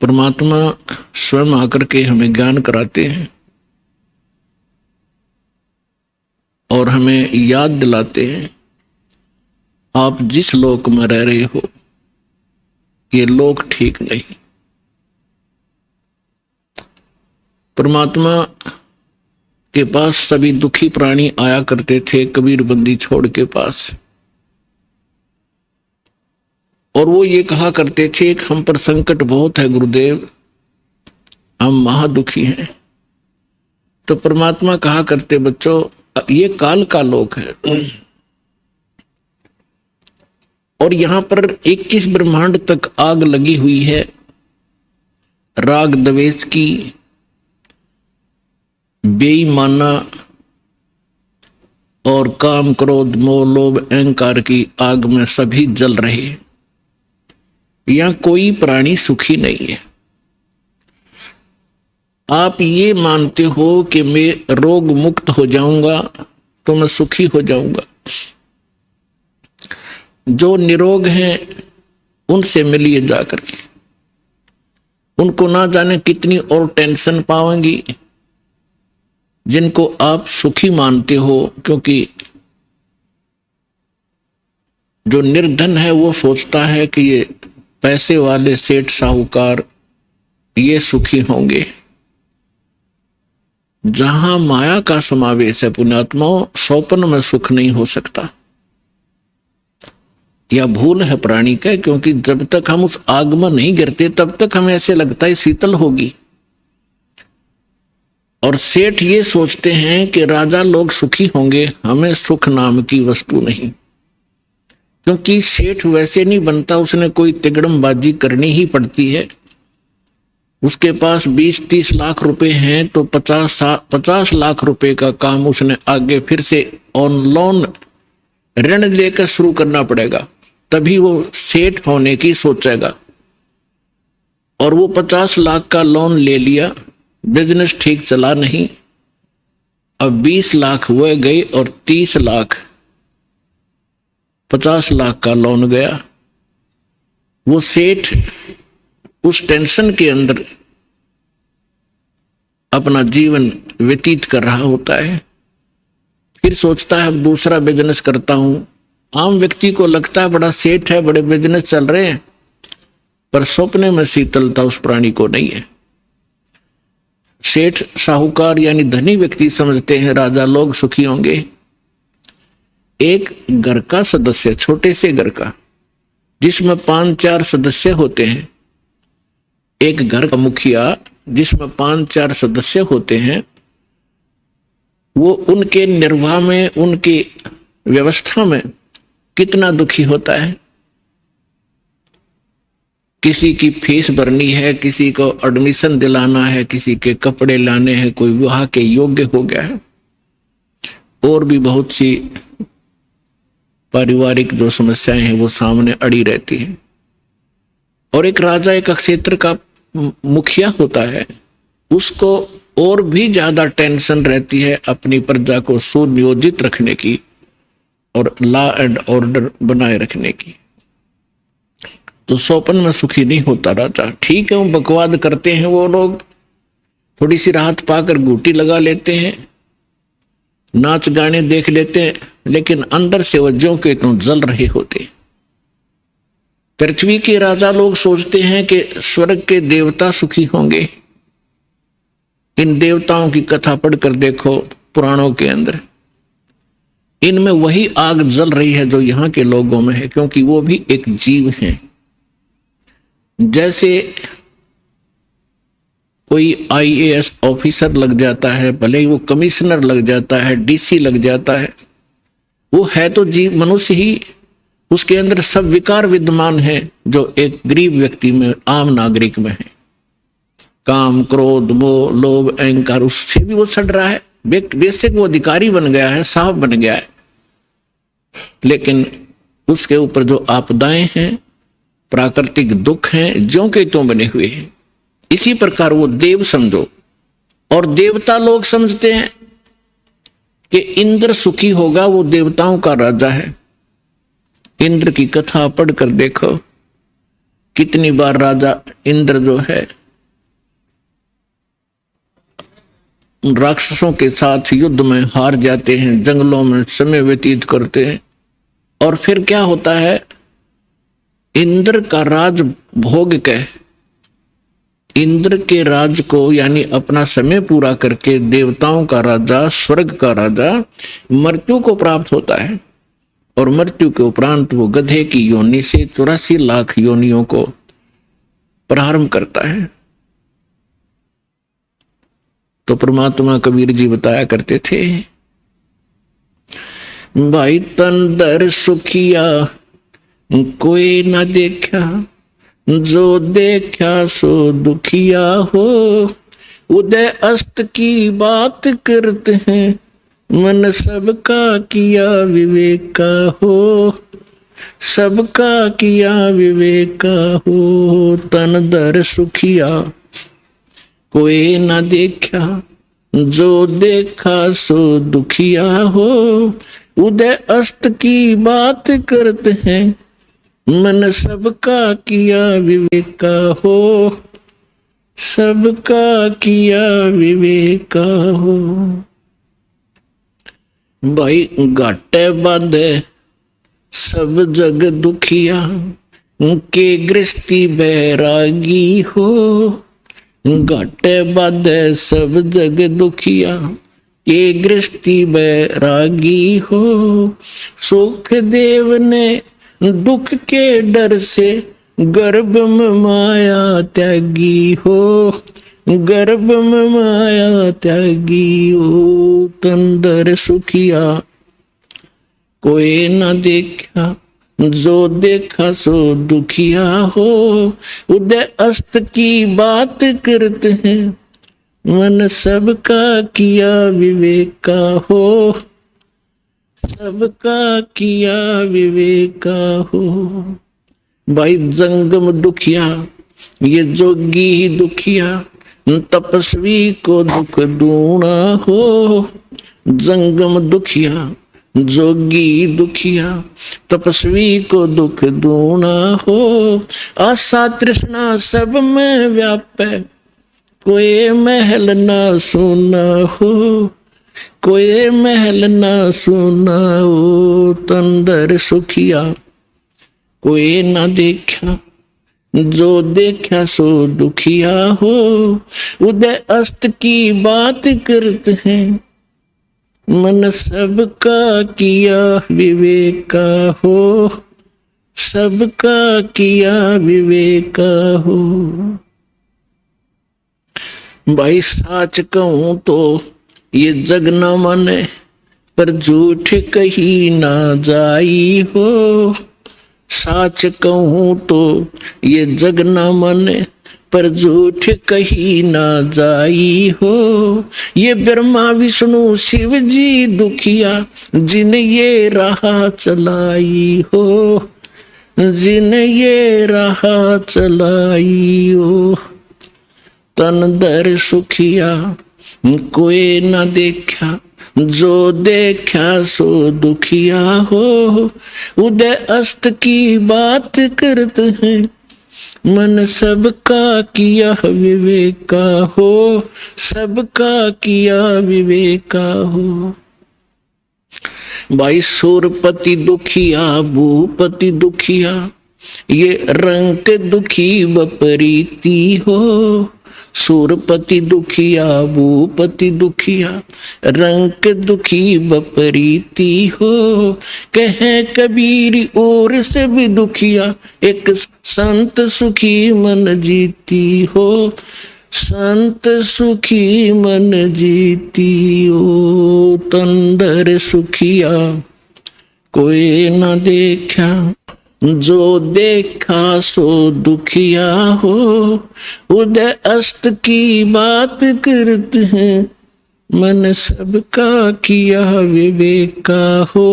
परमात्मा स्वयं आकर के हमें ज्ञान कराते हैं और हमें याद दिलाते हैं, आप जिस लोक में रह रहे हो ये लोक ठीक नहीं। परमात्मा के पास सभी दुखी प्राणी आया करते थे कबीर बंदी छोड़ के पास, और वो ये कहा करते थे कि हम पर संकट बहुत है गुरुदेव, हम महादुखी हैं। तो परमात्मा कहा करते, बच्चों ये काल का लोक है और यहां पर 21 ब्रह्मांड तक आग लगी हुई है राग द्वेष की, बेईमाना और काम क्रोध मोह लोभ अहंकार की आग में सभी जल रहे हैं। यहां कोई प्राणी सुखी नहीं है। आप ये मानते हो कि मैं रोग मुक्त हो जाऊंगा तो मैं सुखी हो जाऊंगा। जो निरोग हैं उनसे मिलिए जाकर के, उनको ना जाने कितनी और टेंशन पाएंगी जिनको आप सुखी मानते हो, क्योंकि जो निर्धन है वो सोचता है कि ये पैसे वाले सेठ साहूकार ये सुखी होंगे। जहां माया का समावेश है पुण्यात्माओं, स्वप्न में सुख नहीं हो सकता। यह भूल है प्राणी का, क्योंकि जब तक हम उस आग में नहीं गिरते तब तक हमें ऐसे लगता है शीतल होगी। और सेठ ये सोचते हैं कि राजा लोग सुखी होंगे, हमें सुख नाम की वस्तु नहीं। क्योंकि सेठ वैसे नहीं बनता, उसने कोई तिगड़मबाजी करनी ही पड़ती है। उसके पास 20-30 लाख रुपए हैं तो 50 लाख रुपए का काम उसने आगे फिर से ऑन लोन ऋण लेकर शुरू करना पड़ेगा, तभी वो सेठ होने की सोचेगा। और वो 50 लाख का लोन ले लिया, बिजनेस ठीक चला नहीं, अब 20 लाख वो गए और 30 लाख 50 लाख का लोन गया। वो सेठ उस टेंशन के अंदर अपना जीवन व्यतीत कर रहा होता है। फिर सोचता है अब दूसरा बिजनेस करता हूं। आम व्यक्ति को लगता है बड़ा सेठ है, बड़े बिजनेस चल रहे हैं, पर सपने में शीतलता उस प्राणी को नहीं है। सेठ साहूकार यानी धनी व्यक्ति समझते हैं राजा लोग सुखी होंगे। एक घर का सदस्य, छोटे से घर का जिसमें 5-4 सदस्य होते हैं, एक घर का मुखिया जिसमें 5-4 सदस्य होते हैं, वो उनके निर्वाह में, उनकी व्यवस्था में कितना दुखी होता है। किसी की फीस भरनी है, किसी को एडमिशन दिलाना है, किसी के कपड़े लाने हैं, कोई विवाह के योग्य हो गया है, और भी बहुत सी पारिवारिक जो समस्याएं हैं वो सामने अड़ी रहती हैं। और एक राजा एक क्षेत्र का मुखिया होता है, उसको और भी ज्यादा टेंशन रहती है अपनी प्रजा को सुनियोजित रखने की और लॉ एंड ऑर्डर बनाए रखने की। तो स्वप्न में सुखी नहीं होता राजा। ठीक है, वो बकवाद करते हैं, वो लोग थोड़ी सी राहत पाकर घूटी लगा लेते हैं, नाच गाने देख लेते हैं, लेकिन अंदर से वो ज्यों के त्यों जल रहे होते। पृथ्वी के राजा लोग सोचते हैं कि स्वर्ग के देवता सुखी होंगे। इन देवताओं की कथा पढ़कर देखो पुराणों के अंदर, इनमें वही आग जल रही है जो यहाँ के लोगों में है, क्योंकि वो भी एक जीव हैं। जैसे कोई IAS ऑफिसर लग जाता है, भले ही वो कमिश्नर लग जाता है, DC लग जाता है, वो है तो जीव, मनुष्य ही, उसके अंदर सब विकार विद्यमान है जो एक गरीब व्यक्ति में, आम नागरिक में है। काम क्रोध मोह लोभ अहंकार, उससे भी वो सड़ रहा है। बेसिक वो अधिकारी बन गया है, साहब बन गया है, लेकिन उसके ऊपर जो आपदाएं हैं, प्राकृतिक दुख हैं, ज्यों के त्यों बने हुए हैं। इसी प्रकार वो देव समझो, और देवता लोग समझते हैं कि इंद्र सुखी होगा, वो देवताओं का राजा है। इंद्र की कथा पढ़कर देखो कितनी बार राजा इंद्र जो है राक्षसों के साथ युद्ध में हार जाते हैं, जंगलों में समय व्यतीत करते हैं, और फिर क्या होता है, इंद्र का राज भोग के, इंद्र के राज को यानी अपना समय पूरा करके देवताओं का राजा, स्वर्ग का राजा मृत्यु को प्राप्त होता है, और मृत्यु के उपरांत वो गधे की योनि से 84 लाख योनियों को प्रारंभ करता है। तो परमात्मा कबीर जी बताया करते थे, भाई तन दर सुखिया कोई ना देखा, जो देखा सो दुखिया हो, उदय अस्त की बात करते हैं, मन सबका किया विवेक का हो, सबका किया विवेक का हो। तन दर सुखिया कोई ना देखा, जो देखा सो दुखिया हो, उदय अस्त की बात करते हैं, मन सबका किया विवेक का हो, सबका किया विवेक का हो। भाई घाटे बाधे सब जग दुखिया, के गृहस्थी बैरागी हो, घाटे बाधे सब जग दुखिया, के गृहस्थी बैरागी हो, सुख देव ने दुख के डर से गर्भ में माया त्यागी हो, गर्भ में माया त्यागी हो। तंदर सुखिया कोई ना देखा, जो देखा सो दुखिया हो, उदय अस्त की बात करते हैं, मन सबका किया विवेक का हो, सबका किया विवेक का हो। भाई जंगम दुखिया, ये जोगी ही दुखिया, तपस्वी को दुख दूना हो, जंगम दुखिया, जोगी दुखिया, तपस्वी को दुख दूना हो, आशा तृष्णा सब में व्यापे, कोई महल ना सुना हो, कोई महल ना सुना हो। तंदर सुखिया कोई ना देखा, जो देखा सो दुखिया हो, उदय अस्त की बात करते हैं, मन सबका किया विवेक का हो, सबका किया विवेक का हो। भाई साच कहूं तो ये जग न माने, पर झूठ कही ना जाई हो, साच कहूं तो ये जग न माने, पर झूठ कही ना जाई हो, ये ब्रह्मा विष्णु शिव जी दुखिया, जिन ये राह चलाई हो, जिन ये राह चलाई हो। तन दर सुखिया कोई ना देखा, जो देखा सो दुखिया हो, उदय अस्त की बात करते हैं, मन सबका किया विवेक का हो, सबका किया विवेक का हो। भाई सूरपति दुखिया भूपति दुखिया, ये रंग दुखी बपरीती हो, सूरपति दुखिया भूपति दुखिया, रंग दुखी बपरीती हो, कहे कबीर और से भी दुखिया, एक संत सुखी मन जीती हो, संत सुखी मन जीती हो। तंदर सुखिया कोई ना देखा, जो देखा सो दुखिया हो, उदय अस्त की बात करते हैं, मन सबका किया विवेक का हो,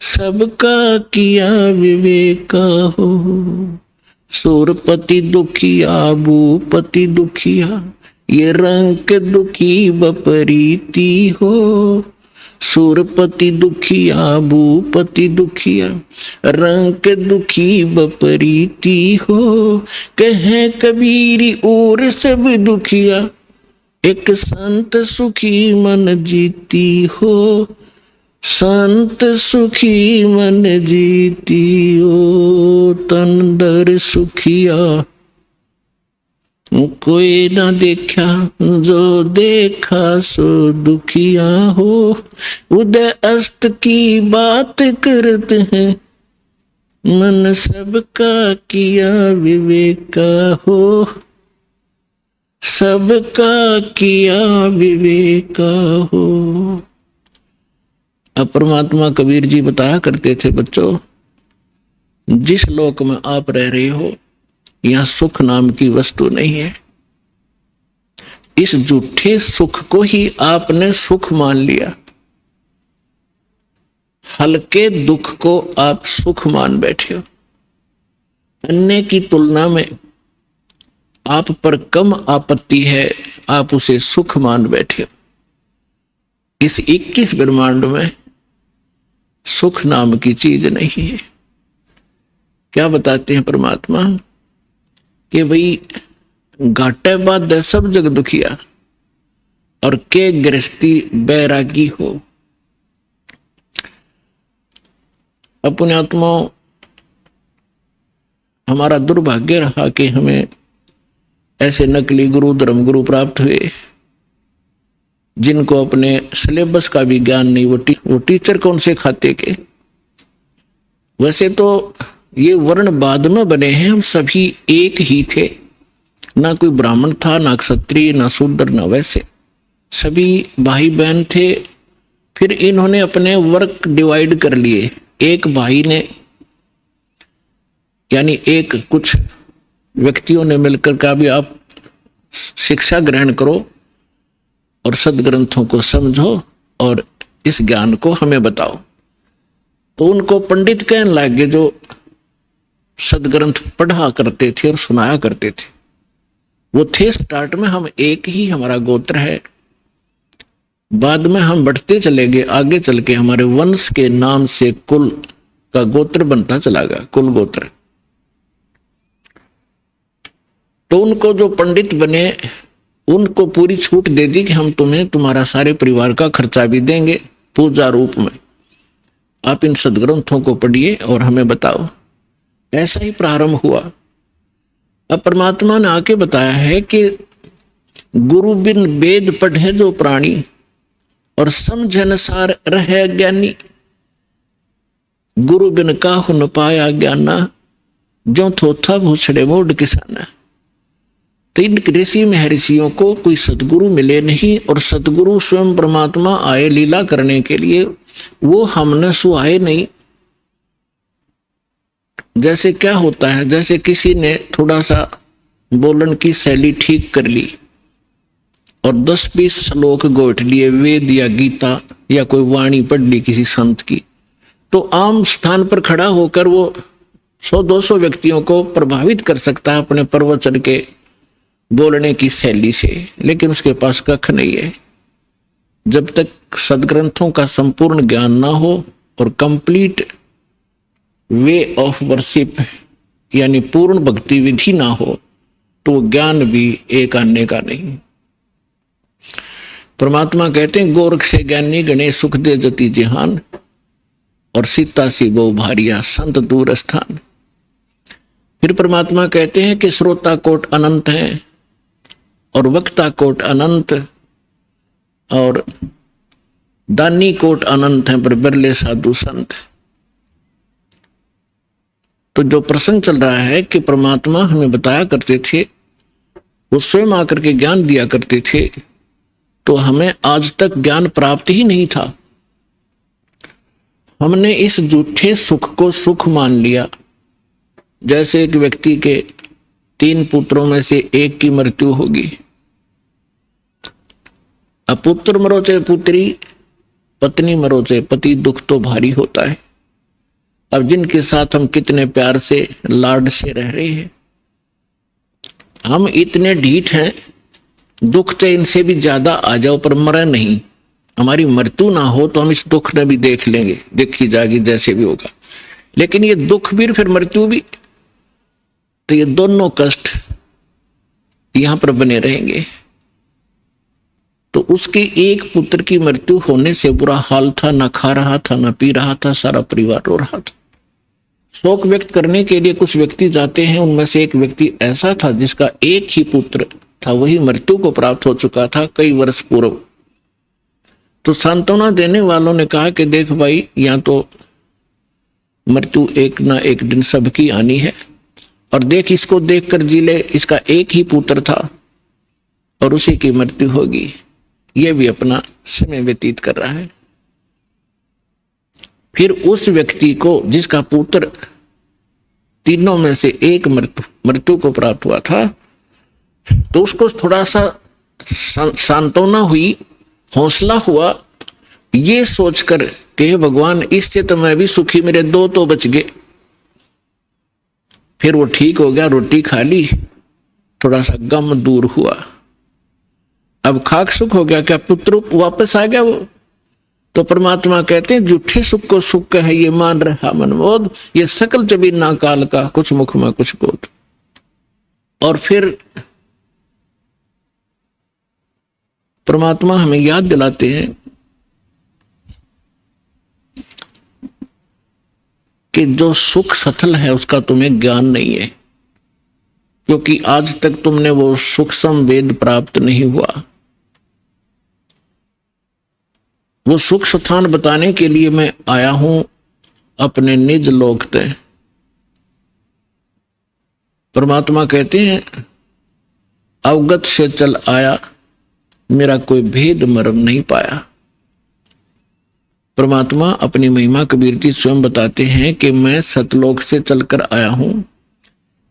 सबका किया विवेक का हो। सूरपति दुखिया भूपति दुखिया, ये रंग दुखी बपरीती हो, सुरपति दुखिया भूपति दुखिया, रंग दुखी बपरीती हो, कहे कबीरी और सब दुखिया, एक संत सुखी मन जीती हो, संत सुखी मन जीती हो, तन दर सुखिया कोई ना देखा, जो देखा सो दुखिया हो, उदय अस्त की बात करते हैं, मन सबका किया विवेका हो, सबका किया विवेका हो। अब परमात्मा कबीर जी बताया करते थे, बच्चों जिस लोक में आप रह रहे हो यहां सुख नाम की वस्तु नहीं है। इस झूठे सुख को ही आपने सुख मान लिया, हल्के दुख को आप सुख मान बैठे हो, अन्य की तुलना में आप पर कम आपत्ति है, आप उसे सुख मान बैठे हो। इस 21 ब्रह्मांड में सुख नाम की चीज नहीं है। क्या बताते हैं परमात्मा कि भाई घाटे बाद सब जग दुखिया, और के गृहस्थी बैरागी हो। अपने आत्माओं, हमारा दुर्भाग्य रहा कि हमें ऐसे नकली गुरु धर्म गुरु प्राप्त हुए जिनको अपने सिलेबस का भी ज्ञान नहीं। वो टीचर कौन से खाते के। वैसे तो ये वर्ण बाद में बने हैं, हम सभी एक ही थे, ना कोई ब्राह्मण था, ना क्षत्रिय, ना शूद्र, ना वैसे, सभी भाई बहन थे। फिर इन्होंने अपने वर्क डिवाइड कर लिए। एक भाई ने यानी एक कुछ व्यक्तियों ने मिलकर कहा भी आप शिक्षा ग्रहण करो और सदग्रंथों को समझो और इस ज्ञान को हमें बताओ। तो उनको पंडित कहने लगे जो सदग्रंथ पढ़ा करते थे और सुनाया करते थे। वो थे स्टार्ट में हम एक ही, हमारा गोत्र है। बाद में हम बढ़ते चले गए, आगे चल के हमारे वंश के नाम से कुल का गोत्र बनता चला गया, कुल गोत्र। तो उनको जो पंडित बने उनको पूरी छूट दे दी कि हम तुम्हें तुम्हारा सारे परिवार का खर्चा भी देंगे पूजा रूप में, आप इन सदग्रंथों को पढ़िए और हमें बताओ। ऐसा ही प्रारंभ हुआ। अब परमात्मा ने आके बताया है कि गुरु बिन वेद पढ़े जो प्राणी, और समझ अनुसार रहे ज्ञानी, गुरु बिन काहु न पाया ज्ञाना, जो थोथा भूछड़े मोड किसाना। तो इन ऋषि महर्षियों को कोई सतगुरु मिले नहीं, और सतगुरु स्वयं परमात्मा आए लीला करने के लिए, वो हमने सुहाए नहीं। जैसे क्या होता है, जैसे किसी ने थोड़ा सा बोलन की शैली ठीक कर ली और 10-20 श्लोक गोट लिए, वेद या गीता या कोई वाणी पढ़ ली किसी संत की, तो आम स्थान पर खड़ा होकर वो 100-200 व्यक्तियों को प्रभावित कर सकता है अपने प्रवचन के बोलने की शैली से, लेकिन उसके पास कख नहीं है। जब तक सदग्रंथों का संपूर्ण ज्ञान ना हो और कंप्लीट वे ऑफ वर्शिप यानी पूर्ण भक्ति विधि ना हो, तो ज्ञान भी एक आने का नहीं। परमात्मा कहते हैं गोरख से ज्ञानी गणेश सुख दे जति जहान, और सीता सी गो भारिया संत दूर स्थान। फिर परमात्मा कहते हैं कि श्रोता कोट अनंत है और वक्ता कोट अनंत और दानी कोट अनंत है, पर बिरले साधु संत। तो जो प्रसंग चल रहा है कि परमात्मा हमें बताया करते थे, वो स्वयं आकर के ज्ञान दिया करते थे, तो हमें आज तक ज्ञान प्राप्त ही नहीं था। हमने इस झूठे सुख को सुख मान लिया। जैसे एक व्यक्ति के 3 पुत्रों में से एक की मृत्यु होगी, अब पुत्र मरो चाहे पुत्री, पत्नी मरो चाहे पति, दुख तो भारी होता है। अब जिनके साथ हम कितने प्यार से लाड से रह रहे हैं, हम इतने ढीठ हैं, दुख चाहे इनसे भी ज्यादा आ जाओ पर मरे नहीं, हमारी मृत्यु ना हो तो हम इस दुख में भी देख लेंगे, देखी जाएगी जैसे भी होगा। लेकिन ये दुख भी फिर मृत्यु भी, तो ये दोनों कष्ट यहां पर बने रहेंगे। तो उसके एक पुत्र की मृत्यु होने से बुरा हाल था, ना खा रहा था ना पी रहा था, सारा परिवार रो रहा था। शोक व्यक्त करने के लिए कुछ व्यक्ति जाते हैं, उनमें से एक व्यक्ति ऐसा था जिसका एक ही पुत्र था, वही मृत्यु को प्राप्त हो चुका था कई वर्ष पूर्व। तो सांत्वना देने वालों ने कहा कि देख भाई, यहाँ तो मृत्यु एक ना एक दिन सबकी आनी है, और देख इसको देखकर जी ले, इसका एक ही पुत्र था और उसी की मृत्यु होगी, ये भी अपना समय व्यतीत कर रहा है। फिर उस व्यक्ति को जिसका पुत्र तीनों में से एक मृत्यु को प्राप्त हुआ था, तो उसको थोड़ा सा सांत्वना हुई, हौसला हुआ, ये सोचकर कि हे भगवान, इससे तो मैं भी सुखी, मेरे दो तो बच गए। फिर वो ठीक हो गया, रोटी खा ली, थोड़ा सा गम दूर हुआ, अब खाक सुख हो गया। क्या पुत्र वापस आ गया वो? तो परमात्मा कहते हैं झूठे सुख को सुख कहे, ये मान रहा मनमोद, ये सकल चबी ना काल का, कुछ मुख में कुछ बोध। और फिर परमात्मा हमें याद दिलाते हैं कि जो सुख सथल है उसका तुम्हें ज्ञान नहीं है, क्योंकि आज तक तुमने वो सूक्ष्म वेद प्राप्त नहीं हुआ। वो सुख स्थान बताने के लिए मैं आया हूं अपने निज लोक ते। परमात्मा कहते हैं अवगत से चल आया, मेरा कोई भेद मर्म नहीं पाया। परमात्मा अपनी महिमा कबीर जी स्वयं बताते हैं कि मैं सतलोक से चलकर आया हूं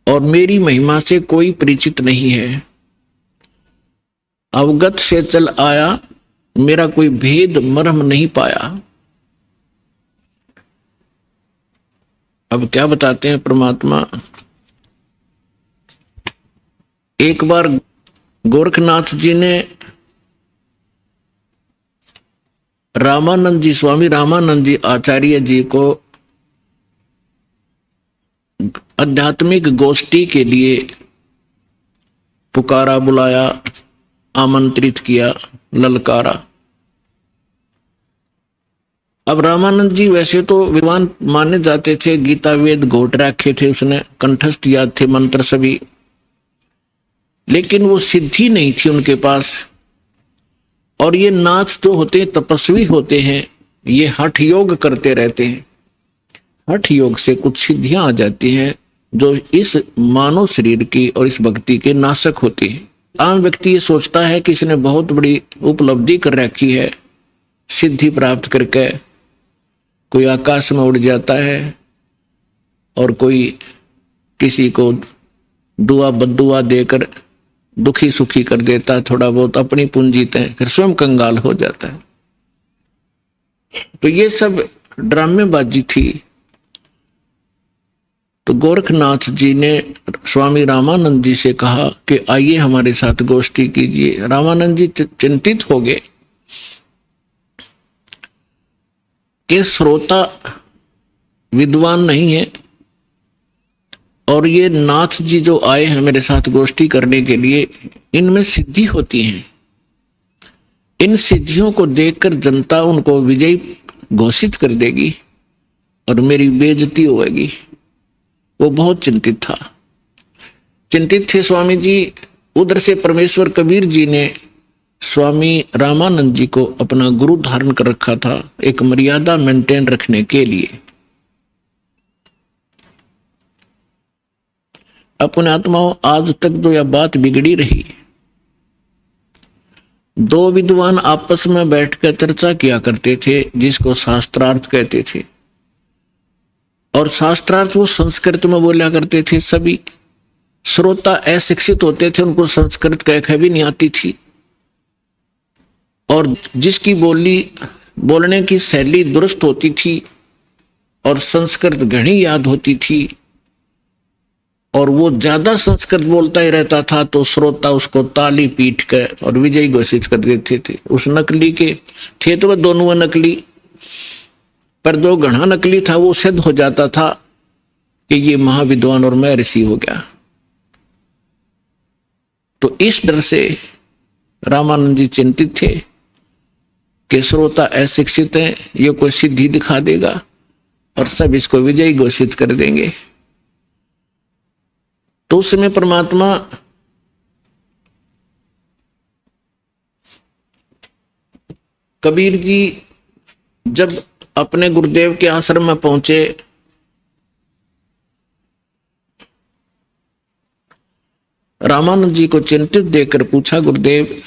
और मेरी महिमा से कोई परिचित नहीं है। अवगत से चल आया, मेरा कोई भेद मर्म नहीं पाया। अब क्या बताते हैं परमात्मा? एक बार गोरखनाथ जी ने रामानंद जी, स्वामी रामानंद जी आचार्य जी को आध्यात्मिक गोष्ठी के लिए पुकारा, बुलाया, आमंत्रित किया, ललकारा। अब रामानंद जी वैसे तो विद्वान माने जाते थे, गीता वेद घोट रखे थे उसने, कंठस्थ याद थे मंत्र सभी, लेकिन वो सिद्धि नहीं थी उनके पास। और ये नाथ जो होते हैं तपस्वी होते हैं, ये हठ योग करते रहते हैं। हठ योग से कुछ सिद्धियां आ जाती हैं जो इस मानव शरीर की और इस भक्ति के नाशक होती है। आम व्यक्ति ये सोचता है कि इसने बहुत बड़ी उपलब्धि कर रखी है, सिद्धि प्राप्त करके कोई आकाश में उड़ जाता है और कोई किसी को दुआ बद्दुआ देकर दुखी सुखी कर देता है, थोड़ा बहुत अपनी पूंजी तय, फिर स्वयं कंगाल हो जाता है। तो ये सब ड्रामेबाजी थी। तो गोरखनाथ जी ने स्वामी रामानंद जी से कहा कि आइए हमारे साथ गोष्ठी कीजिए। रामानंद जी चिंतित हो गए कि श्रोता विद्वान नहीं है और ये नाथ जी जो आए हैं मेरे साथ गोष्ठी करने के लिए, इनमें सिद्धि होती है। इन सिद्धियों को देखकर जनता उनको विजयी घोषित कर देगी और मेरी बेइज्जती होगी। वो बहुत चिंतित था, चिंतित थे स्वामी जी। उधर से परमेश्वर कबीर जी ने स्वामी रामानंद जी को अपना गुरु धारण कर रखा था, एक मर्यादा मेंटेन रखने के लिए। अपने आत्माओं, आज तक जो यह बात बिगड़ी रही, दो विद्वान आपस में बैठकर चर्चा किया करते थे जिसको शास्त्रार्थ कहते थे, और शास्त्रार्थ वो संस्कृत में बोला करते थे। सभी श्रोता अशिक्षित होते थे, उनको संस्कृत कह भी नहीं आती थी, और जिसकी बोलने की शैली दुरुस्त होती थी और संस्कृत घनी याद होती थी, और वो ज्यादा संस्कृत बोलता ही रहता था तो श्रोता उसको ताली पीट कर और विजयी घोषित कर देते थे। उस नकली के थे तो वह दोनों नकली, पर जो घना नकली था वो सिद्ध हो जाता था कि ये महाविद्वान और मैं ऋषि हो गया। तो इस डर से रामानंद जी चिंतित थे कि श्रोता अशिक्षित है, ये कोई सिद्धि दिखा देगा और सब इसको विजयी घोषित कर देंगे। तो उस समय परमात्मा कबीर जी जब अपने गुरुदेव के आश्रम में पहुंचे, रामानंद जी को चिंतित देखकर पूछा, गुरुदेव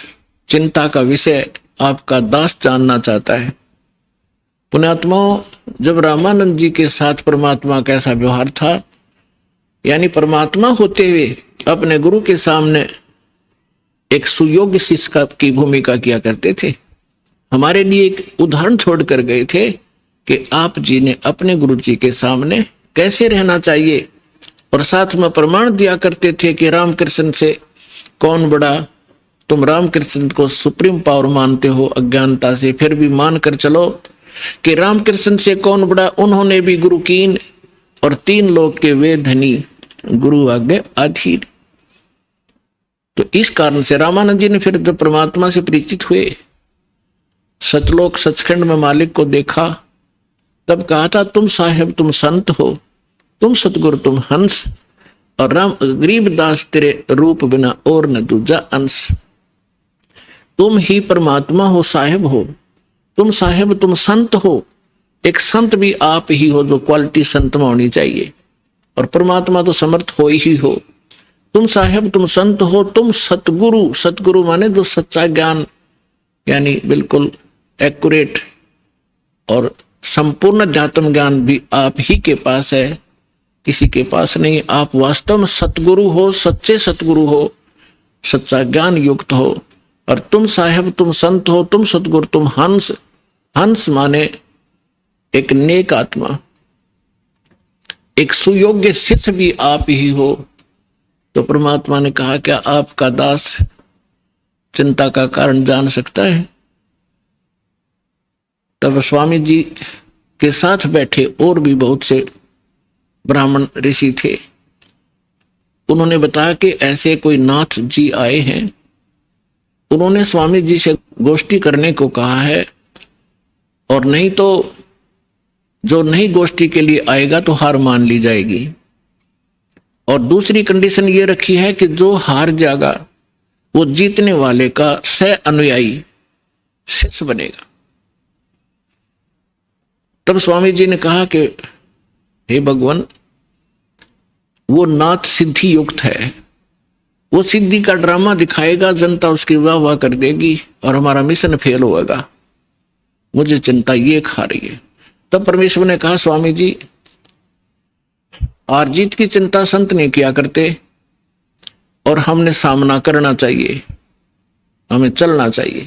चिंता का विषय आपका दास जानना चाहता है। पुण्यात्माओं, जब रामानंद जी के साथ परमात्मा का ऐसा व्यवहार था, यानी परमात्मा होते हुए अपने गुरु के सामने एक सुयोग्य शिष्य की भूमिका किया करते थे। हमारे लिए एक उदाहरण छोड़कर गए थे कि आप जी ने अपने गुरु जी के सामने कैसे रहना चाहिए, और साथ में प्रमाण दिया करते थे कि रामकृष्ण से कौन बड़ा। तुम रामकृष्ण को सुप्रीम पावर मानते हो अज्ञानता से, फिर भी मान कर चलो कि रामकृष्ण से कौन बड़ा। उन्होंने भी गुरु कीन और 3 लोक के वे धनी, गुरु आगे अधीर। तो इस कारण से रामानंद जी ने फिर जब परमात्मा से परिचित हुए, सतलोक सचखंड में मालिक को देखा, तब कहा था, तुम साहेब तुम संत हो, तुम सतगुरु तुम हंस, और राम गरीबदास तेरे रूप बिना और न दूजा अंश। तुम ही परमात्मा हो, साहेब हो, तुम साहेब तुम संत हो। एक संत भी आप ही हो, जो क्वालिटी संत में होनी चाहिए, और परमात्मा तो समर्थ हो ही हो। तुम साहेब तुम संत हो, तुम सतगुरु, सतगुरु माने जो सच्चा ज्ञान, यानी बिल्कुल एक्यूरेट और संपूर्ण अध्यात्म ज्ञान भी आप ही के पास है, किसी के पास नहीं। आप वास्तव में सतगुरु हो, सच्चे सतगुरु हो, सच्चा ज्ञान युक्त हो। और तुम साहेब तुम संत हो, तुम सतगुरु तुम हंस। हंस माने एक नेक आत्मा, एक सुयोग्य शिष्य भी आप ही हो। तो परमात्मा ने कहा, क्या आपका दास चिंता का कारण जान सकता है? तब स्वामी जी के साथ बैठे और भी बहुत से ब्राह्मण ऋषि थे। उन्होंने बताया कि ऐसे कोई नाथ जी आए हैं, उन्होंने स्वामी जी से गोष्ठी करने को कहा है, और नहीं तो जो नहीं गोष्ठी के लिए आएगा तो हार मान ली जाएगी। और दूसरी कंडीशन ये रखी है कि जो हार जाएगा वो जीतने वाले का सह अनुयायी शिष्य बनेगा। तब स्वामी जी ने कहा कि हे भगवान, वो नाथ सिद्धि युक्त है, वो सिद्धि का ड्रामा दिखाएगा, जनता उसकी वाह वाह कर देगी और हमारा मिशन फेल होगा। मुझे चिंता ये खा रही है। तब परमेश्वर ने कहा, स्वामी जी हार जीत की चिंता संत नहीं किया करते, और हमने सामना करना चाहिए, हमें चलना चाहिए।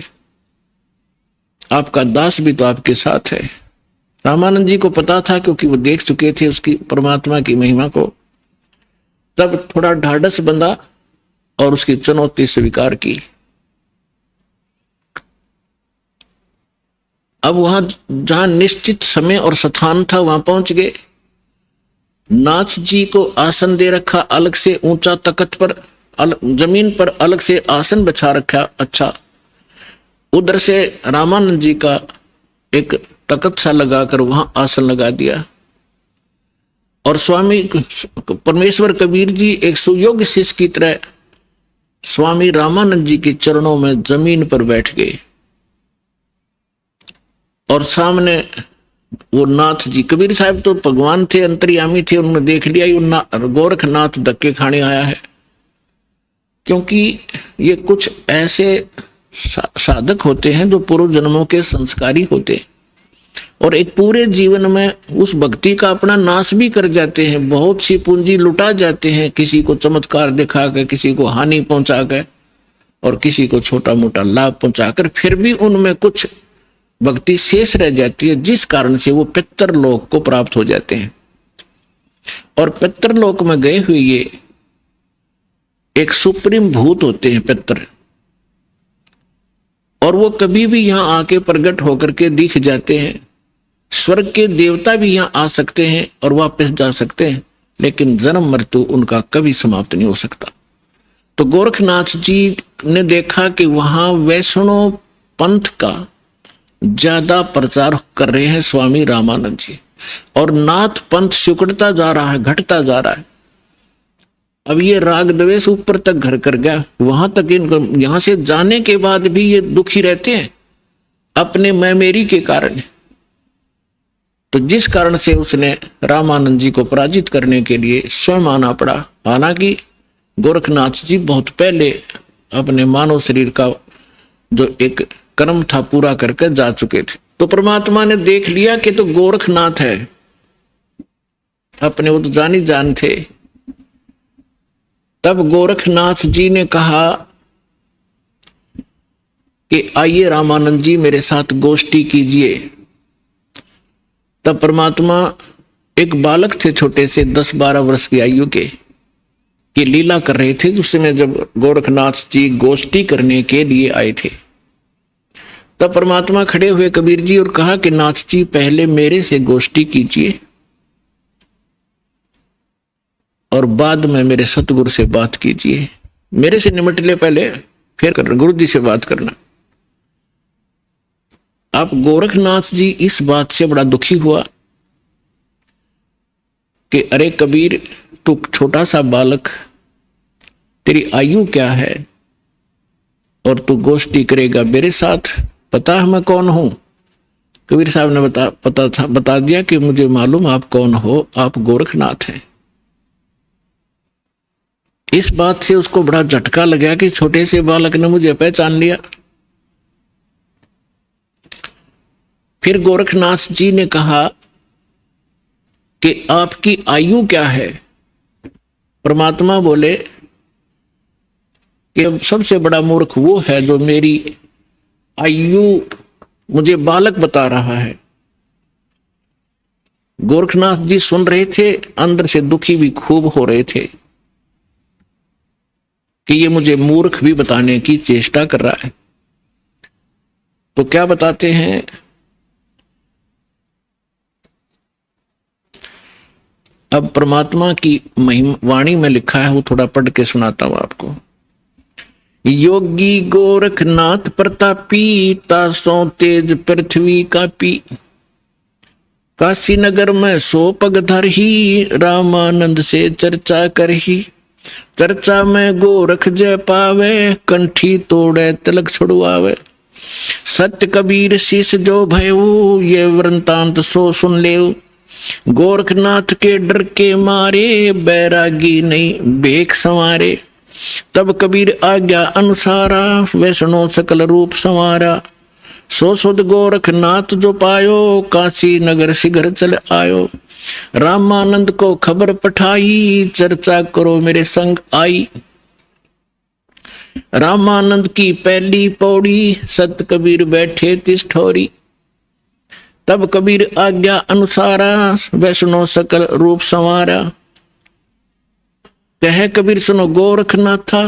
आपका दास भी तो आपके साथ है। रामानंद जी को पता था, क्योंकि वो देख चुके थे उसकी परमात्मा की महिमा को। तब थोड़ा ढाढ़स बंधा और उसकी चुनौती स्वीकार की। अब वहां जहां निश्चित समय और स्थान था वहां पहुंच गए। नाथ जी को आसन दे रखा अलग से, ऊंचा तख्त पर, जमीन पर अलग से आसन बिछा रखा। अच्छा, उधर से रामानंद जी का एक तख्त सा लगाकर वहां आसन लगा दिया। और स्वामी परमेश्वर कबीर जी एक सुयोग्य शिष्य की तरह स्वामी रामानंद जी के चरणों में जमीन पर बैठ गए। और सामने वो नाथ जी, कबीर साहब तो भगवान थे, अंतर्यामी थे, उन्होंने देख लिया गोरखनाथ धक्के खाने आया है। क्योंकि ये कुछ ऐसे साधक होते हैं जो पूर्व जन्मों के संस्कारी होते, और एक पूरे जीवन में उस भक्ति का अपना नाश भी कर जाते हैं। बहुत सी पूंजी लुटा जाते हैं, किसी को चमत्कार दिखाकर, किसी को हानि पहुंचाकर, और किसी को छोटा मोटा लाभ पहुंचाकर, फिर भी उनमें कुछ भक्ति शेष रह जाती है, जिस कारण से वो पितृलोक को प्राप्त हो जाते हैं। और पितृलोक में गए हुए ये एक सुप्रीम भूत होते हैं पितर, और वो कभी भी यहां आके प्रकट होकर के दिख जाते हैं। स्वर्ग के देवता भी यहां आ सकते हैं और वापस जा सकते हैं, लेकिन जन्म मृत्यु उनका कभी समाप्त नहीं हो सकता। तो गोरखनाथ जी ने देखा कि वहां वैष्णव पंथ का ज्यादा प्रचार कर रहे हैं स्वामी रामानंद जी, और नाथ पंथ सिकुड़ता जा रहा है, घटता जा रहा है। अब ये राग द्वेष ऊपर तक घर कर गया, वहां तक इनको, यहां से जाने के बाद भी ये दुखी रहते हैं अपने मैं मेरी के कारण। तो जिस कारण से उसने रामानंद जी को पराजित करने के लिए स्वयं आना पड़ा। हालांकि गोरखनाथ जी बहुत पहले अपने मानव शरीर का जो एक कर्म था पूरा करके जा चुके थे। तो परमात्मा ने देख लिया कि तो गोरखनाथ है, अपने वो तो जानी जान थे। तब गोरखनाथ जी ने कहा कि आइए रामानंद जी मेरे साथ गोष्ठी कीजिए। तब परमात्मा एक बालक थे छोटे से 10-12 वर्ष की आयु के, कि लीला कर रहे थे। उस समय जब गोरखनाथ जी गोष्ठी करने के लिए आए थे, तब परमात्मा खड़े हुए कबीर जी और कहा कि नाथ जी पहले मेरे से गोष्ठी कीजिए और बाद में मेरे सतगुरु से बात कीजिए। मेरे से निमट ले पहले, फिर करना गुरु जी से बात करना। आप गोरखनाथ जी इस बात से बड़ा दुखी हुआ कि अरे कबीर, तू छोटा सा बालक, तेरी आयु क्या है और तू गोष्ठी करेगा मेरे साथ? पता है मैं कौन हूं? कबीर साहब ने बता दिया कि मुझे मालूम आप कौन हो, आप गोरखनाथ हैं। इस बात से उसको बड़ा झटका लगा कि छोटे से बालक ने मुझे पहचान लिया। फिर गोरखनाथ जी ने कहा कि आपकी आयु क्या है? परमात्मा बोले कि सबसे बड़ा मूर्ख वो है जो मेरी आयु मुझे बालक बता रहा है। गोरखनाथ जी सुन रहे थे, अंदर से दुखी भी खूब हो रहे थे कि ये मुझे मूर्ख भी बताने की चेष्टा कर रहा है। तो क्या बताते हैं? अब परमात्मा की महिमा वाणी में लिखा है, वो थोड़ा पढ़ के सुनाता हूं आपको। योगी गोरखनाथ प्रतापी, तासों तेज पृथ्वी कापी, काशी नगर में 100 पग धरही, रामानंद से चर्चा करही। चर्चा में गोरख जय पावे, कंठी तोड़े तिलक छुड़वावे। सत्य कबीर शीश जो भयऊ, ये वृंतांत सो सुन लेऊ। गोरखनाथ के डर के मारे, बैरागी नहीं बेख संवारे। तब कबीर आज्ञा अनुसारा, वैष्णो सकल रूप संवारा। सो सुध गोरखनाथ जो पायो, काशी नगर शीघ्र चल आयो। रामानंद को खबर पठाई, चर्चा करो मेरे संग आई। रामानंद की पहली पौड़ी, सत कबीर बैठे तिस ठोरी। तब कबीर आज्ञा अनुसारा, वैष्णो सकल रूप संवारा। कहे कबीर सुनो गोरखनाथा,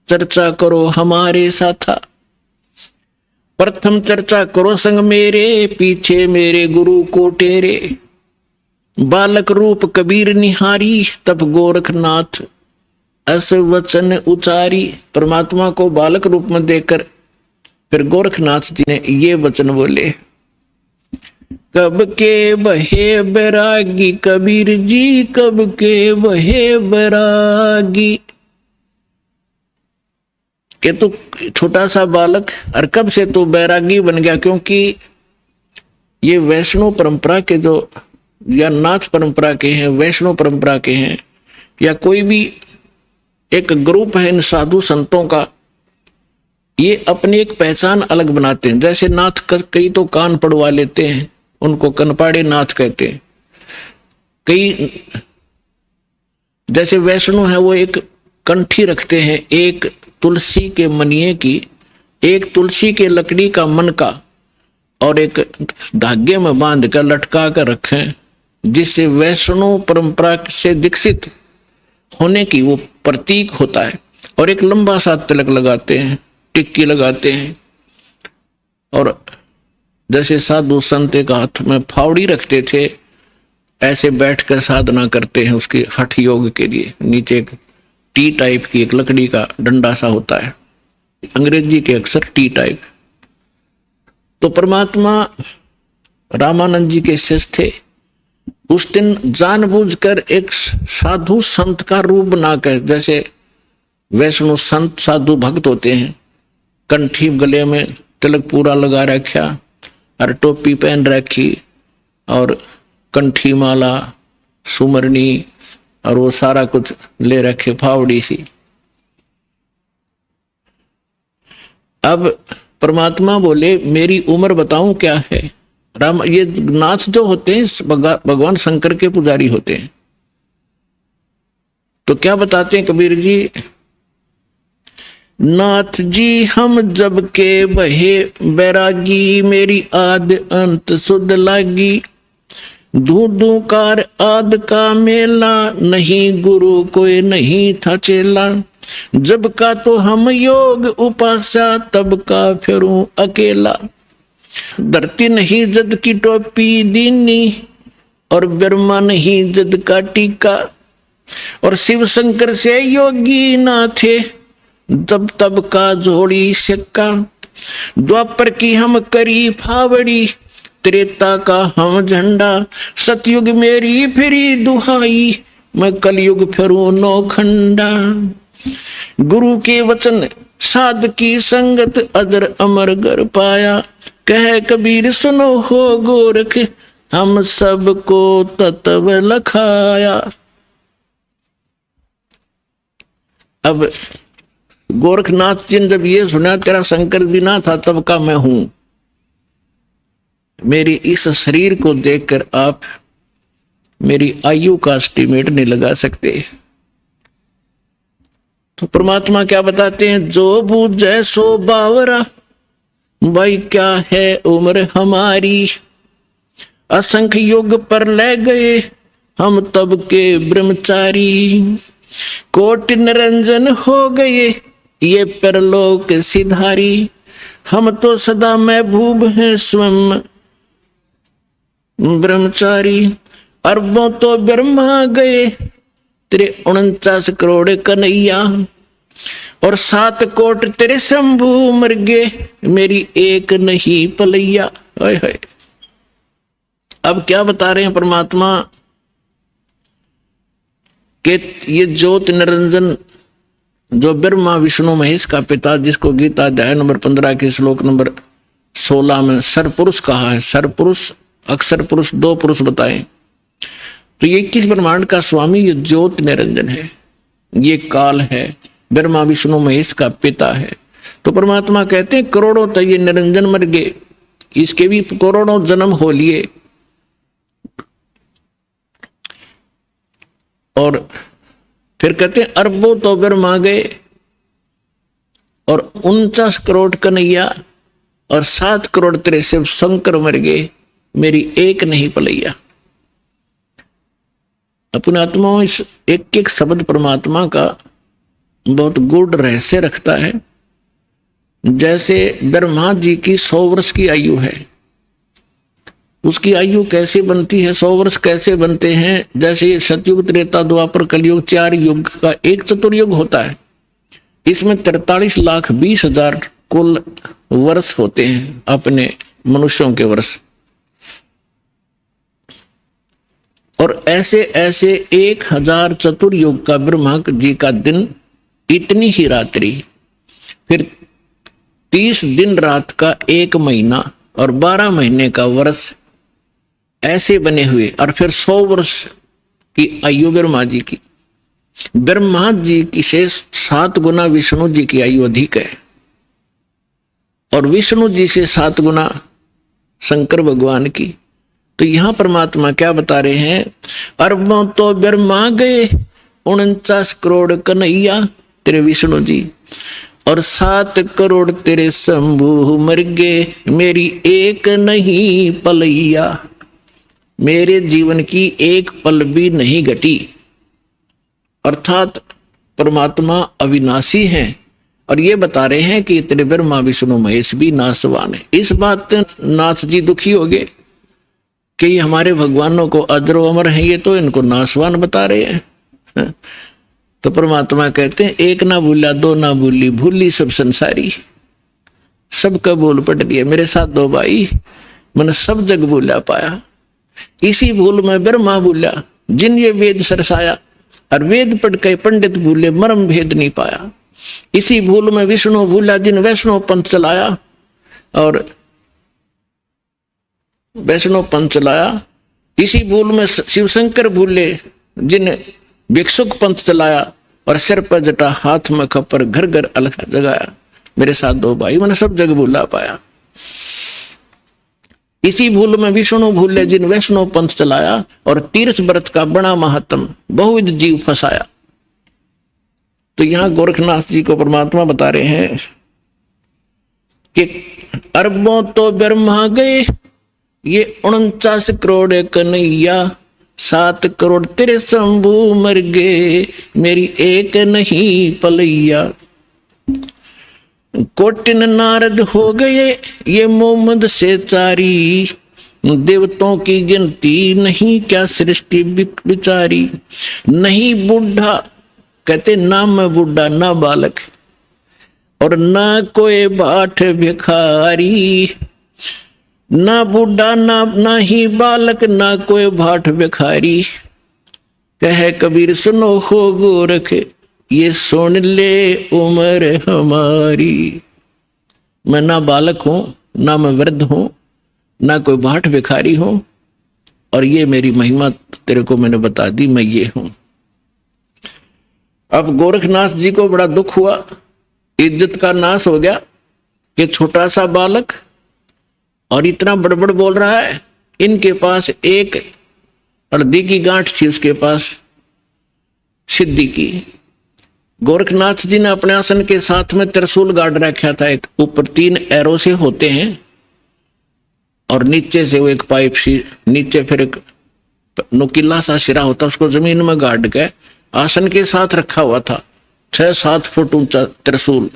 चर्चा करो हमारे साथा। प्रथम चर्चा करो संग मेरे, पीछे मेरे गुरु को टेरे। बालक रूप कबीर निहारी, तब गोरखनाथ ऐसे वचन उचारी। परमात्मा को बालक रूप में देखकर फिर गोरखनाथ जी ने ये वचन बोले। कब के बहे बैरागी कबीर जी, कब के बहे बैरागी। कि तू छोटा सा बालक और कब से तू बैरागी बन गया? क्योंकि ये वैष्णव परंपरा के जो या नाथ परंपरा के हैं, वैष्णव परंपरा के हैं, या कोई भी एक ग्रुप है इन साधु संतों का, ये अपनी एक पहचान अलग बनाते हैं। जैसे नाथ कई तो कान पड़वा लेते हैं, उनको कनपाड़े नाथ कहते हैं। कई जैसे वैष्णव है वो एक कंठी रखते हैं, एक तुलसी के मनिये की, एक तुलसी के लकड़ी का मन का, और एक धागे में बांध कर लटका कर रखें, जिससे वैष्णव परंपरा से दीक्षित होने की वो प्रतीक होता है। और एक लंबा सा तिलक लगाते हैं, टिक्की लगाते हैं, और जैसे साधु संत एक हाथ में फावड़ी रखते थे, ऐसे बैठकर साधना करते हैं उसके हठ योग के लिए। नीचे एक टी टाइप की एक लकड़ी का डंडा सा होता है, अंग्रेजी के अक्षर टी टाइप। तो परमात्मा रामानंद जी के शिष्य थे, उस दिन जानबूझकर एक साधु संत का रूप बनाकर, जैसे वैष्णव संत साधु भक्त होते हैं, कंठी गले में तिलक पूरा लगा रखा और टोपी पहन रखी और कंठी माला सुमरनी और वो सारा कुछ ले रखे, फावड़ी सी। अब परमात्मा बोले मेरी उम्र बताऊं क्या है। राम, ये नाथ जो होते हैं भगवान शंकर के पुजारी होते हैं, तो क्या बताते हैं कबीर जी, नाथ जी हम जब के बहे बैरागी, मेरी आद अंत सुध लागी, धू कार आद का मेला, नहीं गुरु कोई नहीं था चेला, जब का तो हम योग उपासा, तब का फिरूं अकेला, धरती नहीं जद की टोपी दीनी, और ब्रह्मा नहीं जद का टीका, और शिव शंकर से योगी ना थे, तब तब का जोड़ी सिक्का, द्वापर की हम करी फावड़ी, त्रेता का हम झंडा, सतयुग मेरी फिरी दुहाई, मैं कलयुग फिरूं नौखंडा, गुरु के वचन साध की संगत, अदर अमर गर पाया, कह कबीर सुनो हो गोरख, हम सबको तत्व लखाया। अब गोरखनाथ जी ने जब ये सुना तेरा शंकर भी ना था तब का मैं हूं, मेरी इस शरीर को देखकर आप मेरी आयु का एस्टिमेट नहीं लगा सकते। तो परमात्मा क्या बताते हैं, जो बूझे सो बावरा, भाई क्या है उम्र हमारी, असंख्य युग पर ले गए हम तब के ब्रह्मचारी, कोटि निरंजन हो गए ये परलोक सिधारी, हम तो सदा महबूब हैं स्वयं ब्रह्मचारी, अरबों तो ब्रह्मा गए तेरे 49 करोड़ कन्हैया, और 7 कोट तेरे शंभू मर गए, मेरी एक नहीं पलैया। हाय हाय, अब क्या बता रहे हैं परमात्मा कि ये ज्योत निरंजन जो ब्रह्मा विष्णु महेश का पिता, जिसको गीता अध्याय नंबर 15 के श्लोक नंबर 16 में सरपुरुष कहा है, सरपुरुष अक्षर पुरुष 2 पुरुष बताए, तो ये 21 ब्रह्मांड का स्वामी ये ज्योत निरंजन है, ये काल है, ब्रह्मा विष्णु महेश का पिता है। तो परमात्मा कहते हैं करोड़ों तो ये निरंजन मर गए, इसके भी करोड़ों जन्म हो लिए, और फिर कहते हैं अरबों तो ब्रह्मा गए, और 49 करोड़ कन्हैया, और 7 करोड़ तेरे शिव शंकर मर गए, मेरी एक नहीं पलैया। अपने आत्माओं इस एक एक शब्द परमात्मा का बहुत गूढ़ रहस्य रखता है। जैसे ब्रह्मा जी की 100 वर्ष की आयु है, उसकी आयु कैसे बनती है, 100 वर्ष कैसे बनते हैं, जैसे सतयुग त्रेता द्वापर कलयुग 4 युग का एक चतुर्युग होता है, इसमें 43,20,000 कुल वर्ष होते हैं अपने मनुष्यों के वर्ष, और ऐसे ऐसे 1000 चतुर्युग का ब्रह्मा जी का दिन, इतनी ही रात्रि, फिर 30 दिन रात का 1 महीना और 12 महीने का वर्ष, ऐसे बने हुए, और फिर 100 वर्ष की आयु ब्रह्मा जी की। ब्रह्मा जी की से 7 गुना विष्णु जी की आयु अधिक है, और विष्णु जी से 7 गुना शंकर भगवान की। तो यहां परमात्मा क्या बता रहे हैं, अरबों तो ब्रह्मा गए, 49 करोड़ कन्हैया तेरे विष्णु जी, और 7 करोड़ तेरे शंभू मर गए, मेरी एक नहीं पलैया, मेरे जीवन की एक पल भी नहीं घटी। अर्थात परमात्मा अविनाशी हैं और ये बता रहे हैं कि तेरे ब्रह्मा विष्णु महेश भी नाशवान है। इस बात नाथ जी दुखी हो गए कि ये हमारे भगवानों को अजरो अमर है, ये तो इनको नाशवान बता रहे हैं। तो परमात्मा कहते हैं एक ना भूला दो ना भूली, भूली सब संसारी, सबका बोल पट दिया। मेरे साथ दो भाई, मैंने सब जग भूला पाया। इसी भूल में ब्रह्मा भूला जिन ये वेद सरसाया, और वेद पढ़ के पंडित भूले मर्म भेद नहीं पाया। इसी भूल में विष्णु भूला जिन वैष्णव पंथ चलाया, और वैष्णव पंथ चलाया। इसी भूल में शिव शंकर भूले जिन भिक्षुक पंथ चलाया, और सिर पर जटा हाथ में खपर घर घर अलग जगाया। मेरे साथ दो भाई, मैंने सब जग भूला पाया। इसी भूल में विष्णु भूले जिन वैष्णव पंथ चलाया, और तीर्थ व्रत का बड़ा महात्म बहुविध जीव फंसाया। तो यहां गोरखनाथ जी को परमात्मा बता रहे हैं कि अरबों तो ब्रह्मा गए, ये 49 करोड़ कन्हैया, 7 करोड़ तेरे शंभू मर गए, मेरी एक नहीं पलैया। कोटिन नारद हो गए ये मोहम्मद से चारी, देवताओं की गिनती नहीं क्या सृष्टि बिचारी। नहीं बूढ़ा, कहते ना मैं बूढ़ा ना बालक, और ना कोई बाट भिखारी। ना बूढ़ा ना ही बालक, ना कोई भाट भिखारी। कहे कबीर सुनो हो गोरख, ये सुन ले उम्र हमारी। मैं ना बालक हूं, ना मैं वृद्ध हूं, ना कोई भाट भिखारी हूं, और ये मेरी महिमा तेरे को मैंने बता दी, मैं ये हूं। अब गोरखनाथ जी को बड़ा दुख हुआ, इज्जत का नाश हो गया कि छोटा सा बालक और इतना बड़बड़ बोल रहा है। इनके पास एक हल्दी की गांठ थी, उसके पास सिद्धि की। गोरखनाथ जी ने अपने आसन के साथ में त्रिशूल गाड़ रखा था। एक ऊपर 3 एरो से होते हैं, और नीचे से वो एक पाइप सी, नीचे फिर एक नुकीला सा सिरा होता, उसको जमीन में गाड़ के आसन के साथ रखा हुआ था। 6-7 फुट ऊंचा त्रिशूल।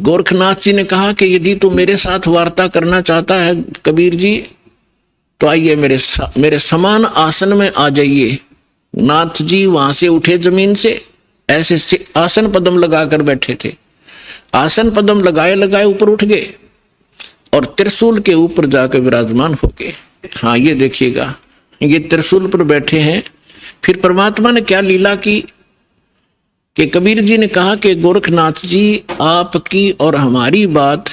गोरखनाथ जी ने कहा कि यदि तू मेरे साथ वार्ता करना चाहता है कबीर जी, तो आइए मेरे समान आसन में आ जाइए। नाथ जी वहां से उठे जमीन से, ऐसे आसन पद्म लगाकर बैठे थे। आसन पद्म लगाए लगाए ऊपर उठ गए और त्रिशूल के ऊपर जाकर विराजमान हो गए। हाँ, ये देखिएगा, ये त्रिशूल पर बैठे हैं। फिर परमात्मा ने क्या लीला की कि कबीर जी ने कहा कि गोरखनाथ जी, आपकी और हमारी बात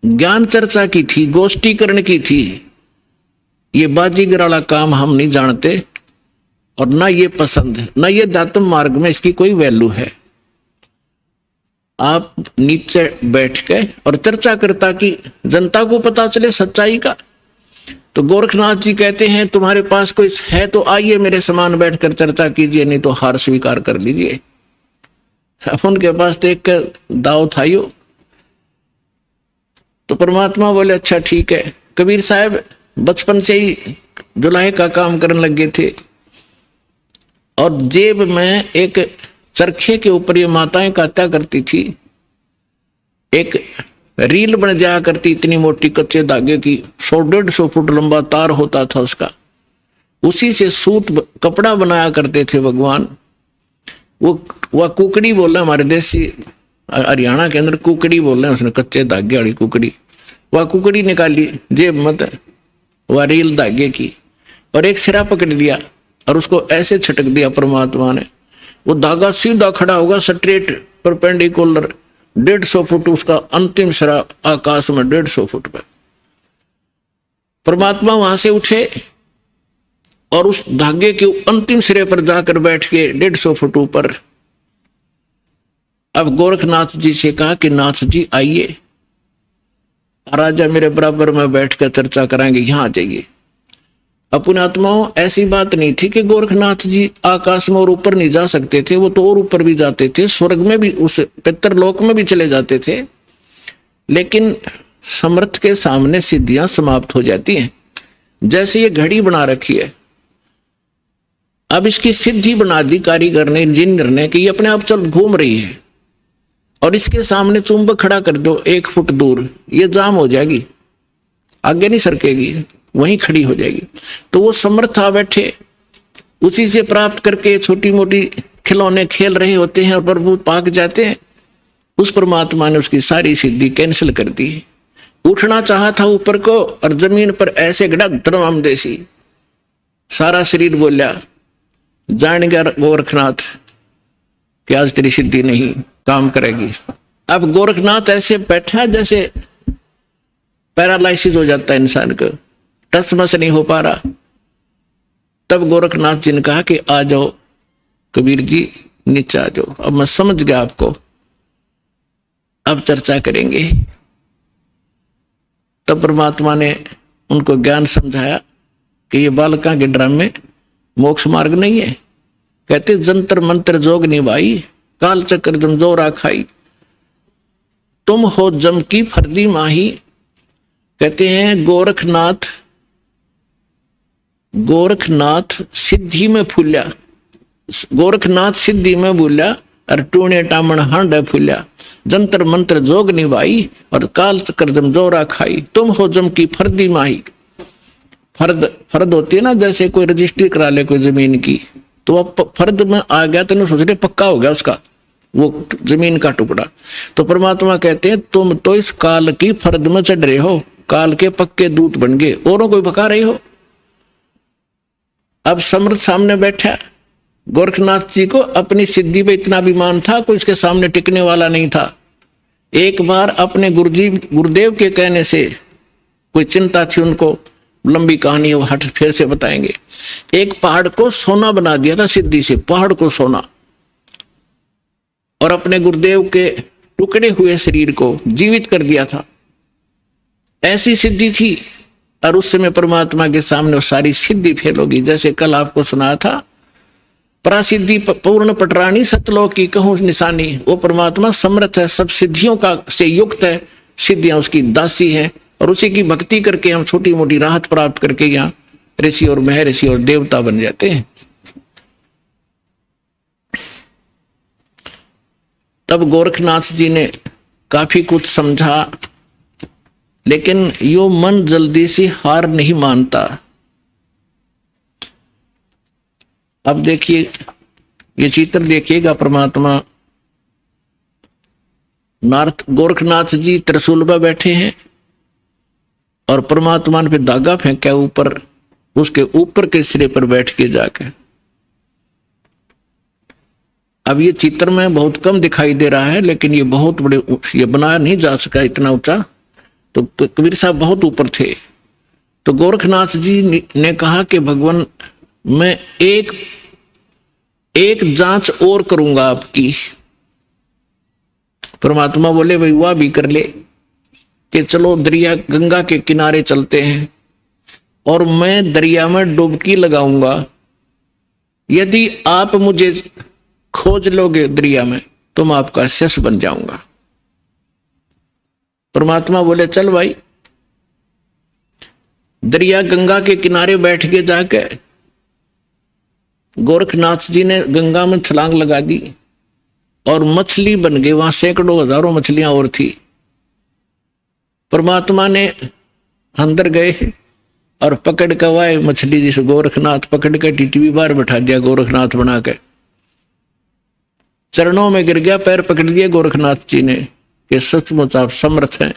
ज्ञान चर्चा की थी, गोष्ठीकरण की थी। ये बाजीगर वाला काम हम नहीं जानते, और ना ये पसंद है, ना ये दातम मार्ग में इसकी कोई वैल्यू है। आप नीचे बैठ के और चर्चा करता कि जनता को पता चले सच्चाई का। तो गोरखनाथ जी कहते हैं तुम्हारे पास कोई है तो आइए मेरे समान बैठकर चर्चा कीजिए, नहीं तो हार स्वीकार कर लीजिए। अब उनके पास तो एक दाव था यो। तो परमात्मा बोले अच्छा ठीक है। कबीर साहब बचपन से ही जुलाहे का काम करने लगे थे, और जेब में एक चरखे के ऊपर ये माताएं काटा करती थी। एक रील बन जाया करती, इतनी मोटी कच्चे धागे की, 100-150 फुट लंबा तार होता था उसका। उसी से सूत कपड़ा बनाया करते थे भगवान। वह कुकड़ी बोल रहे, हमारे देसी हरियाणा के अंदर कुकड़ी बोल रहे हैं, उसने कच्चे धागे वाली कुकड़ी। वह कुकड़ी निकाली जेब मत, वह रील धागे की, और एक सिरा पकड़ लिया और उसको ऐसे छटक दिया परमात्मा ने। वो धागा सीधा खड़ा होगा, स्ट्रेट परपेंडिकुलर, 150 फुट उसका अंतिम सिरा आकाश में, 150 फुट पर। परमात्मा वहां से उठे और उस धागे के अंतिम सिरे पर जाकर बैठ के 150 फुट ऊपर। अब गोरखनाथ जी से कहा कि नाथ जी आइए, राजा मेरे बराबर में बैठकर चर्चा कराएंगे, यहां आ जाइए। अपने आत्माओं, ऐसी बात नहीं थी कि गोरखनाथ जी आकाश में और ऊपर नहीं जा सकते थे, वो तो और ऊपर भी जाते थे, स्वर्ग में भी, उस पितरलोक में भी चले जाते थे। लेकिन समर्थ के सामने सिद्धियां समाप्त हो जाती हैं। जैसे ये घड़ी बना रखी है, अब इसकी सिद्धि बना दी कारीगर ने, इंजीनियर ने, कि ये अपने आप चल घूम रही है और इसके सामने चुंबक खड़ा कर दो 1 फुट दूर, ये जाम हो जाएगी, आगे नहीं सरकेगी, वहीं खड़ी हो जाएगी। तो वो समर्थ आ बैठे, उसी से प्राप्त करके छोटी मोटी खिलौने खेल रहे होते हैं और प्रभु पाक जाते हैं। उस परमात्मा ने उसकी सारी सिद्धि कैंसिल कर दी। उठना चाहा था ऊपर को और जमीन पर ऐसे गड़ा धर्म देसी, सारा शरीर बोला, जान गया गोरखनाथ कि आज तेरी सिद्धि नहीं काम करेगी। अब गोरखनाथ ऐसे बैठा जैसे पैरालाइसिस हो जाता है इंसान को, टस मस नहीं हो पा रहा। तब गोरखनाथ जी ने कहा कि आ जाओ कबीर जी, नीचे आ जाओ, अब मैं समझ गया आपको, अब चर्चा करेंगे। तब परमात्मा ने उनको ज्ञान समझाया कि ये बालका के ड्रामे मोक्ष मार्ग नहीं है। कहते जंतर मंत्र जोग निभाई, काल चक्र जम जोरा खाई, तुम हो जम की फर्दी माही। कहते हैं गोरखनाथ सिद्धि में फूल्या, गोरखनाथ सिद्धि में भूल्या और टूणे टामण हांड फूल्या, जंतर मंत्र जोग निभाई और काल चक्र जम जोरा खाई, तुम हो जम की फर्दी माही। फर्द होती है ना, जैसे कोई रजिस्ट्री करा ले कोई जमीन की, तो अब फर्द में आ गया तो सोच रहे पक्का हो गया उसका वो जमीन का टुकड़ा। तो परमात्मा कहते हैं तुम तो इस काल की फर्द में चढ़ रहे हो, काल के पक्के दूत बन गए, औरों को भगा रहे हो। अब समर्थ सामने बैठा, गोरखनाथ जी को अपनी सिद्धि पे इतना अभिमान था, कोई इसके सामने टिकने वाला नहीं था। एक बार अपने गुरुदेव के कहने से कोई चिंता थी उनको, लंबी कहानी वो हट फिर से बताएंगे। एक पहाड़ को सोना बना दिया था सिद्धि से, पहाड़ को सोना, और अपने गुरुदेव के टुकड़े हुए शरीर को जीवित कर दिया था। ऐसी सिद्धि थी। और उस समय परमात्मा के सामने वो सारी सिद्धि फेल होगी। जैसे कल आपको सुनाया था, परासिद्धि पूर्ण पटरानी सतलोक की कहूं निशानी। वो परमात्मा समर्थ है, सब सिद्धियों का से युक्त है, सिद्धियां उसकी दासी हैं, और उसी की भक्ति करके हम छोटी मोटी राहत प्राप्त करके यहाँ ऋषि और महर्षि और देवता बन जाते हैं। तब गोरखनाथ जी ने काफी कुछ समझा, लेकिन यो मन जल्दी से हार नहीं मानता। अब देखिए, ये चित्र देखिएगा, परमात्मा गोरखनाथ जी त्रिशूल पर बैठे हैं और परमात्मा ने फिर धागा फेंका ऊपर, उसके ऊपर के सिरे पर बैठ के जाके। अब ये चित्र में बहुत कम दिखाई दे रहा है, लेकिन ये बहुत बड़े, ये बनाया नहीं जा सका इतना ऊंचा, तो कबीर साहब बहुत ऊपर थे। तो गोरखनाथ जी ने कहा कि भगवान मैं एक जांच और करूंगा आपकी। परमात्मा बोले भाई वह भी कर ले, कि चलो दरिया गंगा के किनारे चलते हैं और मैं दरिया में डुबकी लगाऊंगा। यदि आप मुझे खोज लोगे दरिया में तो मैं आपका शिष्य बन जाऊंगा। परमात्मा बोले चल भाई। दरिया गंगा के किनारे बैठ के जाके गोरखनाथ जी ने गंगा में छलांग लगा दी और मछली बन गई। वहां सैकड़ों हजारों मछलियां और थी। परमात्मा ने अंदर गए और पकड़ के वाए मछली, जिस गोरखनाथ पकड़ के टीटी बाहर बैठा दिया, गोरखनाथ बना के चरणों में गिर गया, पैर पकड़ लिए गोरखनाथ जी ने कि सचमुच आप समर्थ हैं।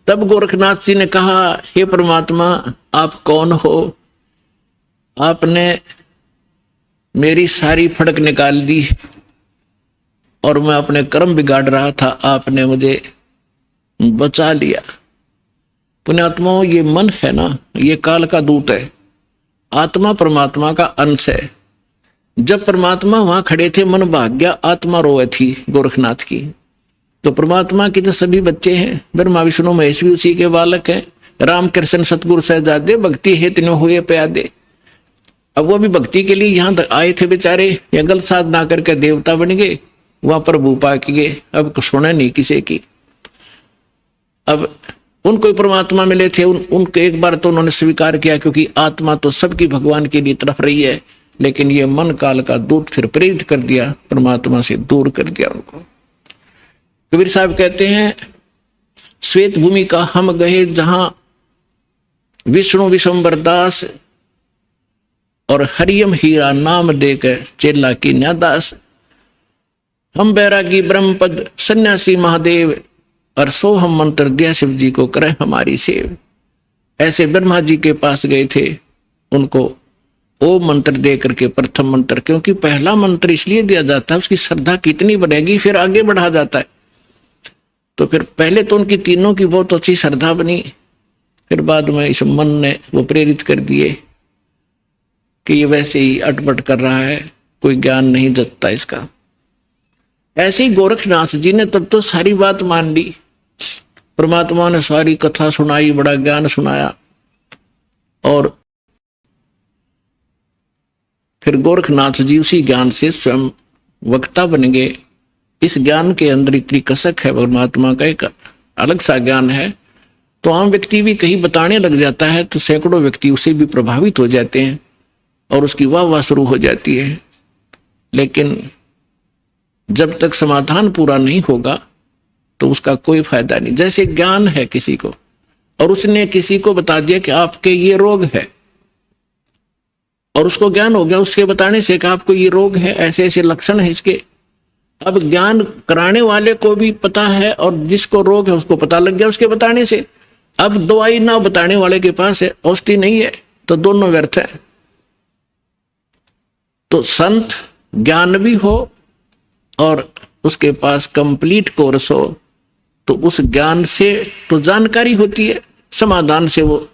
तब गोरखनाथ जी ने कहा, हे परमात्मा आप कौन हो? आपने मेरी सारी फड़क निकाल दी और मैं अपने कर्म बिगाड़ रहा था, आपने मुझे बचा लिया। पुण्यात्माओं, ये मन है ना, ये काल का दूत है। आत्मा परमात्मा का अंश है। जब परमात्मा वहां खड़े थे, मन भाग गया, आत्मा रोए थी गोरखनाथ की। तो परमात्मा के जो सभी बच्चे हैं, ब्रह्मा विष्णु महेश भी उसी के बालक हैं। राम कृष्ण सतगुरु सहजादे, भक्ति हेत न हुए प्यादे। अब वो भी भक्ति के लिए यहाँ आए थे बेचारे, या गलत साधना करके देवता बन गए, वहां प्रभु पा के गए। अब सुने नहीं किसी की। अब उनको परमात्मा मिले थे, उनको एक बार तो उन्होंने स्वीकार किया, क्योंकि आत्मा तो सबकी भगवान के लिए तरफ रही है, लेकिन ये मन काल का दूत फिर प्रेरित कर दिया, परमात्मा से दूर कर दिया उनको। कबीर साहब कहते हैं, श्वेत भूमि का हम गए जहां विष्णु विश्वम्बर दास और हरियम हीरा नाम देकर चेला की न्यादास। हम बैरागी ब्रह्मपद सन्यासी महादेव और सोहम मंत्र दिया शिव जी को करे हमारी सेव। ऐसे ब्रह्मा जी के पास गए थे, उनको ओम मंत्र दे करके प्रथम मंत्र, क्योंकि पहला मंत्र इसलिए दिया जाता है उसकी श्रद्धा कितनी बढ़ेगी फिर आगे बढ़ा जाता है। तो फिर पहले तो उनकी तीनों की बहुत अच्छी श्रद्धा बनी, फिर बाद में इस मन ने वो प्रेरित कर दिए कि ये वैसे ही अटपट कर रहा है, कोई ज्ञान नहीं जतता इसका। ऐसे ही गोरखनाथ जी ने तब तो सारी बात मान ली, परमात्मा ने सारी कथा सुनाई, बड़ा ज्ञान सुनाया, और फिर गोरखनाथ जी उसी ज्ञान से स्वयं वक्ता बन गए। इस ज्ञान के अंदर इतनी कसक है, परमात्मा का एक अलग सा ज्ञान है। तो आम व्यक्ति भी कहीं बताने लग जाता है तो सैकड़ों व्यक्ति उससे भी प्रभावित हो जाते हैं और उसकी वाह वाह शुरू हो जाती है। लेकिन जब तक समाधान पूरा नहीं होगा तो उसका कोई फायदा नहीं। जैसे ज्ञान है किसी को, और उसने किसी को बता दिया कि आपके ये रोग है, और उसको ज्ञान हो गया उसके बताने से कि आपको ये रोग है, ऐसे ऐसे लक्षण है इसके। अब ज्ञान कराने वाले को भी पता है और जिसको रोग है उसको पता लग गया उसके बताने से। अब दवाई ना बताने वाले के पास है, औषधि नहीं है, तो दोनों व्यर्थ है। तो संत ज्ञान भी हो और उसके पास कंप्लीट कोर्स हो, तो उस ज्ञान से तो जानकारी होती है, समाधान से वो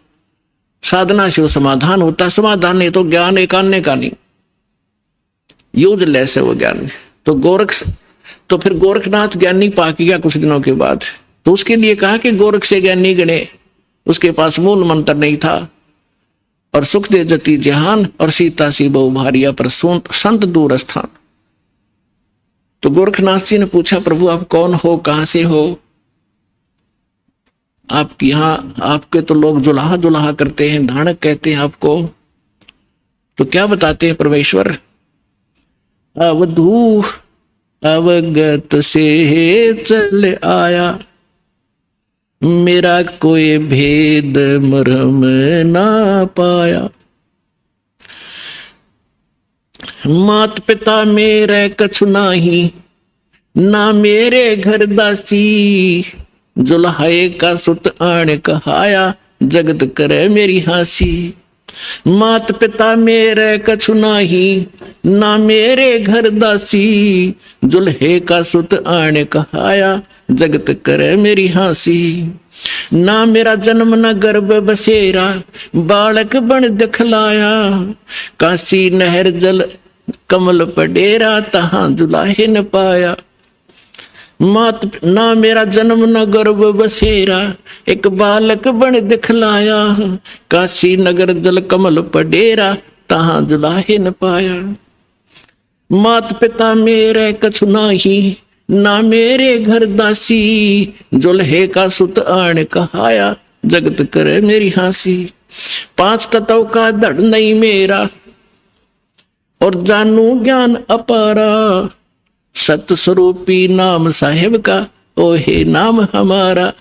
साधना से वो समाधान होता है। समाधान नहीं तो ज्ञान एक आने का नहीं, यूजलेस है वो ज्ञान। तो फिर गोरखनाथ ज्ञानी पा गया कुछ दिनों के बाद, तो उसके लिए कहा कि गोरख से ज्ञानी गणे, उसके पास मूल मंत्र नहीं था। और सुख दे जति जहान और सीता सी बहु भारिया पर संत दूर स्थान। तो गोरखनाथ जी ने पूछा, प्रभु आप कौन हो, कहां से हो? आप यहाँ आपके तो लोग जुलाहा जुलाहा करते हैं, धानक कहते हैं आपको, तो क्या बताते हैं परमेश्वर? अवधू अवगत से चल आया, मेरा कोई भेद मरम ना पाया। मात पिता मेरे कछु नाही, ना मेरे घर दासी, जुल्हाए का सुत आण कहाया, जगत करे मेरी हासी। मात पिता मेरे कछु नाही, ना मेरे घर दासी, जुल्हे का सुत आण कहाया, जगत करे मेरी हासी। ना मेरा जन्म न गर्भ बसेरा, बालक बन दिखलाया, काशी नहर जल कमल पडेरा, तहां दुलाहे न पाया। मात ना मेरा जन्म न गर्भ बसेरा, एक बालक बन दिखलाया, काशी नगर जल कमल पडेरा, तहां दुलाहे न पाया। मात पिता मेरे कछु नाही, ना मेरे घर दासी, जुल्हे का सुत आण कहाया, जगत करे मेरी हासी। पांच तत्व का धड़ नहीं मेरा, और जानू ज्ञान अपारा, सत स्वरूपी नाम साहेब का, ओ हे नाम हमारा।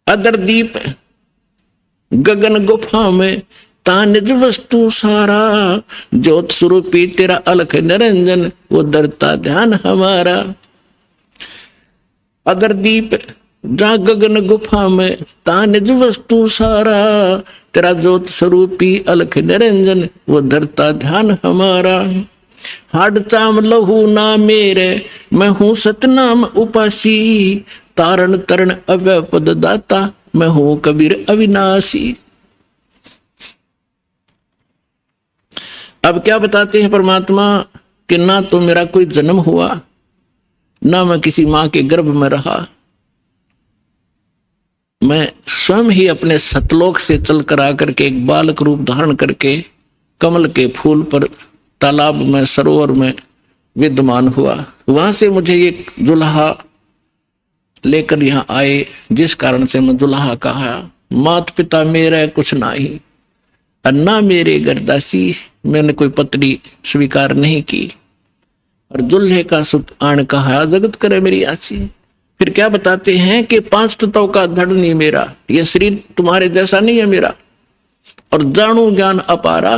अदर दीप गगन गुफा में, ता निज वस्तु सारा, ज्योत स्वरूपी तेरा अलख निरंजन, वो दरता ध्यान हमारा। अगर दीप जा गगन गुफा में, ता निज वस्तु सारा, तेरा ज्योत स्वरूपी अलख निरंजन, वो धरता ध्यान हमारा। हाड चाम लहू ना मेरे, मैं हूं सतनाम उपासी, तारण तरण अव्यय पद दाता, मैं हूं कबीर अविनाशी। अब क्या बताते हैं परमात्मा कि ना तो मेरा कोई जन्म हुआ, ना मैं किसी मां के गर्भ में रहा, मैं स्वयं ही अपने सतलोक से चल कर आकर के एक बालक रूप धारण करके कमल के फूल पर, तालाब में, सरोवर में विद्यमान हुआ। वहां से मुझे एक दुल्हा लेकर यहाँ आए, जिस कारण से मैं दुल्हा कहा। मात पिता मेरा कुछ नाही, अन्ना मेरे गरदासी, मैंने कोई पत्नी स्वीकार नहीं की। और दुल्हे का सुख आण कहा, जगत करे मेरी आसी। फिर क्या बताते हैं कि 5 तत्वों का धड़ नहीं मेरा, यह शरीर तुम्हारे जैसा नहीं है मेरा। और जानू ज्ञान अपारा,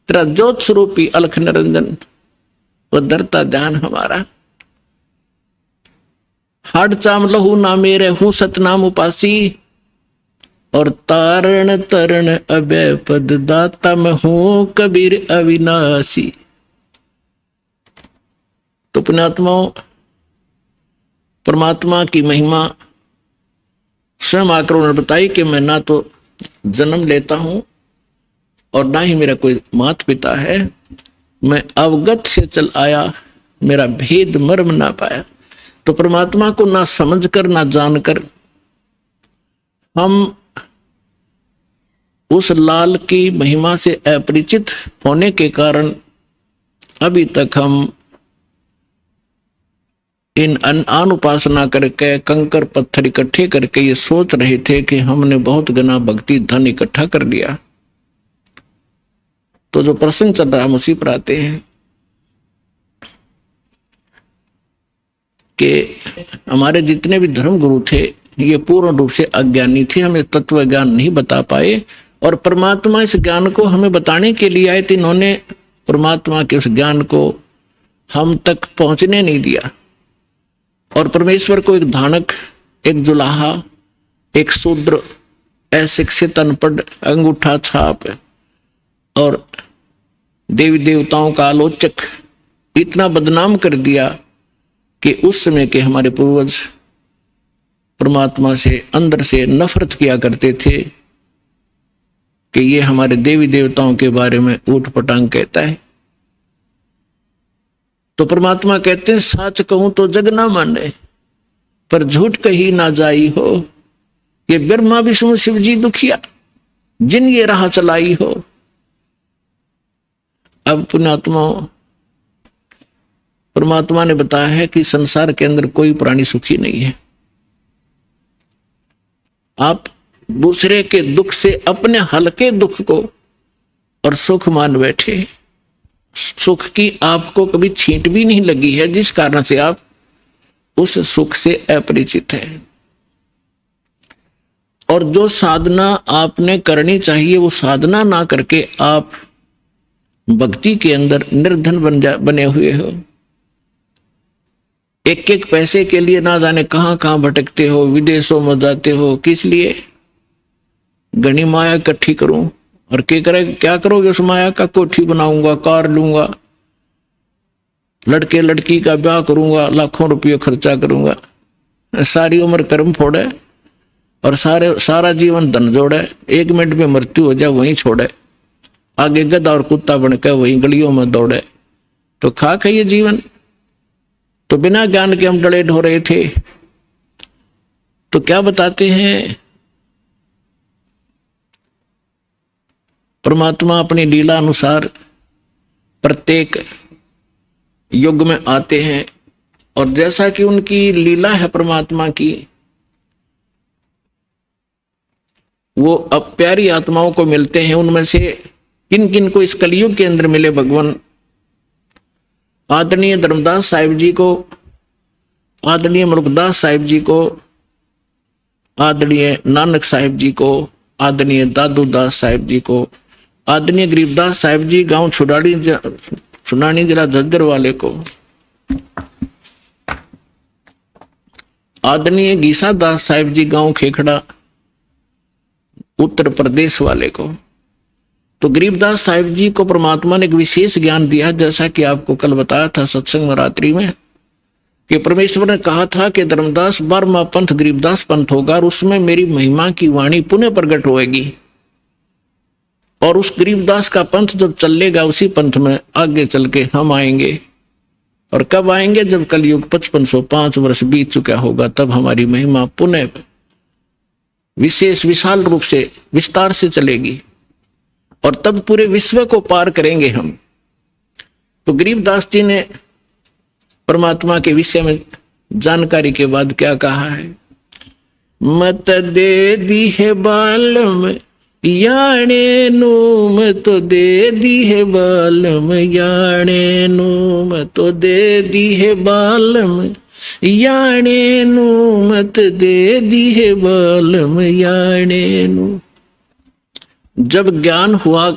तेरा ज्योत स्वरूपी अलख निरंजन, वह धरता ध्यान हमारा। हाड चाम लहू ना मेरे, हूं सतनाम उपासी। और तारण तरण अभय पद दाता, मैं हूं कबीर अविनाशी। तो पुण्यात्माओं, परमात्मा की महिमा स्वयं आकर उन्होंने बताई कि मैं ना तो जन्म लेता हूं और ना ही मेरा कोई माता पिता है, मैं अवगत से चल आया, मेरा भेद मर्म ना पाया। तो परमात्मा को ना समझकर ना जानकर हम उस लाल की महिमा से अपरिचित होने के कारण अभी तक हम इन अन उपासना करके कंकर पत्थर इकट्ठे करके ये सोच रहे थे कि हमने बहुत गना भक्ति धन इकट्ठा कर लिया। तो जो प्रसंग चल रहा है उसी पर आते हैं कि हमारे जितने भी धर्म गुरु थे ये पूर्ण रूप से अज्ञानी थे, हमें तत्व ज्ञान नहीं बता पाए। और परमात्मा इस ज्ञान को हमें बताने के लिए आए थे, इन्होंने परमात्मा के उस ज्ञान को हम तक पहुंचने नहीं दिया। और परमेश्वर को एक धानक, एक दुल्हा, एक शूद्र, अशिक्षित, अनपढ़, अंगूठा छाप और देवी देवताओं का आलोचक इतना बदनाम कर दिया कि उस समय के हमारे पूर्वज परमात्मा से अंदर से नफरत किया करते थे कि ये हमारे देवी देवताओं के बारे में ऊट पटांग कहता है। तो परमात्मा कहते हैं, सच कहूं तो जग ना माने, पर झूठ कही ना जाई हो। ये ब्रह्मा विष्णु शिव जी दुखिया, जिन ये राह चलाई हो। अब पुण्यात्मा, परमात्मा ने बताया है कि संसार के अंदर कोई प्राणी सुखी नहीं है। आप दूसरे के दुख से अपने हल्के दुख को और सुख मान बैठे। सुख की आपको कभी छींट भी नहीं लगी है, जिस कारण से आप उस सुख से अपरिचित हैं। और जो साधना आपने करनी चाहिए वो साधना ना करके आप भक्ति के अंदर निर्धन बने हुए हो। एक एक पैसे के लिए ना जाने कहां कहां भटकते हो, विदेशों में जाते हो। किस लिए? घनी माया इकट्ठी करूं। और क्या करोगे उस माया का? कोठी बनाऊंगा, कार लूंगा, लड़के लड़की का ब्याह करूंगा, लाखों रुपये खर्चा करूंगा, सारी उम्र कर्म फोड़े और सारा जीवन धन जोड़े, 1 मिनट में मृत्यु हो जाए वहीं छोड़े, आगे गधा और कुत्ता बनकर वहीं गलियों में दौड़े। तो खाक है ये जीवन। तो बिना ज्ञान के हम डले ढो रहे थे। तो क्या बताते हैं परमात्मा अपनी लीला अनुसार प्रत्येक युग में आते हैं और जैसा कि उनकी लीला है परमात्मा की, वो अब प्यारी आत्माओं को मिलते हैं। उनमें से किन किन को इस कलयुग के अंदर मिले भगवान? आदरणीय धर्मदास साहिब जी को, आदरणीय मुल्कदास साहिब जी को, आदरणीय नानक साहिब जी को, आदरणीय दादू दास साहिब जी को, आदरणीय गरीबदास साहिब जी गांव सुनानी जिला झज्जर वाले को, आदरणीय गीसा दास साहिब जी गांव खेखड़ा उत्तर प्रदेश वाले को। तो गरीबदास साहिब जी को परमात्मा ने एक विशेष ज्ञान दिया, जैसा कि आपको कल बताया था सत्संग में रात्रि में, कि परमेश्वर ने कहा था कि धर्मदास 12वां पंथ गरीबदास पंथ होगा और उसमें मेरी महिमा की वाणी पुनः प्रकट होएगी। और उस गरीबदास का पंथ जब चलेगा उसी पंथ में आगे चल के हम आएंगे। और कब आएंगे? जब कलयुग 5505 वर्ष बीत चुका होगा, तब हमारी महिमा पुनः विशेष विशाल रूप से विस्तार से चलेगी और तब पूरे विश्व को पार करेंगे हम। तो गरीबदास जी ने परमात्मा के विषय में जानकारी के बाद क्या कहा है? मत दे दी है बालम याणे नू, मत दे दी है बालम याणे नू, मत दे दी है बालम याणे नू, मत दे दी है बालम याणे नू। जब ज्ञान हुआ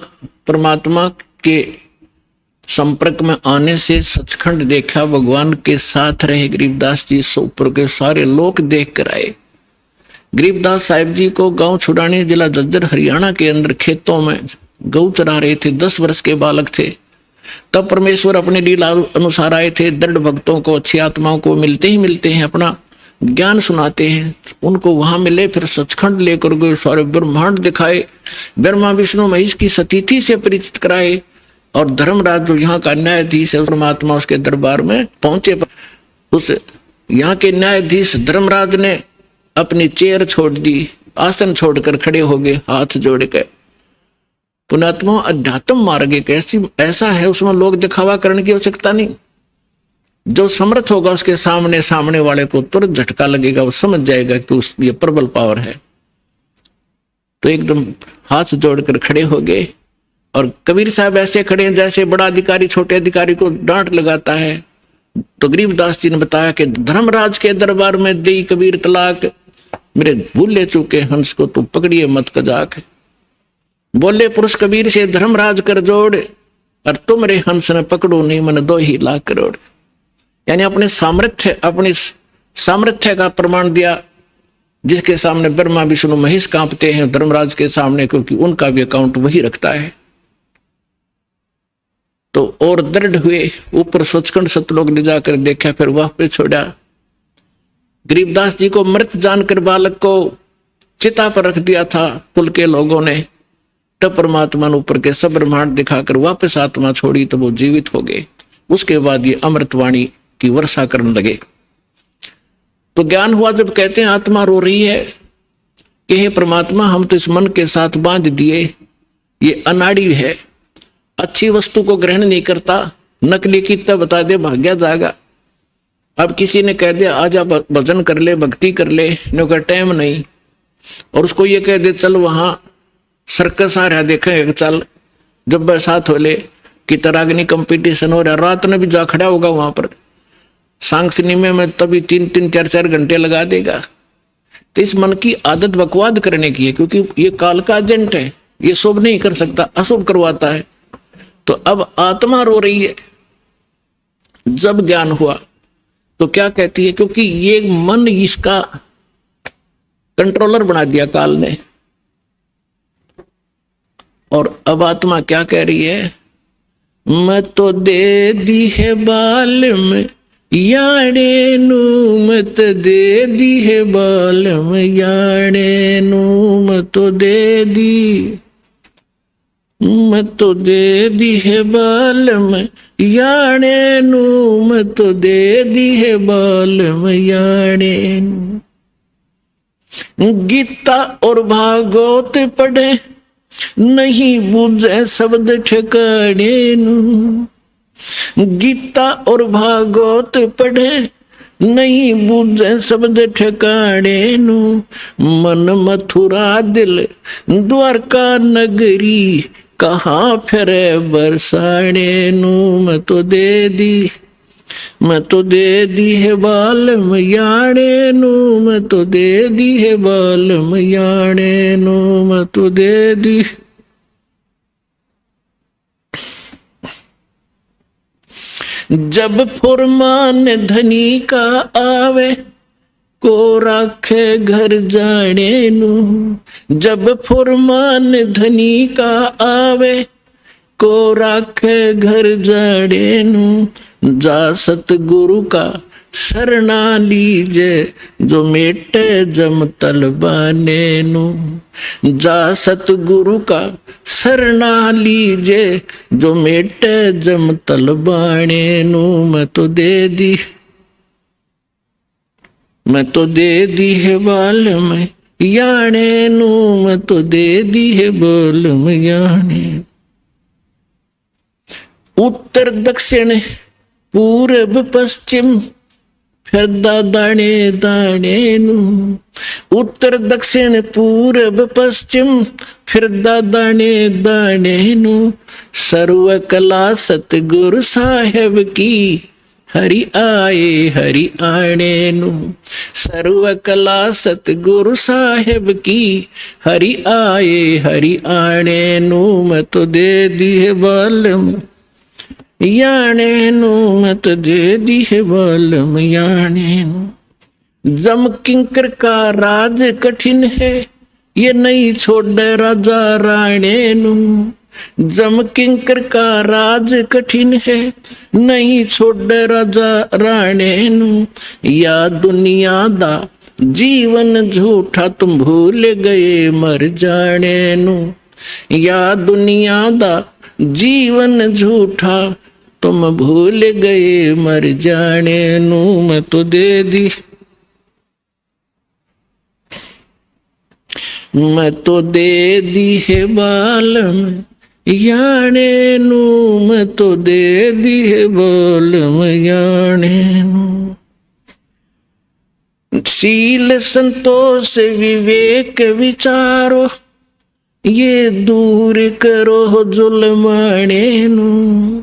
परमात्मा के संपर्क में आने से, सचखंड देखा, भगवान के साथ रहे गरीबदास जी, ऊपर के सारे लोग देख कर आए। गरीबदास साहिब जी को गांव छुड़ाने, जिला झज्जर हरियाणा के अंदर खेतों में गऊ चरा रहे थे, 10 वर्ष के बालक थे। तब परमेश्वर अपने लीला अनुसार आए थे। दृढ़ भक्तों को, अच्छी आत्माओं को मिलते ही मिलते हैं, अपना ज्ञान सुनाते हैं। उनको वहां मिले, फिर सचखंड लेकर गए, सारे ब्रह्मांड दिखाए, ब्रह्मा विष्णु महेश की सतीथि से परिचित कराए। और धर्मराज जो यहाँ का न्यायाधीश है, परमात्मा उसके दरबार में पहुंचे। उस यहाँ के न्यायाधीश धर्मराज ने अपनी चेयर छोड़ दी, आसन छोड़कर खड़े हो गए, हाथ जोड़ के। पुण्यात्मा, अध्यात्म मार्ग एक ऐसा है, उसमें लोग दिखावा करने की आवश्यकता नहीं। जो समर्थ होगा उसके सामने वाले को तुरंत झटका लगेगा, वो समझ जाएगा कि ये प्रबल पावर है। तो एकदम हाथ जोड़कर खड़े हो गए। और कबीर साहब ऐसे खड़े हैं जैसे बड़ा अधिकारी छोटे अधिकारी को डांट लगाता है। तो गरीबदास जी ने बताया कि धर्मराज के दरबार में दई कबीर तलाक, मेरे भूले चूके हंस को तू पकड़िए मत कजाक। बोले पुरुष कबीर से धर्मराज कर जोड़, और तुम रे हंस ने पकड़ो नहीं मन 2 ही लाख करोड़। यानी अपने सामर्थ्य का प्रमाण दिया, जिसके सामने ब्रह्मा विष्णु महेश कांपते हैं धर्मराज के सामने, क्योंकि उनका भी अकाउंट वही रखता है। तो और दृढ़ हुए, ऊपर सचखंड सतलोक ले जाकर देखा, फिर वह पे छोड़ा। गरीबदास जी को मृत जानकर बालक को चिता पर रख दिया था कुल के लोगों ने। तब परमात्मा ने ऊपर के सब ब्रह्मांड दिखाकर वापस आत्मा छोड़ी, तो वो जीवित हो गए। उसके बाद ये अमृतवाणी की वर्षा करने लगे। तो ज्ञान हुआ जब कहते हैं आत्मा रो रही है कि हे परमात्मा, हम तो इस मन के साथ बांध दिए, ये अनाड़ी है, अच्छी वस्तु को ग्रहण नहीं करता, नकली की तब बता दे भाग्या जाएगा। अब किसी ने कह दिया आजा भजन कर ले, भक्ति कर ले, नो का टाइम नहीं, और उसको ये कह दे चल वहां सर्कस आ रहा देखेंगे, चल जब बरसात हो ले कि तरागनी कंपटीशन हो रहा, रात में भी जा खड़ा होगा वहां पर सांग सिनेमे में, तभी 3-3 4-4 घंटे लगा देगा। तो इस मन की आदत बकवाद करने की है, क्योंकि ये काल का एजेंट है, ये शुभ नहीं कर सकता, अशुभ करवाता है। तो अब आत्मा रो रही है। जब ज्ञान हुआ तो क्या कहती है, क्योंकि ये मन इसका कंट्रोलर बना दिया काल ने। और अब आत्मा क्या कह रही है, मैं तो दे दी है बालम याणे नू, मत दे दी है बालम याणे नू, मत तो दे दी, मत तो दे दी है बालम याणे नू, मत तो दे दी है बालम याणे नू। गीता और भागवत पढ़े नहीं बूझे शब्द ठिकाने नू, गीता और भागवत पढ़े नहीं बूझे शब्द ठिकाने नू, मन मथुरा दिल द्वारका नगरी, कहाँ फिरे बरसाने नू, मैं तो दे दी, मैं तो दे दी है बालम याणे नू, मैं तो दे दी है बालम याणे नू, मैं तो दे दी। जब फुरमान धनी का आवे को राखे घर जाने नू, जब फुरमान धनी का आवे को राखे घर जाने नू, जा सतगुरु का शरणा लीजे जो मेटे जम तलबाने नू, जा सतगुरु का शरणा लीजे जो मेटे जम तलबाने नू, मैं तो दे दी, मैं तो दे दी है बालम याणे नू, मैं तो दे दी है बालम याणे। उत्तर दक्षिण पूर्व पश्चिम फिरदा दाने दाने नू, उत्तर दक्षिण पूरब पश्चिम फिरदा दाने दाने नू, सर्व कला सतगुरु साहेब की हरि आणे नू, सर्व कला सतगुरु साहेब की हरि आणे नू, मैं तो दे दी है बालम याने नू, मैं तो दे दी है बालम याने नू। जम किंकर का राज कठिन है, ये नहीं छोड़ राजा राणे नू, जम किंकर का राज कठिन है, नहीं छोड़ राजा राणे नू, या दुनिया दा जीवन झूठा तुम भूल गए मर जाने नू, या दुनिया दा जीवन झूठा तुम भूल गए मर जाने नू, मैं तो दे दी, मैं तो दे दी है बालम याने नू, मैं तो दे दी है बालम याने नू। शील संतोष विवेक विचारो, ये दूर करो जुल्माने नू,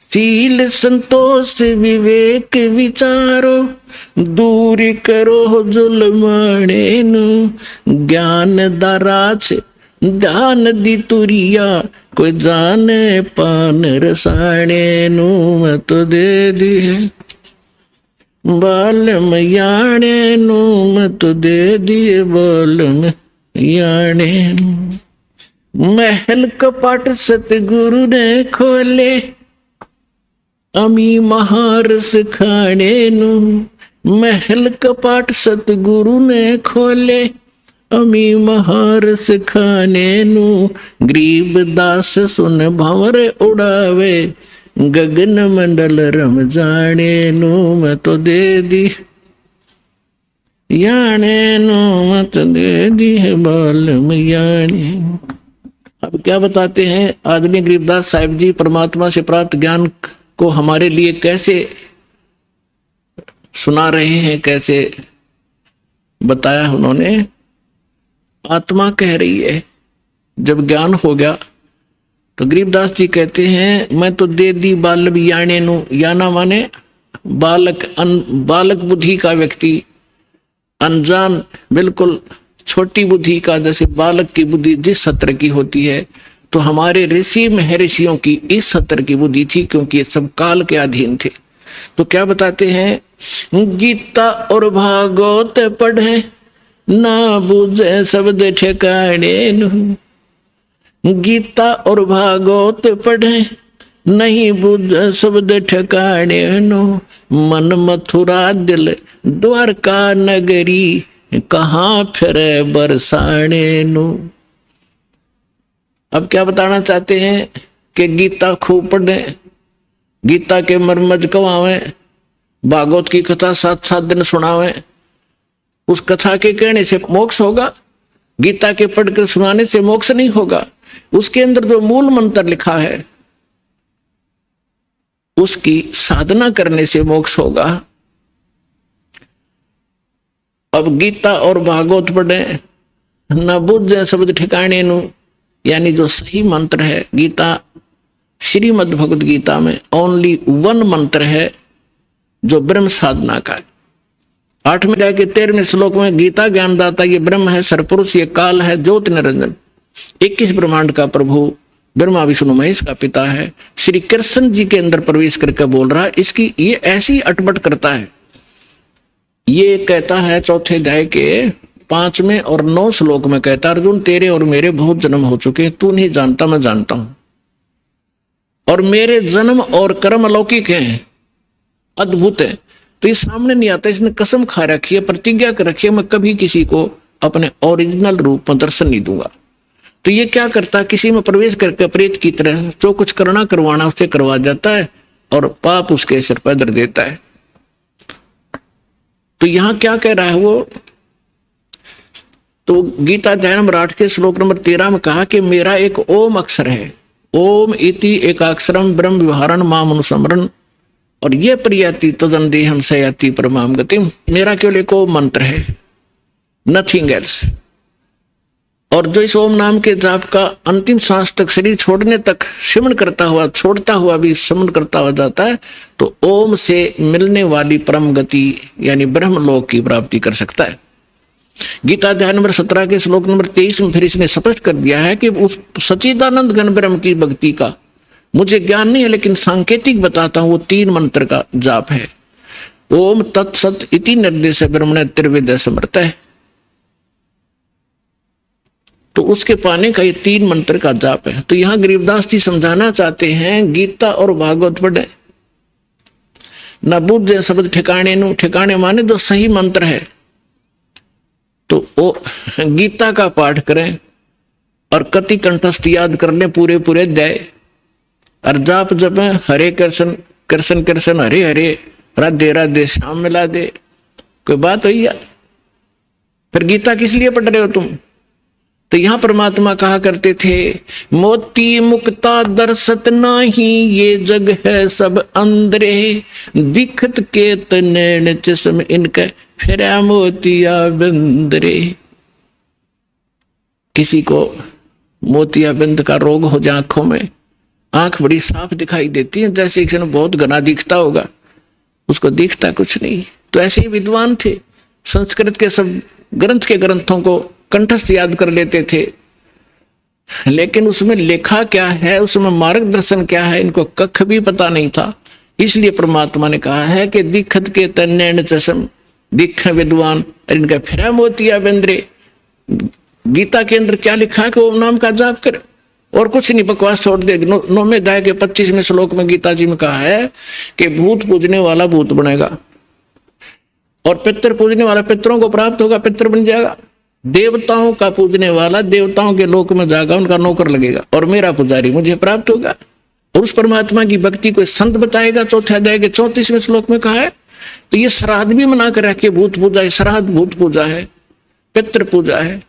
शील संतोष विवेक विचारो, दूर करो जुल्माने नू, ज्ञान दाराज ध्यान दी तुरिया, कोई जाने पान रसाने नू, मैं तो दे दी है बालम याने नू, मैं तो दे दी है बालम याने नू। महल कपाट सतगुरु ने खोले, अमी महारस खाने नू, महल कपाट सतगुरु ने खोले, अमी महारस खाने नू, गरीब दास सुन भंवर उड़ावे, गगन मंडल रम जाने नू, मैं तो दे दी याने नू, मैं तो दे दी है बालम याने। अब क्या बताते हैं आदरणीय गरीबदास साहिब जी परमात्मा से प्राप्त ज्ञान को हमारे लिए कैसे सुना रहे हैं, कैसे बताया उन्होंने। आत्मा कह रही है जब ज्ञान हो गया तो गरीबदास जी कहते हैं मैं तो दे दी बालम याने नू, याना माने बालक, बालक बुद्धि का व्यक्ति, अनजान बिल्कुल छोटी बुद्धि का, जैसे बालक की बुद्धि जिस सत्र की होती है, तो हमारे ऋषि महर्षियों की इस सत्र की बुद्धि थी, क्योंकि ये सब काल के अधीन थे। तो क्या बताते हैं, गीता और भागवत पढ़े ना बुझे शब्द ठिकाने नू, गीता और भागवत पढ़े नहीं बुझे शब्द ठिकाने नो, मन मथुरा दिल द्वारका नगरी, कहाँ फिरे बरसाने नो। अब क्या बताना चाहते हैं कि गीता खूब पढ़े, गीता के मर्मज कवावे, भागवत की कथा 7-7 दिन सुनावे, उस कथा के कहने से मोक्ष होगा, गीता के पढ़कर सुनाने से मोक्ष नहीं होगा। उसके अंदर जो मूल मंत्र लिखा है उसकी साधना करने से मोक्ष होगा। अब गीता और भागवत पढ़े न बुझे शब्द ठिकाने नु, यानी जो सही मंत्र है, गीता श्रीमद् भगवद गीता में ओनली 1 मंत्र है जो ब्रह्म साधना का है। 8वें अध्याय के 13वें श्लोक में गीता ज्ञानदाता ये ब्रह्म है, सरपुरुष ये काल है, ज्योति निरंजन 21 ब्रह्मांड का प्रभु ब्रह्मा विष्णु महेश का पिता है, श्री कृष्ण जी के अंदर प्रवेश करके बोल रहा है। इसकी ये ऐसी अटपट करता है, ये कहता है 4थे अध्याय के 5वें और 9 श्लोक में कहता, अर्जुन तेरे और मेरे बहुत जन्म हो चुके हैं, तू नहीं जानता मैं जानता हूं, और मेरे जन्म और कर्म अलौकिक हैं, अद्भुत है। तो ये सामने नहीं आता, इसने कसम खा रखी है, प्रतिज्ञा कर रखी है, मैं कभी किसी को अपने ओरिजिनल रूप में दर्शन नहीं दूंगा। तो ये क्या करता है, किसी में प्रवेश करके प्रेत की तरह जो कुछ करना करवाना उससे करवा जाता है और पाप उसके सिर पर धर देता है। तो यहां क्या कह रहा है वो, तो गीता अध्याय नंबर 8 के श्लोक नंबर 13 में कहा कि मेरा एक ओम अक्षर है, ओम इति एकाक्षरम ब्रह्म विहारण माम अनुस्मरण और ये प्रयाति तदन देहम सयाति परमाम गति, मेरा केवल एक ओम मंत्र है, नथिंग एल्स। और जो इस ओम नाम के जाप का अंतिम सांस तक, शरीर छोड़ने तक सिमरण करता हुआ, छोड़ता हुआ भी सिमरण करता हुआ जाता है, तो ओम से मिलने वाली परम गति यानी ब्रह्मलोक की प्राप्ति कर सकता है। गीता अध्याय नंबर 17 के श्लोक नंबर 23 में फिर इसने स्पष्ट कर दिया है कि उस सच्चिदानंद घन ब्रह्म की भक्ति का मुझे ज्ञान नहीं है, लेकिन सांकेतिक बताता हूं, वो 3 मंत्र का जाप है। ओम तत्सत इति निर्देश ब्रह्मण त्रिवेद समर्थ है, तो उसके पाने का ये 3 मंत्र का जाप है। तो यहां गरीबदास जी समझाना चाहते हैं, गीता और भागवत पढ़े न बुझे शब्द ठिकाने नु, ठिकाने माने जो सही मंत्र है, तो वो गीता का पाठ करें और कति कंठस्थ याद कर लें पूरे पूरे अध्याय, और जाप जप हरे कृष्ण कृष्ण कृष्ण हरे हरे राधे राधे श्याम मिला दे, कोई बात हुई है? फिर गीता किस लिए पढ़ रहे हो तुम? तो यहां परमात्मा कहा करते थे, मोती मुक्ता दर्शत नाही, ये जग है सब अंदरे, दिखत के तनैन चश्म इनके फिरा मोतिया बंदरे। किसी को मोतिया बिंद का रोग हो जाए, आंखों में आंख बड़ी साफ दिखाई देती है, जैसे किसी ने बहुत घना दिखता होगा, उसको दिखता कुछ नहीं। तो ऐसे ही विद्वान थे, संस्कृत के सब ग्रंथ के ग्रंथों को कंठस्थ याद कर लेते थे, लेकिन उसमें लिखा क्या है, उसमें मार्गदर्शन क्या है, इनको कख भी पता नहीं था। इसलिए परमात्मा ने कहा है कि दिखत के तन्नैन चश्म, दिख विद्वान और इनका फिरा मोतिया बिंद्रे। गीता के अंदर क्या लिखा है कि ओम नाम का जाप कर, और कुछ नहीं, बकवास छोड़ दे। 9वें अध्याय के 25वें श्लोक में गीता जी में कहा है कि भूत पूजने वाला भूत बनेगा, और पितर पूजने वाला पितरों को प्राप्त होगा, पितर बन जाएगा। देवताओं का पूजने वाला देवताओं के लोक में जाएगा, उनका नौकर लगेगा, और मेरा पुजारी मुझे प्राप्त होगा। और उस परमात्मा की भक्ति को संत बताएगा। 4 अध्याय के 34वें श्लोक में कहा है। तो ये श्राद्ध भी मना कर रखे, भूत पूजा है, श्राद्ध भूत पूजा है, पितृ पूजा है।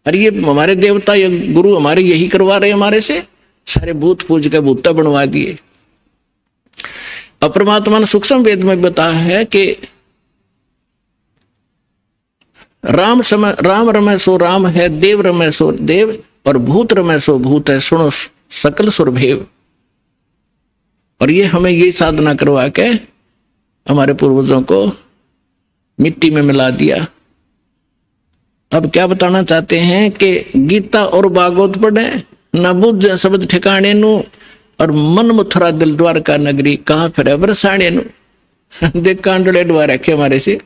अरे ये हमारे देवता या गुरु हमारे यही करवा रहे, हमारे से सारे भूत पूज के भूता बनवा दिए। अब परमात्मा ने सूक्ष्म वेद में बताया है कि राम रमय सो राम है, देव रमय सो देव, और भूत रमय सो भूत है, सुनो सकल सुरभेव। और ये हमें ये साधना करवा के हमारे पूर्वजों को मिट्टी में मिला दिया। अब क्या बताना चाहते हैं कि गीता और भागवत पढ़े, न बुझ शब्द ठिकाने नु, और मन मथुरा दिल द्वारका नगरी, कहा फिर बरसाने नु। देख कांडले द्वार रखे हमारे से।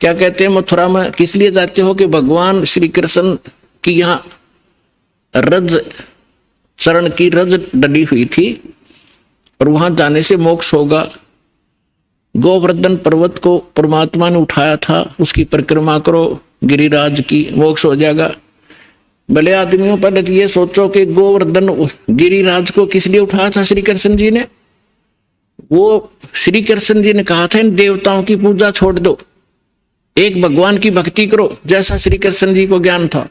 क्या कहते हैं, मथुरा में किस लिए जाते हो? कि भगवान श्री कृष्ण की यहाँ रज चरण की रज डली हुई थी, और वहां जाने से मोक्ष होगा। गोवर्धन पर्वत को परमात्मा ने उठाया था, उसकी परिक्रमा करो गिरिराज की, मोक्ष हो जाएगा। भले आदमियों, पहले तो ये सोचो कि गोवर्धन गिरिराज को किस लिए उठाया था श्री कृष्ण जी ने? वो श्री कृष्ण जी ने कहा था इन देवताओं की पूजा छोड़ दो, एक भगवान की भक्ति करो, जैसा श्री कृष्ण जी को ज्ञान था।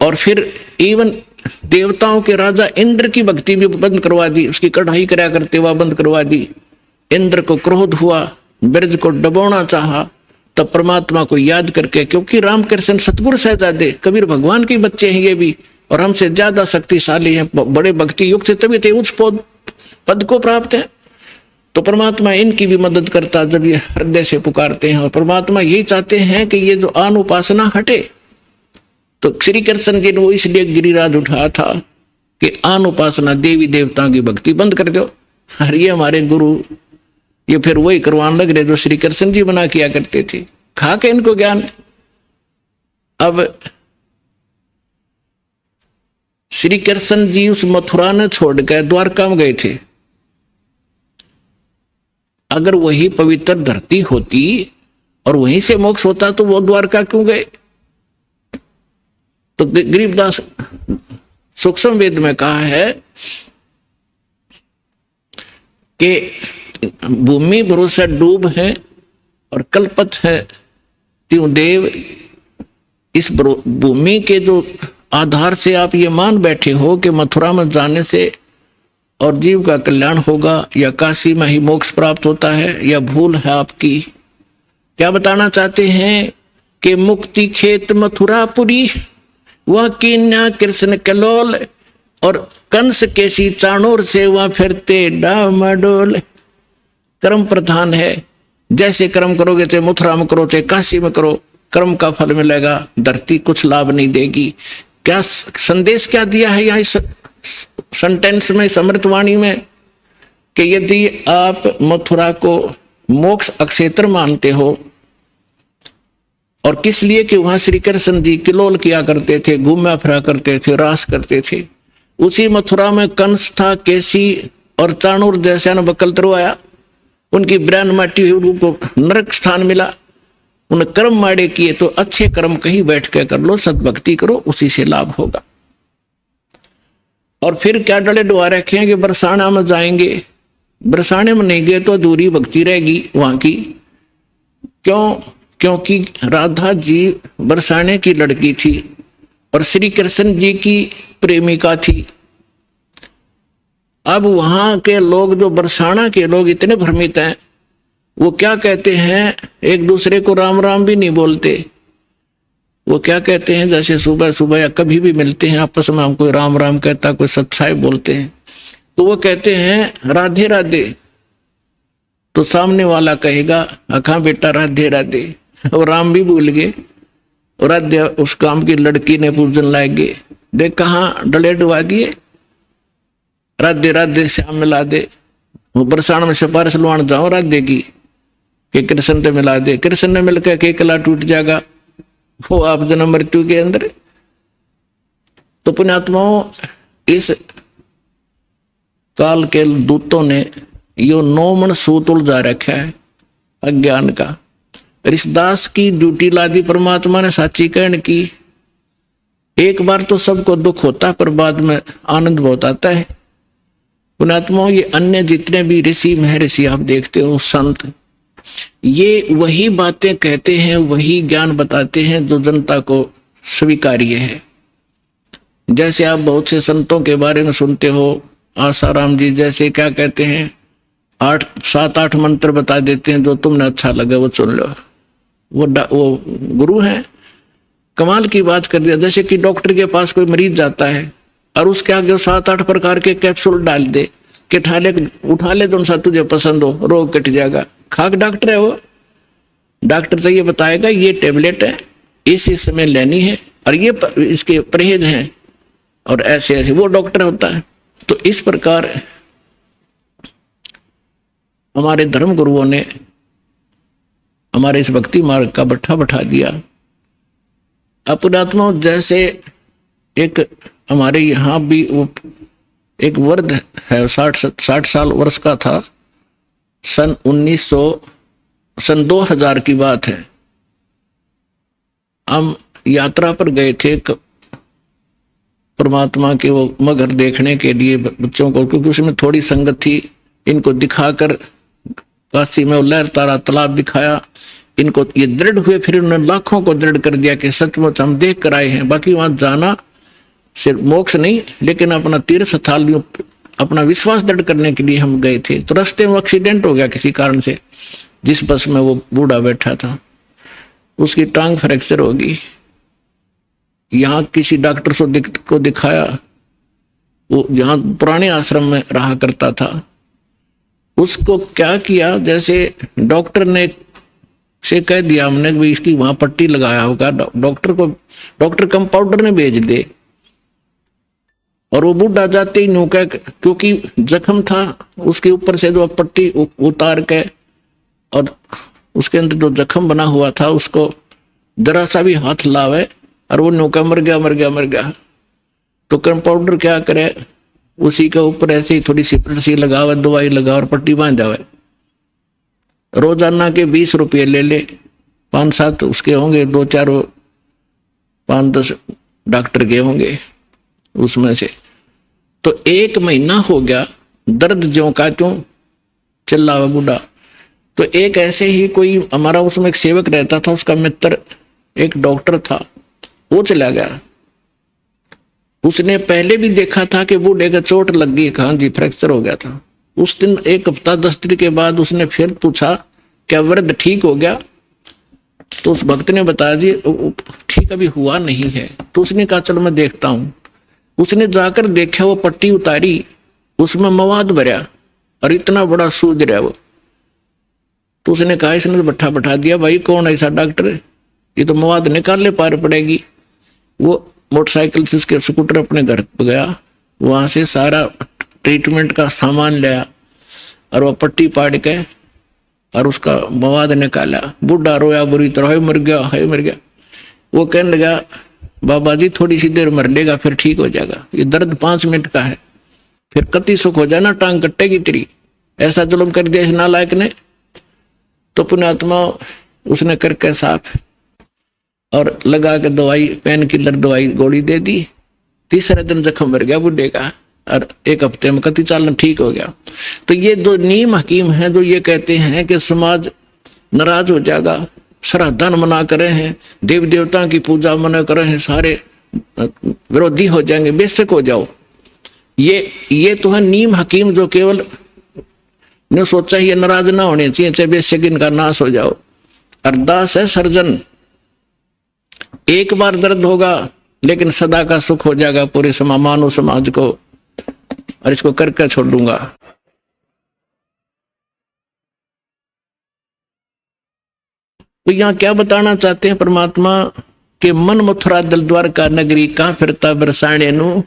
और फिर इवन देवताओं के राजा इंद्र की भक्ति भी बंद करवा दी, उसकी कढ़ाई कराया करते हुआ बंद करवा दी। इंद्र को क्रोध हुआ, ब्रज को डबोना चाहा, तब परमात्मा को याद करके, क्योंकि रामकृष्ण सतगुरु सहजादे कबीर भगवान के बच्चे हैं ये भी, और हमसे ज्यादा शक्तिशाली हैं, बड़े भक्ति युक्त से तभी थे उच्च पद को प्राप्त है। तो परमात्मा इनकी भी मदद करता जब ये हृदय से पुकारते हैं। और परमात्मा यही चाहते हैं कि ये जो आन उपासना हटे। तो श्री कृष्ण जी ने वो इसलिए गिरिराज उठाया था कि आन उपासना, देवी देवताओं की भक्ति बंद कर दो। और ये हमारे गुरु ये फिर वही करवाने लग रहे जो श्री कृष्ण जी बना किया करते थे, खा के इनको ज्ञान। अब श्री कृष्ण जी उस मथुरा ने छोड़कर द्वारका में गए थे। अगर वही पवित्र धरती होती और वहीं से मोक्ष होता तो वो द्वारका क्यों गए? तो गरीबदास सूक्ष्म वेद में कहा है कि भूमि भरोसा डूब है और कल्पत है त्यों देव। इस भूमि के जो आधार से आप ये मान बैठे हो कि मथुरा में जाने से और जीव का कल्याण होगा, या काशी में ही मोक्ष प्राप्त होता है, या भूल है आपकी? क्या बताना चाहते हैं कि मुक्ति खेत मथुरापुरी, वह कीन्या कृष्ण कलोल, और कंस केसी चाणूर से वह फिरते डामाडोल। कर्म प्रधान है, जैसे कर्म करोगे चाहे मथुरा में करो चाहे काशी में करो, कर्म का फल मिलेगा, धरती कुछ लाभ नहीं देगी। क्या संदेश क्या दिया है यहाँ इस सेंटेंस में, समृतवाणी में, कि यदि आप मथुरा को मोक्ष अक्षेत्र मानते हो, और किस लिए कि वहां श्री कृष्ण जी किलोल किया करते थे, घूमा फिरा करते थे, रास करते थे। उसी मथुरा में कंस था, केसी और चाणूर जैसा न बकलतरो आया, उनकी ब्रैन माटी हुई, उनको नरक स्थान मिला। उन कर्म माड़े किए तो अच्छे कर्म कहीं बैठ के कर लो, सद्भक्ति करो, उसी से लाभ होगा। और फिर क्या डले डुआ रखे हैं कि बरसाना में जाएंगे, बरसाने में नहीं गए तो अधूरी भक्ति रहेगी वहां की। क्यों? क्योंकि राधा जी बरसाने की लड़की थी और श्री कृष्ण जी की प्रेमिका थी। अब वहां के लोग, जो बरसाना के लोग इतने भ्रमित हैं, वो क्या कहते हैं, एक दूसरे को राम राम भी नहीं बोलते। वो क्या कहते हैं, जैसे सुबह सुबह या कभी भी मिलते हैं आपस में, हम कोई राम राम कहता, कोई सत्साई बोलते हैं, तो वो कहते हैं राधे राधे, तो सामने वाला कहेगा अखा बेटा राधे राधे, और राम भी भूल गए, और राधे उस काम की लड़की ने पूजन लाएंगे, देख कहाँ डले डुबा दिए, राधे राधे श्याम मिला दे। वो बरसाना में सिफारिश लुआन जाओ राधे की कि कृष्ण से मिला दे, कृष्ण ने मिलकर के कला टूट जाएगा, वो आप जन्म मृत्यु के अंदर। तो पुण्यात्माओं, इस काल के दूतों ने यो 9 मन सूत उलझा रखा है अज्ञान का। ऋषिदास की ड्यूटी लादी परमात्मा ने साची कहन की। एक बार तो सबको दुख होता है, पर बाद में आनंद बहुत आता है। पुण्यात्माओं, ये अन्य जितने भी ऋषि महर्षि आप देखते हो, संत, ये वही बातें कहते हैं, वही ज्ञान बताते हैं जो जनता को स्वीकार्य है। जैसे आप बहुत से संतों के बारे में सुनते हो, आसाराम जी जैसे क्या कहते हैं, 7-8 मंत्र बता देते हैं, जो तुमने अच्छा लगे वो सुन लो। वो गुरु हैं, कमाल की बात कर दिया। जैसे कि डॉक्टर के पास कोई मरीज जाता है और उसके आगे 7-8 प्रकार के कैप्सूल डाल दे कि उठा ले जो सा तुझे पसंद हो, रोग कट जाएगा। खाक डॉक्टर है वो, डॉक्टर से ये बताएगा ये टेबलेट है, इस समय लेनी है, और ये इसके परहेज हैं, और ऐसे ऐसे वो डॉक्टर होता है। तो इस प्रकार हमारे धर्म गुरुओं ने हमारे इस भक्ति मार्ग का बट्ठा बैठा दिया। पुण्यात्मा, जैसे एक हमारे यहाँ भी वो एक वृद्ध है, 60 साल वर्ष का था, सन 2000 की बात है। हम यात्रा पर गए थे परमात्मा के वो मगर देखने के लिए बच्चों को, क्योंकि उसमें थोड़ी संगत थी। इनको दिखाकर काशी में लहर तारा तालाब दिखाया, इनको ये दृढ़ हुए, फिर उन्होंने लाखों को दृढ़ कर दिया कि सचमुच हम देख कर आए हैं। बाकी वहां जाना सिर्फ मोक्ष नहीं, लेकिन अपना तीर्थ स्थल, अपना विश्वास दृढ़ करने के लिए हम गए थे। तो रास्ते में एक्सीडेंट हो गया किसी कारण से, जिस बस में वो बूढ़ा बैठा था उसकी टांग फ्रैक्चर होगी। यहाँ किसी डॉक्टर को दिखाया, वो जहाँ पुराने आश्रम में रहा करता था, उसको क्या किया, जैसे डॉक्टर ने से कह दिया हमने कि इसकी वहां पट्टी लगाया होगा, डॉक्टर कंपाउंडर ने भेज दे। और वो बूढ़ा जाते ही नौका, क्योंकि जख्म था उसके ऊपर से जो पट्टी उतार के, और उसके अंदर जो जख्म बना हुआ था उसको जरा सा भी हाथ लावे और वो नौका मर गया। तो कंपाउंडर क्या करे, उसी के ऊपर ऐसे ही थोड़ी सी पट्टी लगावे, दवाई लगा और पट्टी बांध जावे। रोजाना के 20 रुपये ले ले, 5-7 उसके होंगे, 2-4 5-10 डॉक्टर के होंगे उसमें से। तो 1 महीना हो गया, दर्द ज्यों का त्यों चिल्ला हुआ बूढ़ा। तो एक ऐसे ही कोई हमारा उसमें एक सेवक रहता था, उसका मित्र एक डॉक्टर था, वो चला गया। उसने पहले भी देखा था कि बूढ़े का चोट लग गई, कहाँ जी फ्रैक्चर हो गया था। उस दिन 1 हफ्ता 10 दिन के बाद उसने फिर पूछा क्या वृद्ध ठीक हो गया? तो उस भक्त ने बताया जी ठीक अभी हुआ नहीं है। तो उसने कहा चलो मैं देखता हूं। उसने जाकर देखा, वो पट्टी उतारी, उसमें मवाद भरा और इतना बड़ा सूज रहा वो। तो उसने कहा, इसने तो बैठा दिया, भाई कौन ऐसा डॉक्टर, ये तो मवाद निकालने पार पड़ेगी। वो मोटरसाइकिल से उसके स्कूटर अपने घर पे गया, वहां से सारा ट्रीटमेंट का सामान लाया और वो पट्टी पाड़ के और उसका मवाद निकाला। बूढ़ा रोया बुरी तरह, हाय मर गया, हाय मर गया। वो कहने लगा, बाबा जी थोड़ी सी देर मर लेगा फिर ठीक हो जाएगा, ये दर्द 5 मिनट का है, फिर कति सुख हो जाना, टांग कटेगी तेरी। ऐसा जुल्म कर दिया इस नालायक ने। तो पुण्यात्मा उसने करके साफ और लगा के दवाई, पेन किलर दवाई गोली दे दी। तीसरे दिन जख्म भर गया बुढ़े का और 1 हफ्ते में कति चालन ठीक हो गया। तो ये 2 नीम हकीम हैं जो ये कहते हैं कि समाज नाराज हो जाएगा, श्राद्धन मना कर रहे हैं, देव देवता की पूजा मना कर रहे हैं, सारे विरोधी हो जाएंगे, बेशक हो जाओ। ये तो है नीम हकीम जो केवल ने सोचा ये नाराज ना होने चाहिए, चाहे बेशक इनका नाश हो जाओ। अरदास है सर्जन, एक बार दर्द होगा लेकिन सदा का सुख हो जाएगा पूरे मानव समाज को, और इसको करके छोड़ दूंगा। तो यहाँ क्या बताना चाहते हैं परमात्मा के मन मथुरा दिल द्वारका नगरी, कहाँ फिरता बरसाने नु।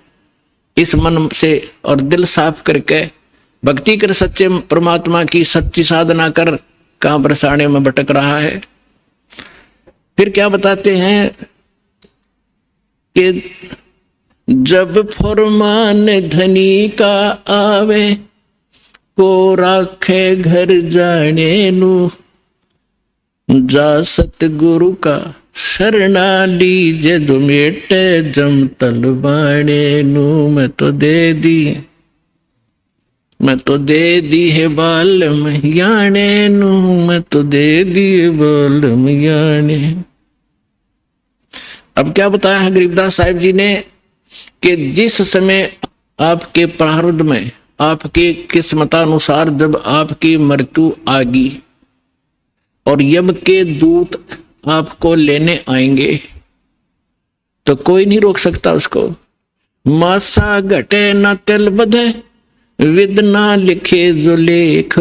इस मन से और दिल साफ करके भक्ति कर सच्चे परमात्मा की सच्ची साधना कर, कहाँ बरसाने में भटक रहा है। फिर क्या बताते हैं कि जब फरमान धनी का आवे, को राखे घर जाने नु, जा सतगुरु का शरणा लीजे, जो मेटे जम तलबाने नु। मैं तो दे दी है बालम याने नु, मैं तो दे दी है बालम याने। अब क्या बताया है गरीबदास साहिब जी ने कि जिस समय आपके प्रारब्ध में, आपके किस्मतानुसार जब आपकी मृत्यु आ गई और यम के दूत आपको लेने आएंगे, तो कोई नहीं रोक सकता उसको। मासा घटे न तिल बधे, विद ना लिखे जो लेख।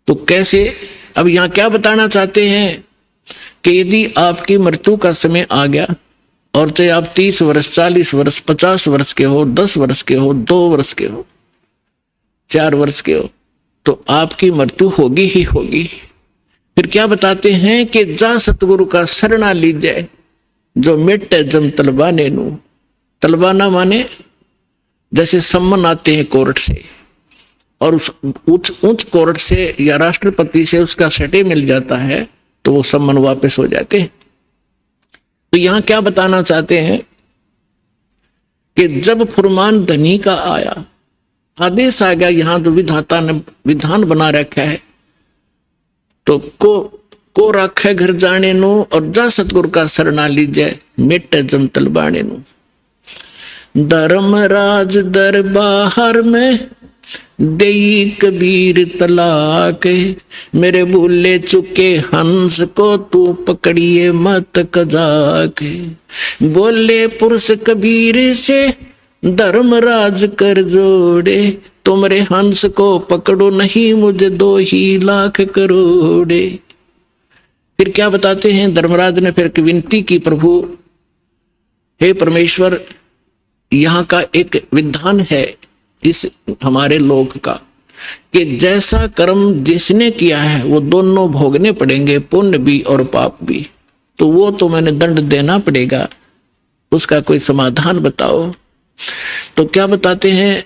तो कैसे, अब यहां क्या बताना चाहते हैं कि यदि आपकी मृत्यु का समय आ गया और चाहे आप 30 वर्ष 40 वर्ष 50 वर्ष के हो, 10 वर्ष के हो, 2 वर्ष के हो, 4 वर्ष के हो, तो आपकी मृत्यु होगी ही होगी। फिर क्या बताते हैं कि जा सतगुरु का शरणा लीजिए, जो मिटे जम तलबाने नु। तलबाना माने जैसे सम्मन आते हैं कोर्ट से, और उस उच्च कोर्ट से या राष्ट्रपति से उसका सटे मिल जाता है, तो वो सम्मन वापस हो जाते हैं। तो यहां क्या बताना चाहते हैं कि जब फुरमान धनी का आया, आदेश आ गया, यहां जो विधाता ने विधान बना रखा है, तो को राखे घर जाने नु, और जा सतगुरु का शरणा लीजिए, मिटे जम तलबाने नु। धर्मराज दरबार में देई कबीर तलाक, मेरे भूले चुके हंस को तू पकड़िए मत कजाक। बोले पुरुष कबीर से धर्मराज कर जोड़े, तुमरे हंस को पकड़ो नहीं मुझे 2 ही लाख करोड़े। फिर क्या बताते हैं, धर्मराज ने फिर विनती की, प्रभु हे परमेश्वर, यहाँ का एक विधान है इस हमारे लोक का कि जैसा कर्म जिसने किया है वो दोनों भोगने पड़ेंगे, पुण्य भी और पाप भी। तो वो तो मैंने दंड देना पड़ेगा, उसका कोई समाधान बताओ। तो क्या बताते हैं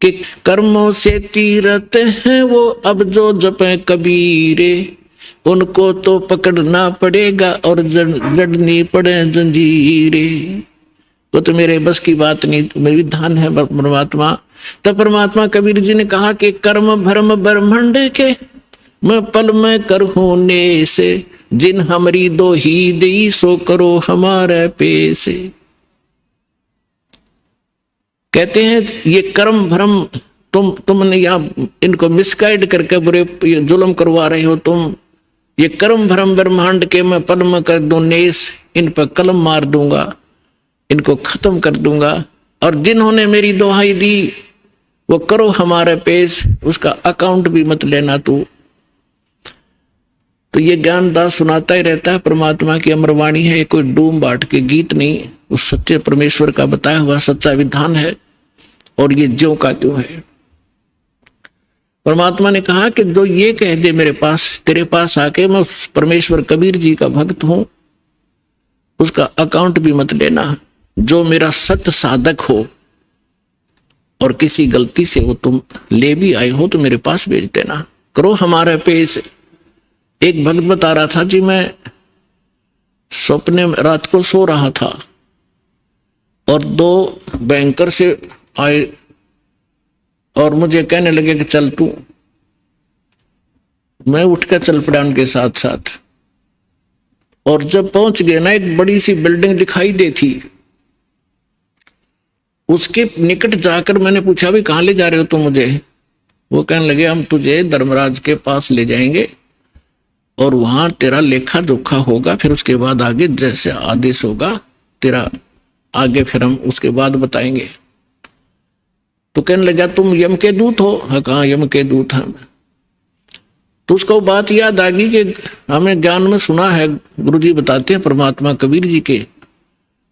कि कर्मों से तीरथ हैं वो अब जो जपे कबीरे, उनको तो पकड़ना पड़ेगा और जड़नी पड़े जंजीरे। वो तो मेरे बस की बात नहीं, मेरी विधान है परमात्मा। तब परमात्मा कबीर जी ने कहा कि कर्म भ्रम ब्रह्मांड के, मैं पल में कर होने से, जिन हमारी 2 ही दी सो करो हमारे पैसे। कहते हैं ये कर्म भ्रम तुमने यहाँ इनको मिसगाइड करके बुरे ये जुल्म करवा रहे हो तुम। ये कर्म भ्रम ब्रह्मांड के मैं पद्म कर दूं नेस, इन पर कलम मार दूंगा, इनको खत्म कर दूंगा। और जिन्होंने मेरी दुहाई दी वो करो हमारे पेश, उसका अकाउंट भी मत लेना तू। तो ये ज्ञानदास सुनाता ही रहता है, परमात्मा की अमरवाणी है, कोई डूम बाट के गीत नहीं, उस सच्चे परमेश्वर का बताया हुआ सच्चा विधान है। और ये ज्यों का त्यों है। परमात्मा ने कहा कि जो ये कह दे मेरे पास, तेरे पास आके मैं परमेश्वर कबीर जी का भक्त हूं, उसका अकाउंट भी मत लेना। जो मेरा सत्य साधक हो और किसी गलती से वो तुम ले भी आए हो तो मेरे पास भेज देना, करो हमारे पेश। एक भक्त बता रहा था जी, मैं सपने में रात को सो रहा था और 2 बैंकर से आए और मुझे कहने लगे कि चल तू। मैं उठकर चल पड़ा उनके साथ साथ। और जब पहुंच गए ना, एक बड़ी सी बिल्डिंग दिखाई दी थी, उसके निकट जाकर मैंने पूछा भी कहाँ ले जा रहे हो तुम मुझे? वो कहने लगे हम तुझे धर्मराज के पास ले जाएंगे और वहां तेरा लेखा जोखा होगा, फिर उसके बाद आगे जैसे आदेश होगा तेरा आगे फिर हम उसके बाद बताएंगे। तो कहने लगा तुम यम के दूत हो? हाँ, कहाँ यम के दूत हैं। तो उसको बात याद आ गई कि हमने ज्ञान में सुना है, गुरुजी बताते हैं परमात्मा कबीर जी के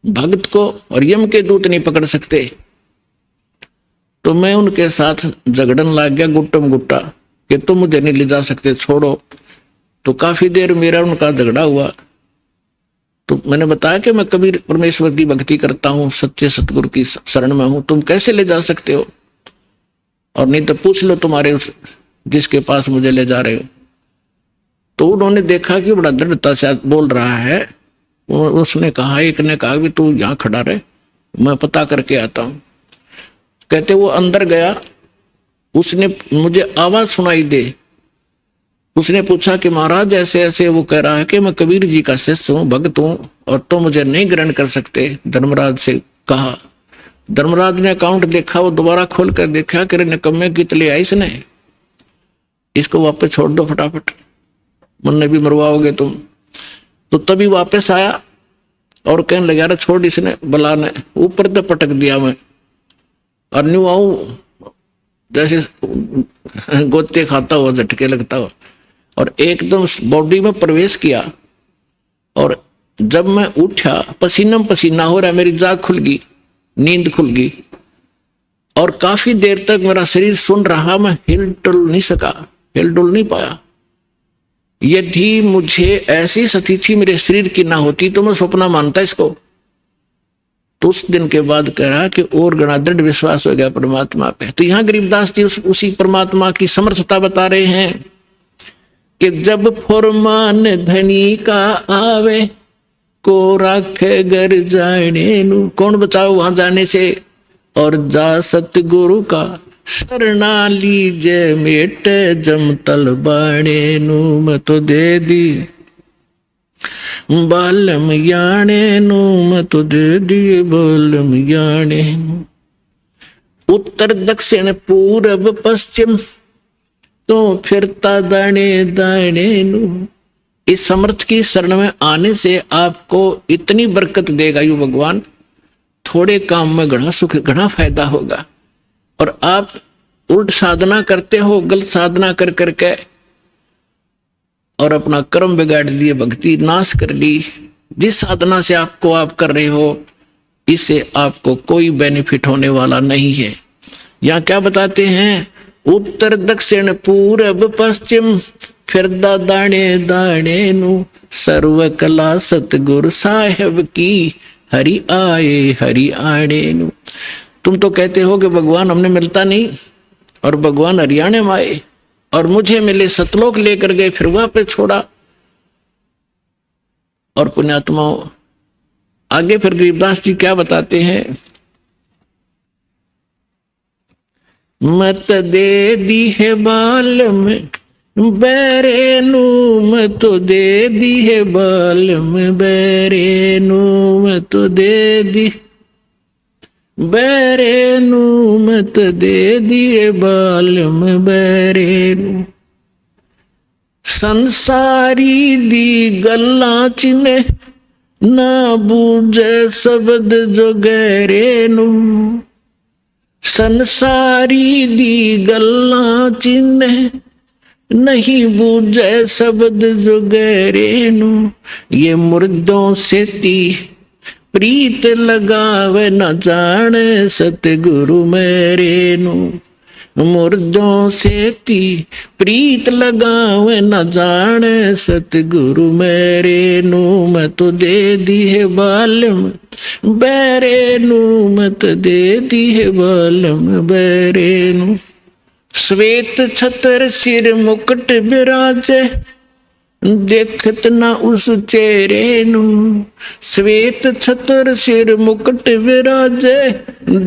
भक्त को और यम के दूत नहीं पकड़ सकते। तो मैं उनके साथ झगड़न लग गया गुट्टम गुट्टा कि तुम मुझे नहीं ले जा सकते, छोड़ो। तो काफी देर मेरा उनका झगड़ा हुआ। तो मैंने बताया कि मैं कबीर परमेश्वर की भक्ति करता हूँ, सच्चे सतगुरु की शरण में हूं, तुम कैसे ले जा सकते हो? और नहीं तो पूछ लो तुम्हारे उस जिसके पास मुझे ले जा रहे हो। तो उन्होंने देखा कि बड़ा दृढ़ता से बोल रहा है। उसने कहा, एक ने कहा कि तू यहाँ खड़ा रहे, मैं पता करके आता हूं। कहते वो अंदर गया, उसने मुझे आवाज सुनाई दे। उसने पूछा कि महाराज ऐसे ऐसे, वो कह रहा है कि मैं कबीर जी का शिष्य हूं, भक्त हूं और तो मुझे नहीं ग्रहण कर सकते। धर्मराज से कहा। धर्मराज ने अकाउंट देखा, वो दोबारा खोल कर देखा कि निकम्मे कित ले आई इसने, इसको वापस छोड़ दो फटाफट, मुन्ने भी मरवाओगे तुम। तो तभी वापस आया और कहने लगा अरे छोड़, इसने बला ने ऊपर तो पटक दिया मैं और न्यू आऊं जैसे गोते खाता हुआ, झटके लगता हुआ, और एकदम बॉडी में प्रवेश किया। और जब मैं उठा पसीना पसीना हो रहा, मेरी जाग खुल गई, नींद खुल गई और काफी देर तक मेरा शरीर सुन रहा, मैं हिल डुल नहीं सका, हिल डुल नहीं पाया। यदि मुझे ऐसी स्थिति मेरे शरीर की ना होती तो मैं सपना मानता इसको। तो उस दिन के बाद कह रहा कि और गणा दृढ़ विश्वास हो गया परमात्मा पे। तो यहाँ गरीबदास जी उसी परमात्मा की समर्थता बता रहे हैं कि जब फरमान धनी का आवे को राखे घर जाने नु, कौन बचाओ वहां जाने से? और जा सतगुरु का शरणा लीजे मेट जम तल बाणे नु, मैं तो दे दी बालम याने नु, मैं तो दे दिए बालम याने नु। उत्तर दक्षिण पूरब पश्चिम तो फिरता दाने दाने नु। इस समर्थ की शरण में आने से आपको इतनी बरकत देगा यू भगवान, थोड़े काम में घना सुख, घना फायदा होगा। और आप उल्ट साधना करते हो, गलत साधना कर करके और अपना कर्म बिगाड़ दिए, भक्ति नाश कर ली। जिस साधना से आप कर रहे हो, इससे आपको कोई बेनिफिट होने वाला नहीं है। यहाँ क्या बताते हैं? उत्तर दक्षिण पूरब पश्चिम फिरदा दाने दाने नु, सर्व कला सतगुरु साहेब की हरि आए हरि आने नु। तुम तो कहते हो कि भगवान हमने मिलता नहीं, और भगवान हरियाणे में आए और मुझे मिले, सतलोक लेकर गए, फिर वहां पे छोड़ा। और पुण्यात्माओं आगे फिर गरीबदास जी क्या बताते हैं? मत दे दी है बाल में बैरे नू, मैं तो दे दी है बाल में बैरे नू, मैं तो दे दी बैरे नू मत दे दिए बालम बैरे नू। संसारी दी गल्ला चिने ना बूझे शब्द जो गहरे नू। संसारी दी गल्ला चिने नहीं बूझे शब्द जो गहरे नू। ये मुर्दों से ती प्रीत लगावे न जाने सतगुरु मेरे नू। मुर्दों से ती प्रीत लगावे न जाने सतगुरु मेरे नू। मैं तो दे दी है बालम बैरे नू, मत दे दी है बालम बैरे नू। श्वेत छतर सिर मुकुट विराजे देखत ना उस चेहरे नू। श्वेत छतर सिर मुकुट विराजे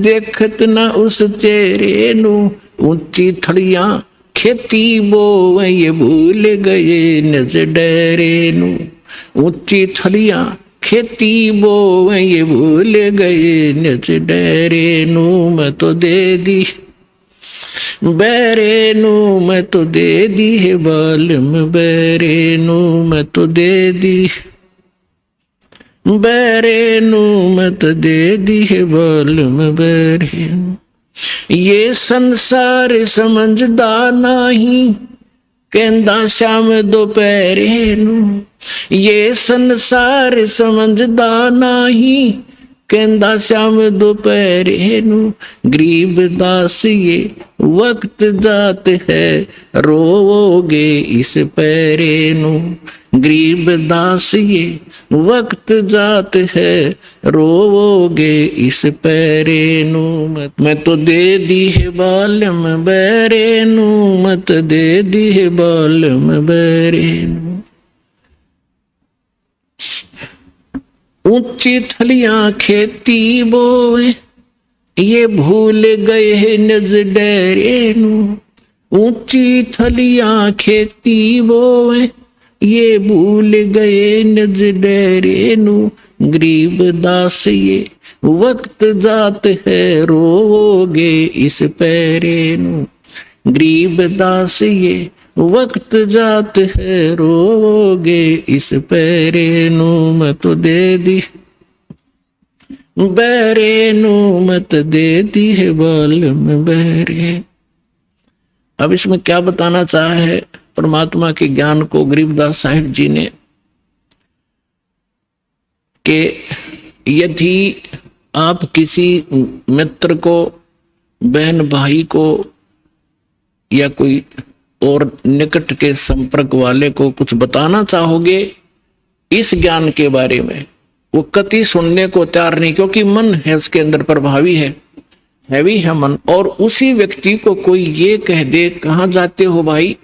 देखत ना उस चेहरे नू। ऊंची थड़ियां खेती बोवे ये भूल गए नज डरे नू। ऊंची थड़ियां खेती बोवे ये भूल गए नज डरे नू। मैं तो दे दी बैरे नू, मैं तो दे दी है बालम बैरे नू। मैं तो दे दी बैरे नू, मैं तो दे दी है बालम बैरे नू। ये संसार समझदा नहीं कहंदा श्याम दोपहरे नू। ये संसार समझदा नहीं कहंदा श्याम दोपहरे नू। गरीब दास ये वक्त जात है रोवोगे इस पैरे नू। गरीब दास ये वक्त जात है रोवोगे इस पैरे नू। मैं तो दे दी है बालम बैरे नू, मत दे दी है बालम बैरे नू। ऊंची थलियां खेती बोए ये भूल गए हैं नज डरे नू। ऊंची थलियां खेती बोए ये भूल गए नज डरे नू। गरीब दास ये वक्त जात है रोवोगे इस पैरे नू। गरीब दास ये वक्त जात है रोवोगे इस पैरे नू। मैं तो दे दी बैरे नू, मत दे दी है बालम बैरे। अब इसमें क्या बताना चाहा है परमात्मा के ज्ञान को गरीबदास साहिब जी ने, कि यदि आप किसी मित्र को, बहन भाई को या कोई और निकट के संपर्क वाले को कुछ बताना चाहोगे इस ज्ञान के बारे में, वो कति सुनने को तैयार नहीं, क्योंकि मन है उसके अंदर प्रभावी है, हैवी है मन। और उसी व्यक्ति को कोई ये कह दे कहाँ जाते हो भाई,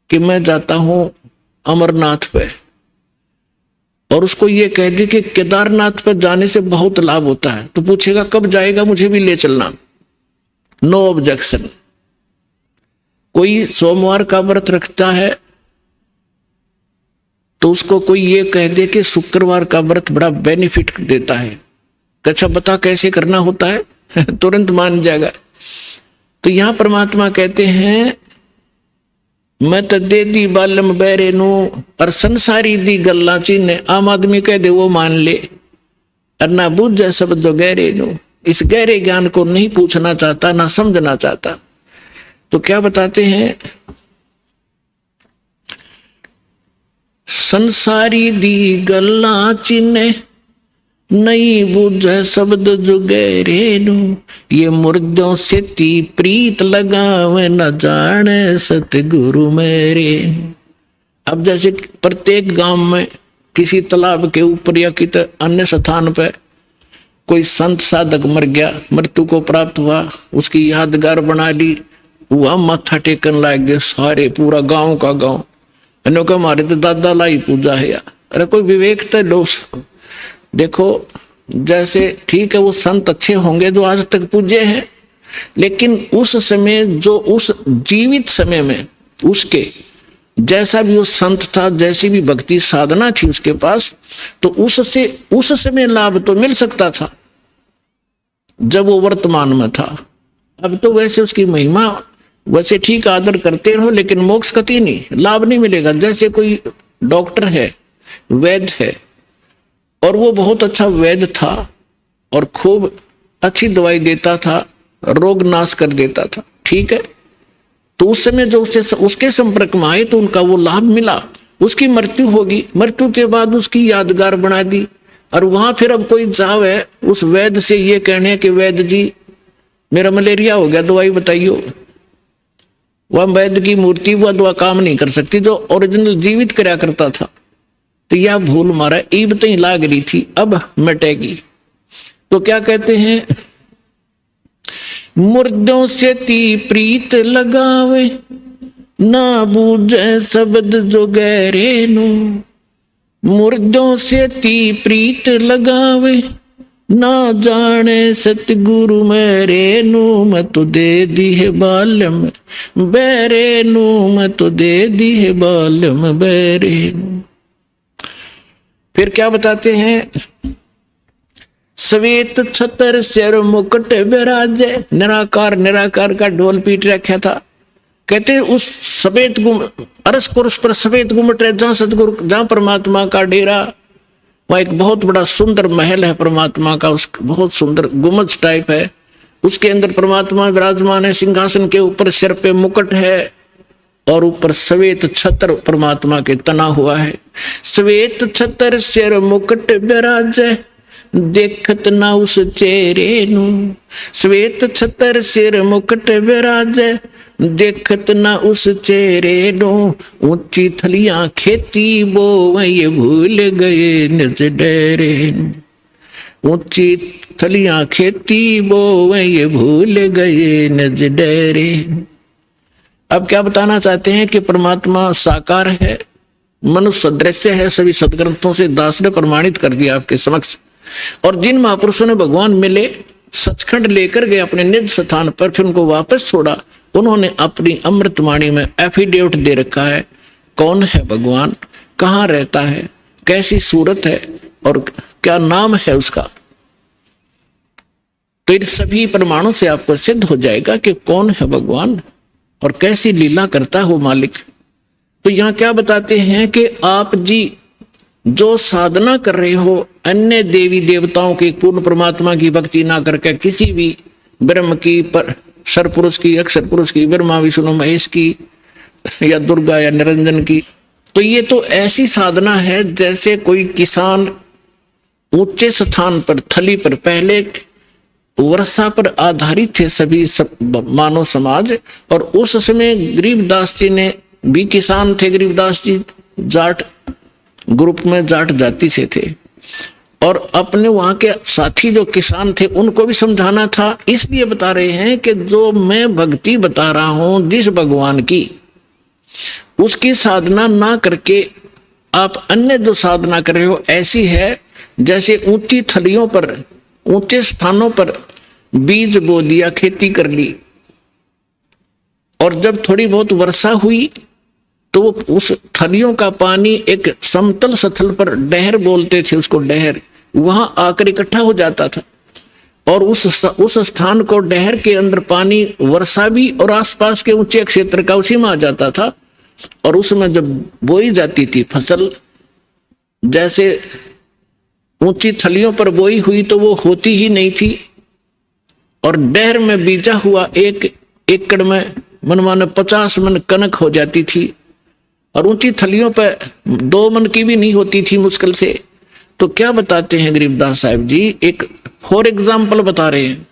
कि मैं जाता हूं अमरनाथ पे, और उसको ये कह दे कि केदारनाथ पर जाने से बहुत लाभ होता है, तो पूछेगा कब जाएगा, मुझे भी ले चलना। No objection. कोई सोमवार का व्रत रखता है तो उसको कोई ये कह दे कि शुक्रवार का व्रत बड़ा बेनिफिट देता है, अच्छा बता कैसे करना होता है तुरंत मान जाएगा। तो यहां परमात्मा कहते हैं मैं तो दे दी बालम बैरे नू, और संसारी दी गल्ला चीने। आम आदमी कह दे वो मान ले, और ना बूझे शब्द गहरे नू, इस गहरे ज्ञान को नहीं पूछना चाहता, ना समझना चाहता। तो क्या बताते हैं, संसारी दी गल्ला चिन्ह नहीं बूझे शब्द जो गहरे नू। ये मुर्दों से ती प्रीत लगावे न जाने सतगुरु मेरे। अब जैसे प्रत्येक गांव में किसी तालाब के ऊपर या किसी अन्य स्थान पर कोई संत साधक मर गया, मृत्यु को प्राप्त हुआ, उसकी यादगार बना ली, वह माथा टेकन लाग गए सारे, पूरा गांव का गांव। का हमारे तो दादा लाई पूजा है यार। अरे कोई विवेक तो लो। देखो जैसे ठीक है वो संत अच्छे होंगे जो आज तक पूजे हैं, लेकिन उस समय जो उस जीवित समय में उसके जैसा भी वो संत था, जैसी भी भक्ति साधना थी उसके पास, तो उससे उस समय लाभ तो मिल सकता था। जब वो वर्तमान में था। अब तो वैसे उसकी महिमा वैसे ठीक आदर करते रहो, लेकिन मोक्ष कति नहीं, लाभ नहीं मिलेगा। जैसे कोई डॉक्टर है, वैद्य है, और वो बहुत अच्छा वैद्य था और खूब अच्छी दवाई देता था, रोग नाश कर देता था, ठीक है। तो उस समय जो उसके संपर्क में आए तो उनका वो लाभ मिला। उसकी मृत्यु होगी, मृत्यु के बाद उसकी यादगार बना दी। और वहां फिर अब कोई जावे उस वैद्य से ये कहने कि वैद्य जी मेरा मलेरिया हो गया, दवाई बताइयो, वह वैद्य की मूर्ति वह दवा काम नहीं कर सकती, जो ओरिजिनल जीवित कराया करता था। तो यह भूल मारा ईब तई लाग रही थी, अब मिटेगी। तो क्या कहते हैं, मुर्दों से ती प्रीत लगावे, ना बूझे शब्द जो गहरे नो। मुर्दों से ती प्रीत लगावे, ना जाने सतगुरु मेरे नू। मैं तो दे दी है बालम बेरे नू, मैं तो दे दी है बालम बेरे नू। फिर क्या बताते हैं, श्वेत छतर सिर मुकुट विराजे। निराकार निराकार का ढोल पीट रखा था। कहते उस सफेद अरस कुर्स पर सफेद गुम्मट है, जहां सतगुरु, जहां परमात्मा का डेरा, वहां एक बहुत बड़ा सुंदर महल है परमात्मा का, उस बहुत सुंदर गुम्बद टाइप है, उसके अंदर परमात्मा विराजमान है। सिंहासन के ऊपर सिर पे मुकुट है और ऊपर श्वेत छत्र परमात्मा के तना हुआ है। श्वेत छत्र सिर मुकुट विराजे, देखत ना उस चेहरे नू। श्वेत छत्र सिर मुकुट विराजे, देखत ना उस चेहरे नो। ऊंची थलियां खेती बो ये भूल गए निज डेरे। ऊंची थलियां खेती बो ये भूल गए निज डेरे। अब क्या बताना चाहते हैं कि परमात्मा साकार है, मनुष्य सदृश्य है, सभी सदग्रंथों से दास ने प्रमाणित कर दिया आपके समक्ष। और जिन महापुरुषों ने भगवान मिले, सचखंड लेकर गए अपने निज स्थान पर, फिर उनको वापस छोड़ा, उन्होंने अपनी अमृतवाणी में एफिडेविट दे रखा है कौन है भगवान, कहाँ रहता है, कैसी सूरत है और क्या नाम है उसका। तो इन सभी प्रमाणों से आपको सिद्ध हो जाएगा कि कौन है भगवान और कैसी लीला करता है वो मालिक। तो यहाँ क्या बताते हैं कि आप जी जो साधना कर रहे हो अन्य देवी देवताओं की, पूर्ण परमात्मा की भक्ति ना करके किसी भी ब्रह्म की, पर सरपुरुष की, अक्षर पुरुष की, ब्रह्मा विष्णु महेश की, या दुर्गा या निरंजन की, तो ये तो ऐसी साधना है जैसे कोई किसान ऊंचे स्थान पर, थली पर, पहले वर्षा पर आधारित थे सभी मानव समाज, और उस समय गरीबदास जी ने भी किसान थे। गरीबदास जी जाट ग्रुप में, जाट जाति से थे, और अपने वहां के साथी जो किसान थे उनको भी समझाना था। इसलिए बता रहे हैं कि जो मैं भक्ति बता रहा हूं जिस भगवान की, उसकी साधना ना करके आप अन्य जो साधना कर रहे हो ऐसी है जैसे ऊंची थलियों पर, ऊंचे स्थानों पर बीज बो दिया, खेती कर ली, और जब थोड़ी बहुत वर्षा हुई तो उस थलियों का पानी एक समतल स्थल पर, डहर बोलते थे उसको, डहर, वहां आकर इकट्ठा हो जाता था, और उस स्थान को, डहर के अंदर पानी वर्षा भी और आसपास के ऊंचे क्षेत्र का उसी में आ जाता था। और उसमें जब बोई जाती थी फसल, जैसे ऊंची थलियों पर बोई हुई तो वो होती ही नहीं थी, और डहर में बीजा हुआ एक एकड़ में मनमाने 50 मन कनक हो जाती थी, और ऊंची थलियों पर 2 मन की भी नहीं होती थी मुश्किल से। तो क्या बताते हैं गरीबदास साहब जी, एक फॉर एग्जाम्पल बता रहे हैं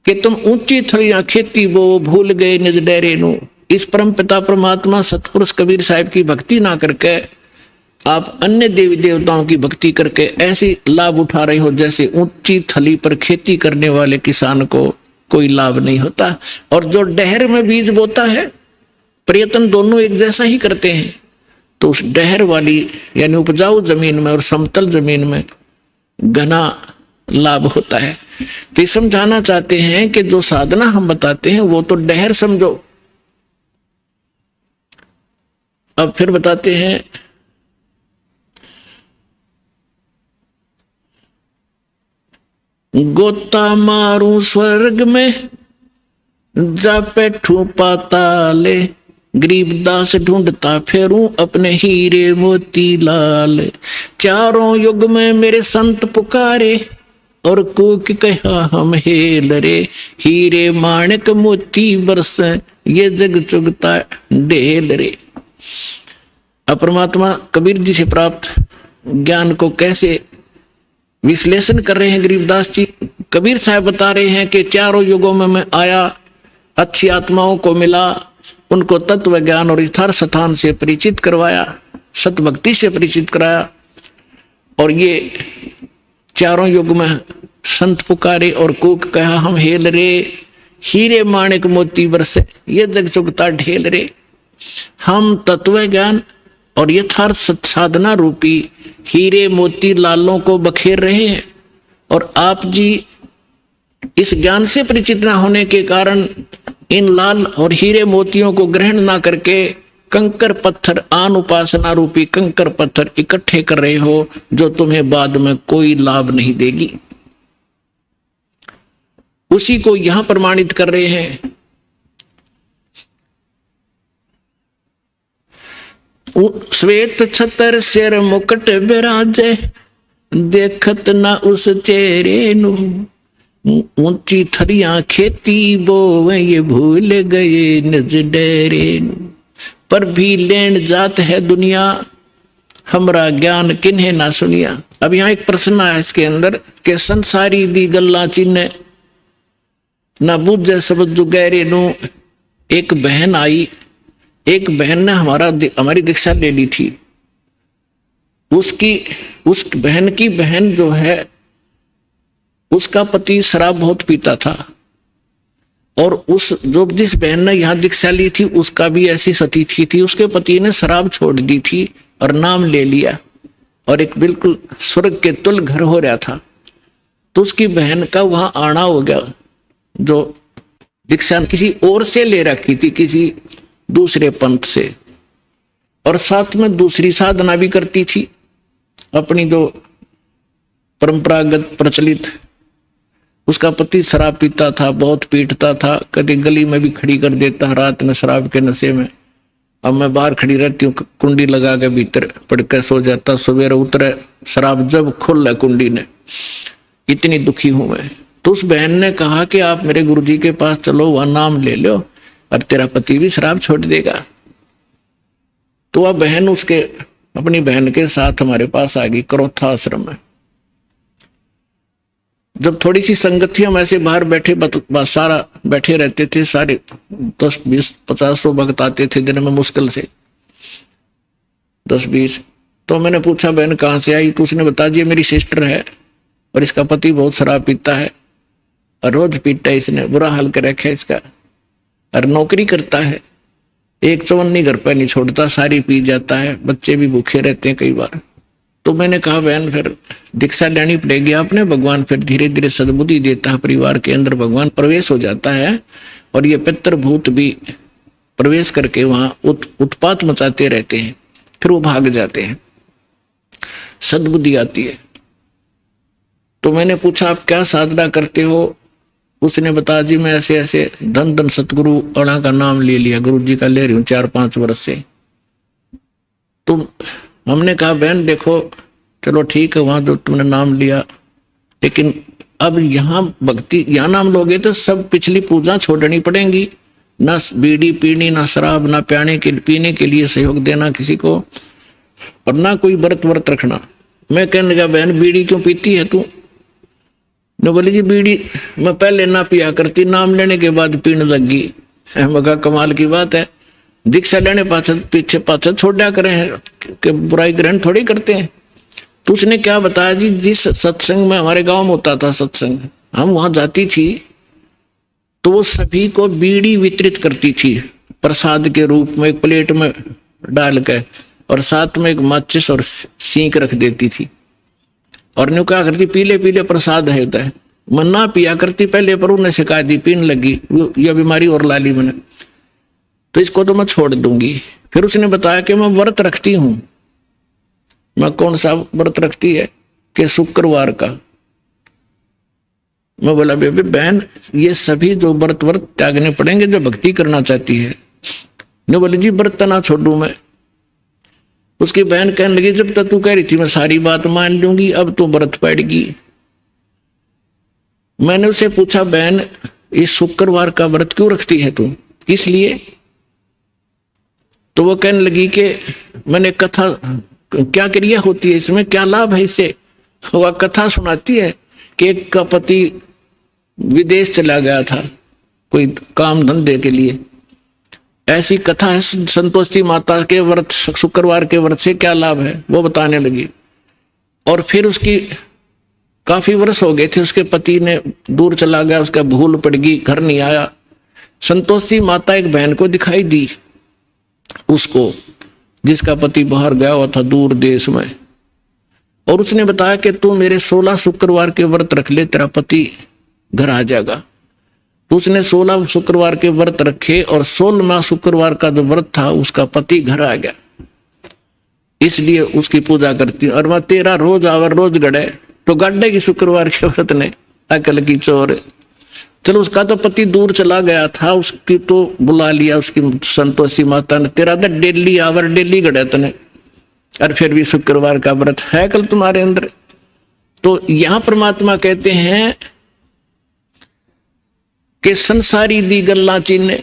कि तुम ऊंची थलियां खेती वो भूल गए निज डेरे नो। इस परम पिता परमात्मा सतपुरुष कबीर साहब की भक्ति ना करके आप अन्य देवी देवताओं की भक्ति करके ऐसी लाभ उठा रहे हो जैसे ऊंची थली पर खेती करने वाले किसान को कोई लाभ नहीं होता। और जो डहर में बीज बोता है, प्रयत्न दोनों एक जैसा ही करते हैं, तो उस डहर वाली यानी उपजाऊ जमीन में और समतल जमीन में घना लाभ होता है। तो समझाना चाहते हैं कि जो साधना हम बताते हैं वो तो डहर समझो। अब फिर बताते हैं, गोता मारूं स्वर्ग में जा बैठूं पाताले, गरीबदास ढूंढता फेरूं अपने हीरे मोती लाल। चारों युग में मेरे संत पुकारे और कूक कहा हम हेल रे, हीरे माणिक मोती बरस ये जग चुगता ढेल रे। अब परमात्मा कबीर जी से प्राप्त ज्ञान को कैसे विश्लेषण कर रहे हैं गरीबदास जी। कबीर साहब बता रहे हैं कि चारों युगों में मैं आया, अच्छी आत्माओं को मिला, उनको तत्व ज्ञान और यथार्थ स्थान से परिचित करवाया, सतभक्ति से परिचित कराया, और ये चारों युग में संत पुकारे और कूक कहा हम हेल रे, हीरे माणिक मोती बरसे ये जग चुगता ढेल रे। हम तत्व ज्ञान और यथार्थ साधना रूपी हीरे मोती लालों को बखेर रहे हैं, और आप जी इस ज्ञान से परिचित न होने के कारण इन लाल और हीरे मोतियों को ग्रहण ना करके कंकर पत्थर, आन उपासना रूपी कंकर पत्थर इकट्ठे कर रहे हो, जो तुम्हें बाद में कोई लाभ नहीं देगी। उसी को यहां प्रमाणित कर रहे हैं। श्वेत छतर सिर मुकुट बिराजे, देखत ना उस चेहरे नु, ऊंची थरियां खेती बोवे ये भूल गए निज डेरे नु। पर भी लेन जात है दुनिया, हमरा ज्ञान किन्हे ना सुनिया। अब यहाँ एक प्रश्न है इसके अंदर के संसारी दी गल्ला चिन्ह ना बुझे सब जुगैरे नु। एक बहन आई, एक बहन ने हमारी दीक्षा ले ली थी। उस बहन की बहन जो है, उसका पति शराब बहुत पीता था, और जिस बहन ने यहाँ दीक्षा ली थी उसका भी ऐसी स्थिति थी। उसके पति ने शराब छोड़ दी थी और नाम ले लिया, और एक बिल्कुल स्वर्ग के तुल घर हो रहा था। तो उसकी बहन का वहां आना हो गया, जो दीक्षा किसी और से ले रखी थी, किसी दूसरे पंथ से, और साथ में दूसरी साधना भी करती थी अपनी जो परंपरागत प्रचलित। उसका पति शराब पीता था, बहुत पीटता था, कभी गली में भी खड़ी कर देता रात में शराब के नशे में। अब मैं बाहर खड़ी रहती हूँ, कुंडी लगा के भीतर पड़ के सो जाता, सवेरे उतरे शराब जब खुल कुंडी ने, इतनी दुखी हूं मैं। तो उस बहन ने कहा कि आप मेरे गुरुजी के पास चलो, वह नाम ले लो और तेरा पति भी शराब छोड़ देगा। तो वह बहन अपनी बहन के साथ हमारे पास आ गई करोथा आश्रम में। जब थोड़ी सी संगत थी, हम ऐसे बाहर बैठे सारा बैठे रहते थे, सारे 10 20 50 100 भक्त आते थे दिन में, मुश्किल से 10 20। तो मैंने पूछा बहन कहाँ से आई? तो उसने बता दिया मेरी सिस्टर है, और इसका पति बहुत शराब पीता है, और रोज पीता है, इसने बुरा हाल कर रखा है इसका, और नौकरी करता है, एक चवन्नी घर पर नहीं छोड़ता, सारी पी जाता है, बच्चे भी भूखे रहते हैं कई बार। तो मैंने कहा बहन फिर दीक्षा लेनी पड़ेगी आपने, भगवान फिर धीरे धीरे सद्बुद्धि देता है, परिवार के अंदर भगवान प्रवेश हो जाता है, और ये पितृभूत भी प्रवेश करके वहां उत्पात मचाते रहते हैं, फिर वो भाग जाते हैं, सद्बुद्धि आती है। तो मैंने पूछा आप क्या साधना करते हो? उसने बताया जी मैं ऐसे ऐसे धन धन सतगुरु अणा का नाम ले लिया, गुरु जी का ले रही हूँ 4-5 वर्ष से। तो हमने कहा बहन देखो चलो ठीक है, वहां जो तुमने नाम लिया, लेकिन अब यहाँ भक्ति, यहाँ नाम लोगे तो सब पिछली पूजा छोड़नी पड़ेंगी, ना बीड़ी पीनी, ना शराब, ना पीने के लिए सहयोग देना किसी को, और ना कोई व्रत रखना। मैं कहने लगा बहन बीड़ी क्यों पीती है तू? ने बोली जी बीड़ी मैं पहले ना पिया करती, नाम लेने के बाद पीने लगी। मगा कमाल की बात है, दीक्षा लेने पीछे पाछे छोड़ा करें कि बुराई ग्रहण थोड़ी करते हैं। तो उसने क्या बताया जी, जिस सत्संग में हमारे गांव में होता था सत्संग, हम वहां जाती थी तो वो सभी को बीड़ी वितरित करती थी प्रसाद के रूप में, एक प्लेट में डाल के, और साथ में एक माचिस और सींक रख देती थी, और न्यू क्या करती पीले पीले प्रसाद है, मैं ना पिया करती पहले, पर उन्हें शिकायत दी, पीने लगी, यह बीमारी और ला ली मैंने, तो इसको तो मैं छोड़ दूंगी। फिर उसने बताया कि मैं व्रत रखती हूं। मैं कौन सा व्रत रखती है? कि शुक्रवार का, मैं बोला बेबे बहन, ये सभी जो व्रत त्यागने पड़ेंगे जो भक्ति करना चाहती है। ने बोले जी व्रत ना छोड़ू मैं। उसकी बहन कहने लगी जब तक तू कह रही थी मैं सारी बात मान लूंगी, अब तू व्रत पड़ेगी। मैंने उसे पूछा बहन इस शुक्रवार का व्रत क्यों रखती है तू, किस लिए? तो वो कहने लगी कि मैंने कथा, क्या क्रिया होती है इसमें, क्या लाभ है इससे? वह कथा सुनाती है कि एक का पति विदेश चला गया था कोई काम धंधे के लिए। ऐसी कथा है संतोषी माता के व्रत, शुक्रवार के व्रत से क्या लाभ है वो बताने लगी। और फिर उसकी काफी वर्ष हो गए थे, उसके पति ने दूर चला गया, उसका भूल पड़ गई, घर नहीं आया। संतोषी माता एक बहन को दिखाई दी उसको, जिसका पति बाहर गया हुआ था दूर देश में, और उसने बताया कि तू मेरे 16 शुक्रवार के व्रत रख ले, तेरा पति घर आ जाएगा। तो उसने 16 शुक्रवार के व्रत रखे और 16वां शुक्रवार का जो व्रत था उसका पति घर आ गया। इसलिए उसकी पूजा करती हूँ। और मैं तेरा रोज आवर रोज गड़े, तो गड्ढे की शुक्रवार के व्रत ने अकल की चोर। चलो उसका तो पति दूर चला गया था, उसकी तो बुला लिया उसकी संतोषी माता ने, तेरा तो डेली आवर डेली गड़े तने, और फिर भी शुक्रवार का व्रत है कल तुम्हारे अंदर। तो यहां परमात्मा कहते हैं कि संसारी दी गल्ला चीने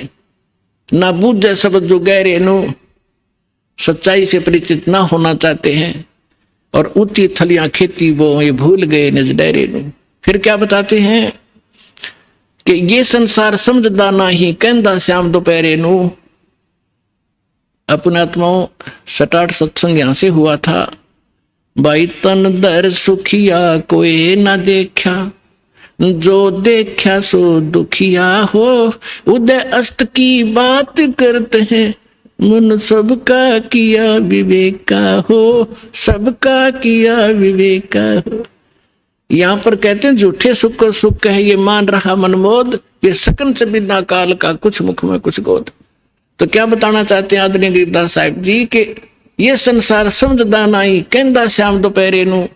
ना बूझे शब्द जो गहरे नु, सच्चाई से परिचित ना होना चाहते हैं और ऊंची थलियां खेती वो ये भूल गए निज डेरे नु। फिर क्या बताते हैं कि ये संसार समझदा नहीं कहंदा श्याम दोपहरे नु। अपने आत्माओं 67 सत्संग यहां से हुआ था। भाई तन दर सुखिया कोई ना देखा, जो देखा सो दुखिया हो, उदय अस्त की बात करते हैं, मन सबका किया विवेका हो, सबका किया विवेका हो। यहां पर कहते हैं झूठे सुख को सुख है ये मान रहा मनमोद, ये सकन से बिना काल का कुछ मुख में कुछ गोद। तो क्या बताना चाहते हैं आदरणीय गिरिदास साहिब जी कि ये संसार समझदा नहीं कहंदा श्याम दोपहरे नु।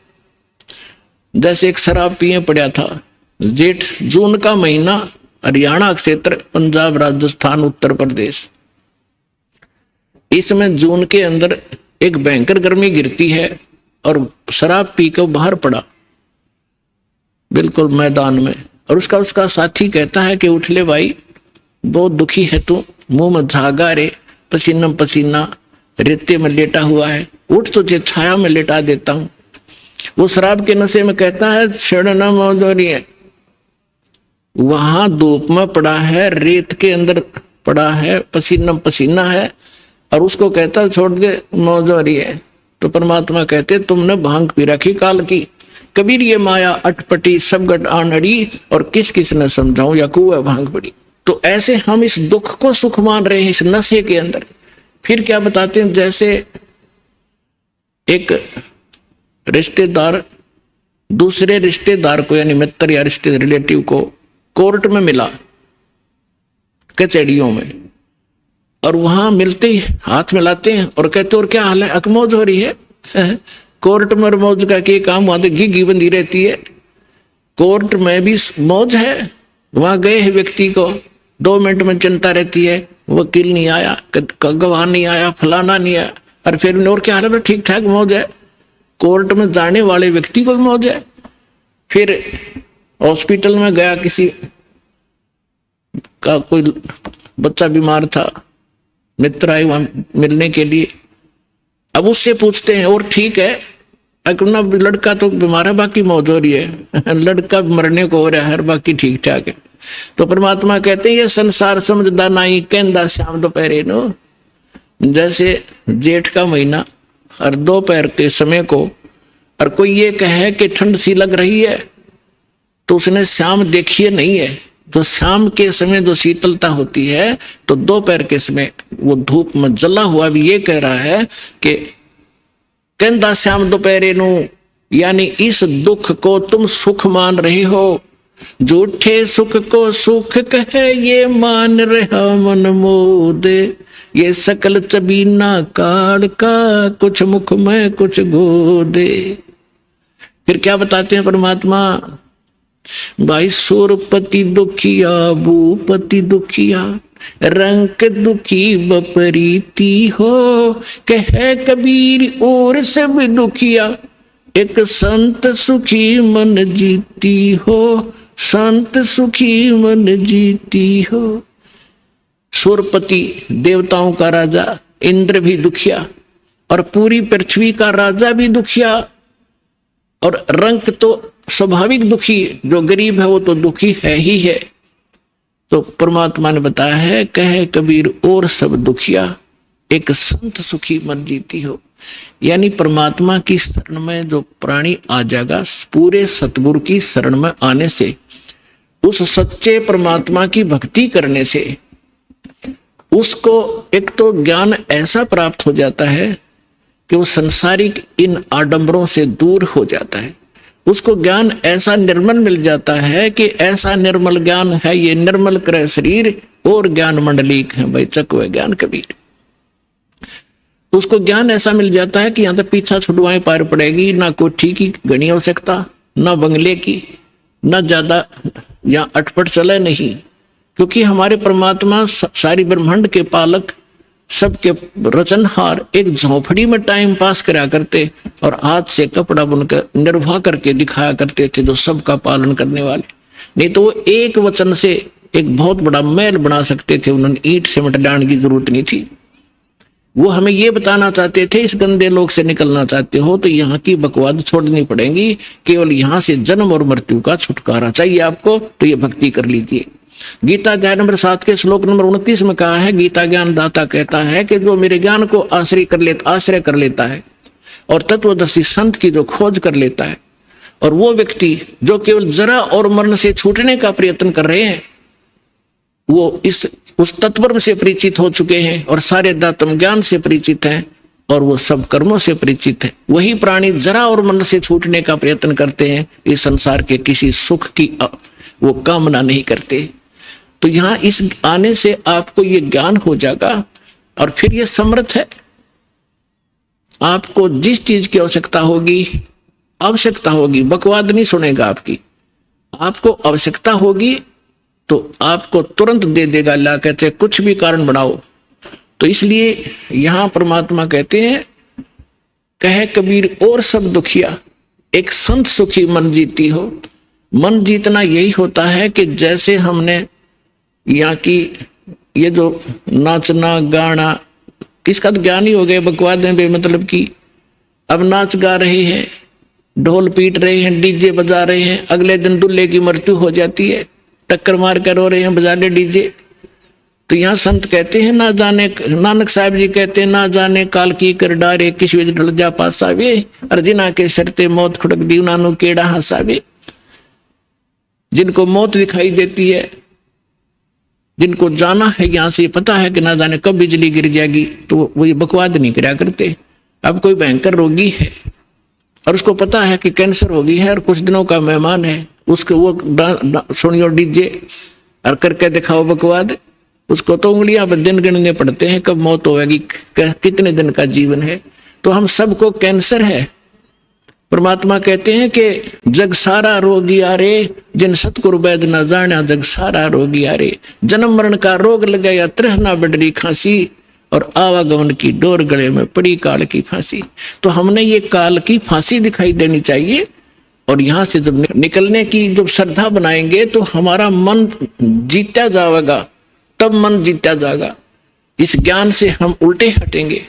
जैसे एक शराब पिए पड़ा था, जेठ जून का महीना, हरियाणा क्षेत्र, पंजाब, राजस्थान, उत्तर प्रदेश। इसमें जून के अंदर एक भयंकर गर्मी गिरती है और शराब पी कर बाहर पड़ा बिल्कुल मैदान में, और उसका साथी कहता है कि उठ ले भाई, बहुत दुखी है तू, मुंह में झागा रे, पसीना पसीना, रेते में लेटा हुआ है, उठ तुझे छाया में लेटा देता हूं। वो शराब के नशे में कहता है छेड़ना मौजूरी है, वहां धूप में पड़ा है, रेत के अंदर पड़ा है, पसीना पसीना है, और उसको कहता छोड़ दे मौजूरी है। तो परमात्मा कहते तुमने भांग पी रखी काल की, कबीर ये माया अटपटी सब गट आनड़ी, और किस किस ने समझाऊं या कुआ भांग पड़ी। तो ऐसे हम इस दुख को सुख मान रहे हैं इस नशे के अंदर। फिर क्या बताते हैं, जैसे एक रिश्तेदार दूसरे रिश्तेदार को यानी मित्र या रिश्ते रिलेटिव को कोर्ट में मिला कचहरियों में, और वहां मिलते ही हाथ मिलाते हैं और कहते और क्या हाल है, अकमौज हो रही है। कोर्ट में मौज का क्या काम, वहां तो घी बंधी रहती है, कोर्ट में भी मौज है। वहां गए हैं व्यक्ति को 2 मिनट में चिंता रहती है, वकील नहीं आया, गवाह नहीं आया, फलाना नहीं आया, और फिर और क्या हाल है, ठीक ठाक मौज है। कोर्ट में जाने वाले व्यक्ति को भी मौज है। फिर हॉस्पिटल में गया, किसी का कोई बच्चा बीमार था, मित्र आए वहां मिलने के लिए। अब उससे पूछते हैं और ठीक है, अपना लड़का तो बीमार है बाकी मौज हो रही है, लड़का मरने को हो रहा है बाकी ठीक ठाक है। तो परमात्मा कहते हैं ये संसार समझदा नहीं कहंदा श्याम दोपहरे नो। जैसे जेठ का महीना और दोपहर के समय को, और कोई ये कहे कि ठंड सी लग रही है, तो उसने शाम देखी नहीं है। तो शाम के समय जो शीतलता होती है, तो दोपहर के समय वो धूप में जला हुआ भी ये कह रहा है कि कहंदा श्याम दोपहरे नु, यानी इस दुख को तुम सुख मान रहे हो, झूठे सुख को सुख कहे ये मान रहा मन मोद, ये सकल चबीना काल का कुछ मुख में कुछ गोदे। फिर क्या बताते हैं परमात्मा भाई सुरपति दुखिया भूपति दुखिया, रंग दुखी बपरीती हो, कह कबीर और सब दुखिया, एक संत सुखी मन जीती हो, संत सुखी मन जीती हो। सुरपति देवताओं का राजा इंद्र भी दुखिया, और पूरी पृथ्वी का राजा भी दुखिया, और रंक तो स्वाभाविक दुखी, जो गरीब है वो तो दुखी है ही है। तो परमात्मा ने बताया है, कहे कबीर और सब दुखिया, एक संत सुखी मन जीती हो। यानी परमात्मा की शरण में जो प्राणी आ जाएगा, पूरे सतगुरु की शरण में आने से, उस सच्चे परमात्मा की भक्ति करने से उसको एक तो ज्ञान ऐसा प्राप्त हो जाता है कि वो संसारिक इन आडंबरों से दूर हो जाता है। उसको ज्ञान ऐसा निर्मल मिल जाता है कि ऐसा निर्मल ज्ञान है, ये निर्मल करे शरीर और ज्ञान मंडलीक है, भाई चकवे ज्ञान कबीर। उसको ज्ञान ऐसा मिल जाता है कि यहाँ तक पीछा छुड़वाएं पार पड़ेगी, ना कोठी की घनी आवश्यकता, ना बंगले की, ना ज्यादा यहाँ अटपट चले नहीं, क्योंकि हमारे परमात्मा सारी ब्रह्मांड के पालक, सबके रचनहार, एक झोपड़ी में टाइम पास करा करते और हाथ से कपड़ा बुनकर निर्वाह करके दिखाया करते थे, जो सबका पालन करने वाले। नहीं तो वो एक वचन से एक बहुत बड़ा महल बना सकते थे, उन्होंने ईंट सीमेंट डालने की जरूरत नहीं थी। वो हमें ये बताना चाहते थे, इस गंदे लोक से निकलना चाहते हो तो यहाँ की बकवाद छोड़नी पड़ेगी, केवल यहाँ से जन्म और मृत्यु का छुटकारा चाहिए आपको, तो ये भक्ति कर लीजिए। गीता अध्याय नंबर 7 के श्लोक नंबर 29 में कहा है, गीता ज्ञान दाता कहता है कि जो मेरे ज्ञान को आश्रय कर लेता है और तत्वदर्शी संत की जो खोज कर लेता है, और वो व्यक्ति जो केवल जरा और मरण से छूटने का प्रयत्न कर रहे हैं, वो उस तत्व से परिचित हो चुके हैं और सारे दातम ज्ञान से परिचित हैं और वो सब कर्मों से परिचित है, वही प्राणी जरा और मरण से छूटने का प्रयत्न करते हैं, इस संसार के किसी सुख की वो कामना नहीं करते। तो यहाँ इस आने से आपको ये ज्ञान हो जाएगा और फिर ये समर्थ है। आपको जिस चीज की आवश्यकता होगी, बकवाद नहीं सुनेगा आपकी। आपको आवश्यकता होगी तो आपको तुरंत दे देगा, ला कहते कुछ भी कारण बनाओ। तो इसलिए यहां परमात्मा कहते हैं, कहे कबीर और सब दुखिया, एक संत सुखी मन जीती हो। मन जीतना यही होता है कि जैसे हमने यहाँ की ये जो नाचना गाना, इसका तो ज्ञान ही हो गया, बकवाद है मतलब की। अब नाच गा रहे हैं, ढोल पीट रहे हैं, डीजे बजा रहे हैं, अगले दिन दूल्हे की मृत्यु हो जाती है, टक्कर मार कर रो रहे हैं, बजा ले डीजे। तो यहाँ संत कहते हैं, ना जाने, नानक साहब जी कहते हैं, ना जाने काल की कर डारे, किस वे ढल जा पासावे, अर्जिना के सरते मौत खुड़क दी उन्होंने केड़ा हंसावे। जिनको मौत दिखाई देती है, जिनको जाना है यहाँ से, पता है कि ना जाने कब बिजली गिर जाएगी, तो वो ये बकवाद नहीं कराया करते। अब कोई भयंकर रोगी है और उसको पता है कि कैंसर होगी है और कुछ दिनों का मेहमान है, उसको वो सुनियो डीजे और करके दिखाओ बकवाद, उसको तो उंगलियां पर दिन गिनने पड़ते हैं कब मौत होगी, कितने दिन का जीवन है। तो हम सबको कैंसर है। परमात्मा कहते हैं कि जग सारा रोगी आरे, जिन सतगुरु वैद न जाना, जग सारा रोगी आरे। जन्म मरण का रोग लगा या तृष्णा बढ़ी खांसी, और आवागमन की डोर गले में पड़ी काल की फांसी। तो हमने ये काल की फांसी दिखाई देनी चाहिए, और यहाँ से जब निकलने की जब श्रद्धा बनाएंगे तो हमारा मन जीता जाएगा, तब मन जीता जाएगा। इस ज्ञान से हम उल्टे हटेंगे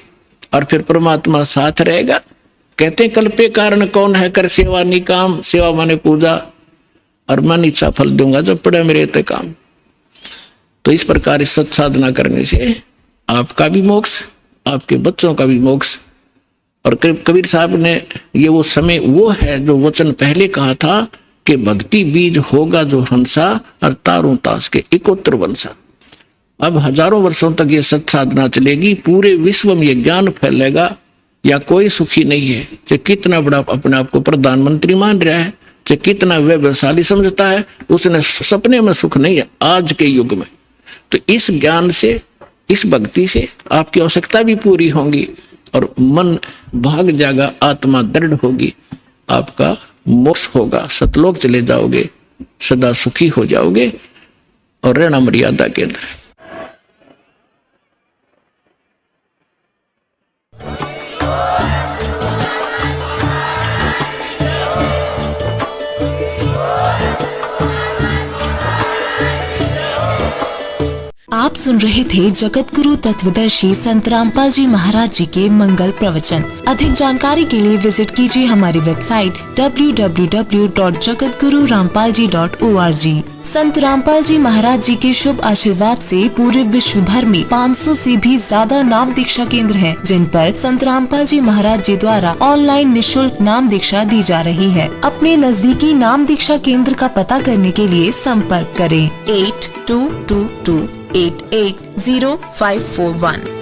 और फिर परमात्मा साथ रहेगा। कहते हैं, कल्पे कारण कौन है कर सेवा निकाम, सेवा माने पूजा, और मन इच्छा फल दूंगा जब पड़े मेरे ते काम। तो इस प्रकार इस सत साधना करने से आपका भी मोक्ष, आपके बच्चों का भी मोक्ष। और कबीर साहब ने ये वो समय वो है जो वचन पहले कहा था कि भक्ति बीज होगा जो हंसा, और तारों तास के इकोत्र वंशा। अब हजारों वर्षों तक ये सत साधना चलेगी, पूरे विश्व में ये ज्ञान फैलेगा। या कोई सुखी नहीं है, चाहे कितना बड़ा अपने आप को प्रधानमंत्री मान रहा है, चाहे कितना वैभवशाली समझता है, उसने सपने में सुख नहीं है आज के युग में। तो इस ज्ञान से, इस भक्ति से आपकी आवश्यकता भी पूरी होगी और मन भाग जाएगा, आत्मा दृढ़ होगी, आपका मोक्ष होगा, सतलोक चले जाओगे। सदा सुखी हो जाओगे और रहना मर्यादा के अंदर। आप सुन रहे थे जगत गुरु तत्वदर्शी संत रामपाल जी महाराज जी के मंगल प्रवचन। अधिक जानकारी के लिए विजिट कीजिए हमारी वेबसाइट www.jagatgururampalji.org। संत रामपाल जी महाराज जी के शुभ आशीर्वाद से पूरे विश्व भर में 500 से भी ज्यादा नाम दीक्षा केंद्र हैं, जिन पर संत रामपाल जी महाराज जी द्वारा ऑनलाइन निशुल्क नाम दीक्षा दी जा रही है। अपने नजदीकी नाम दीक्षा केंद्र का पता करने के लिए संपर्क करें 8222880541।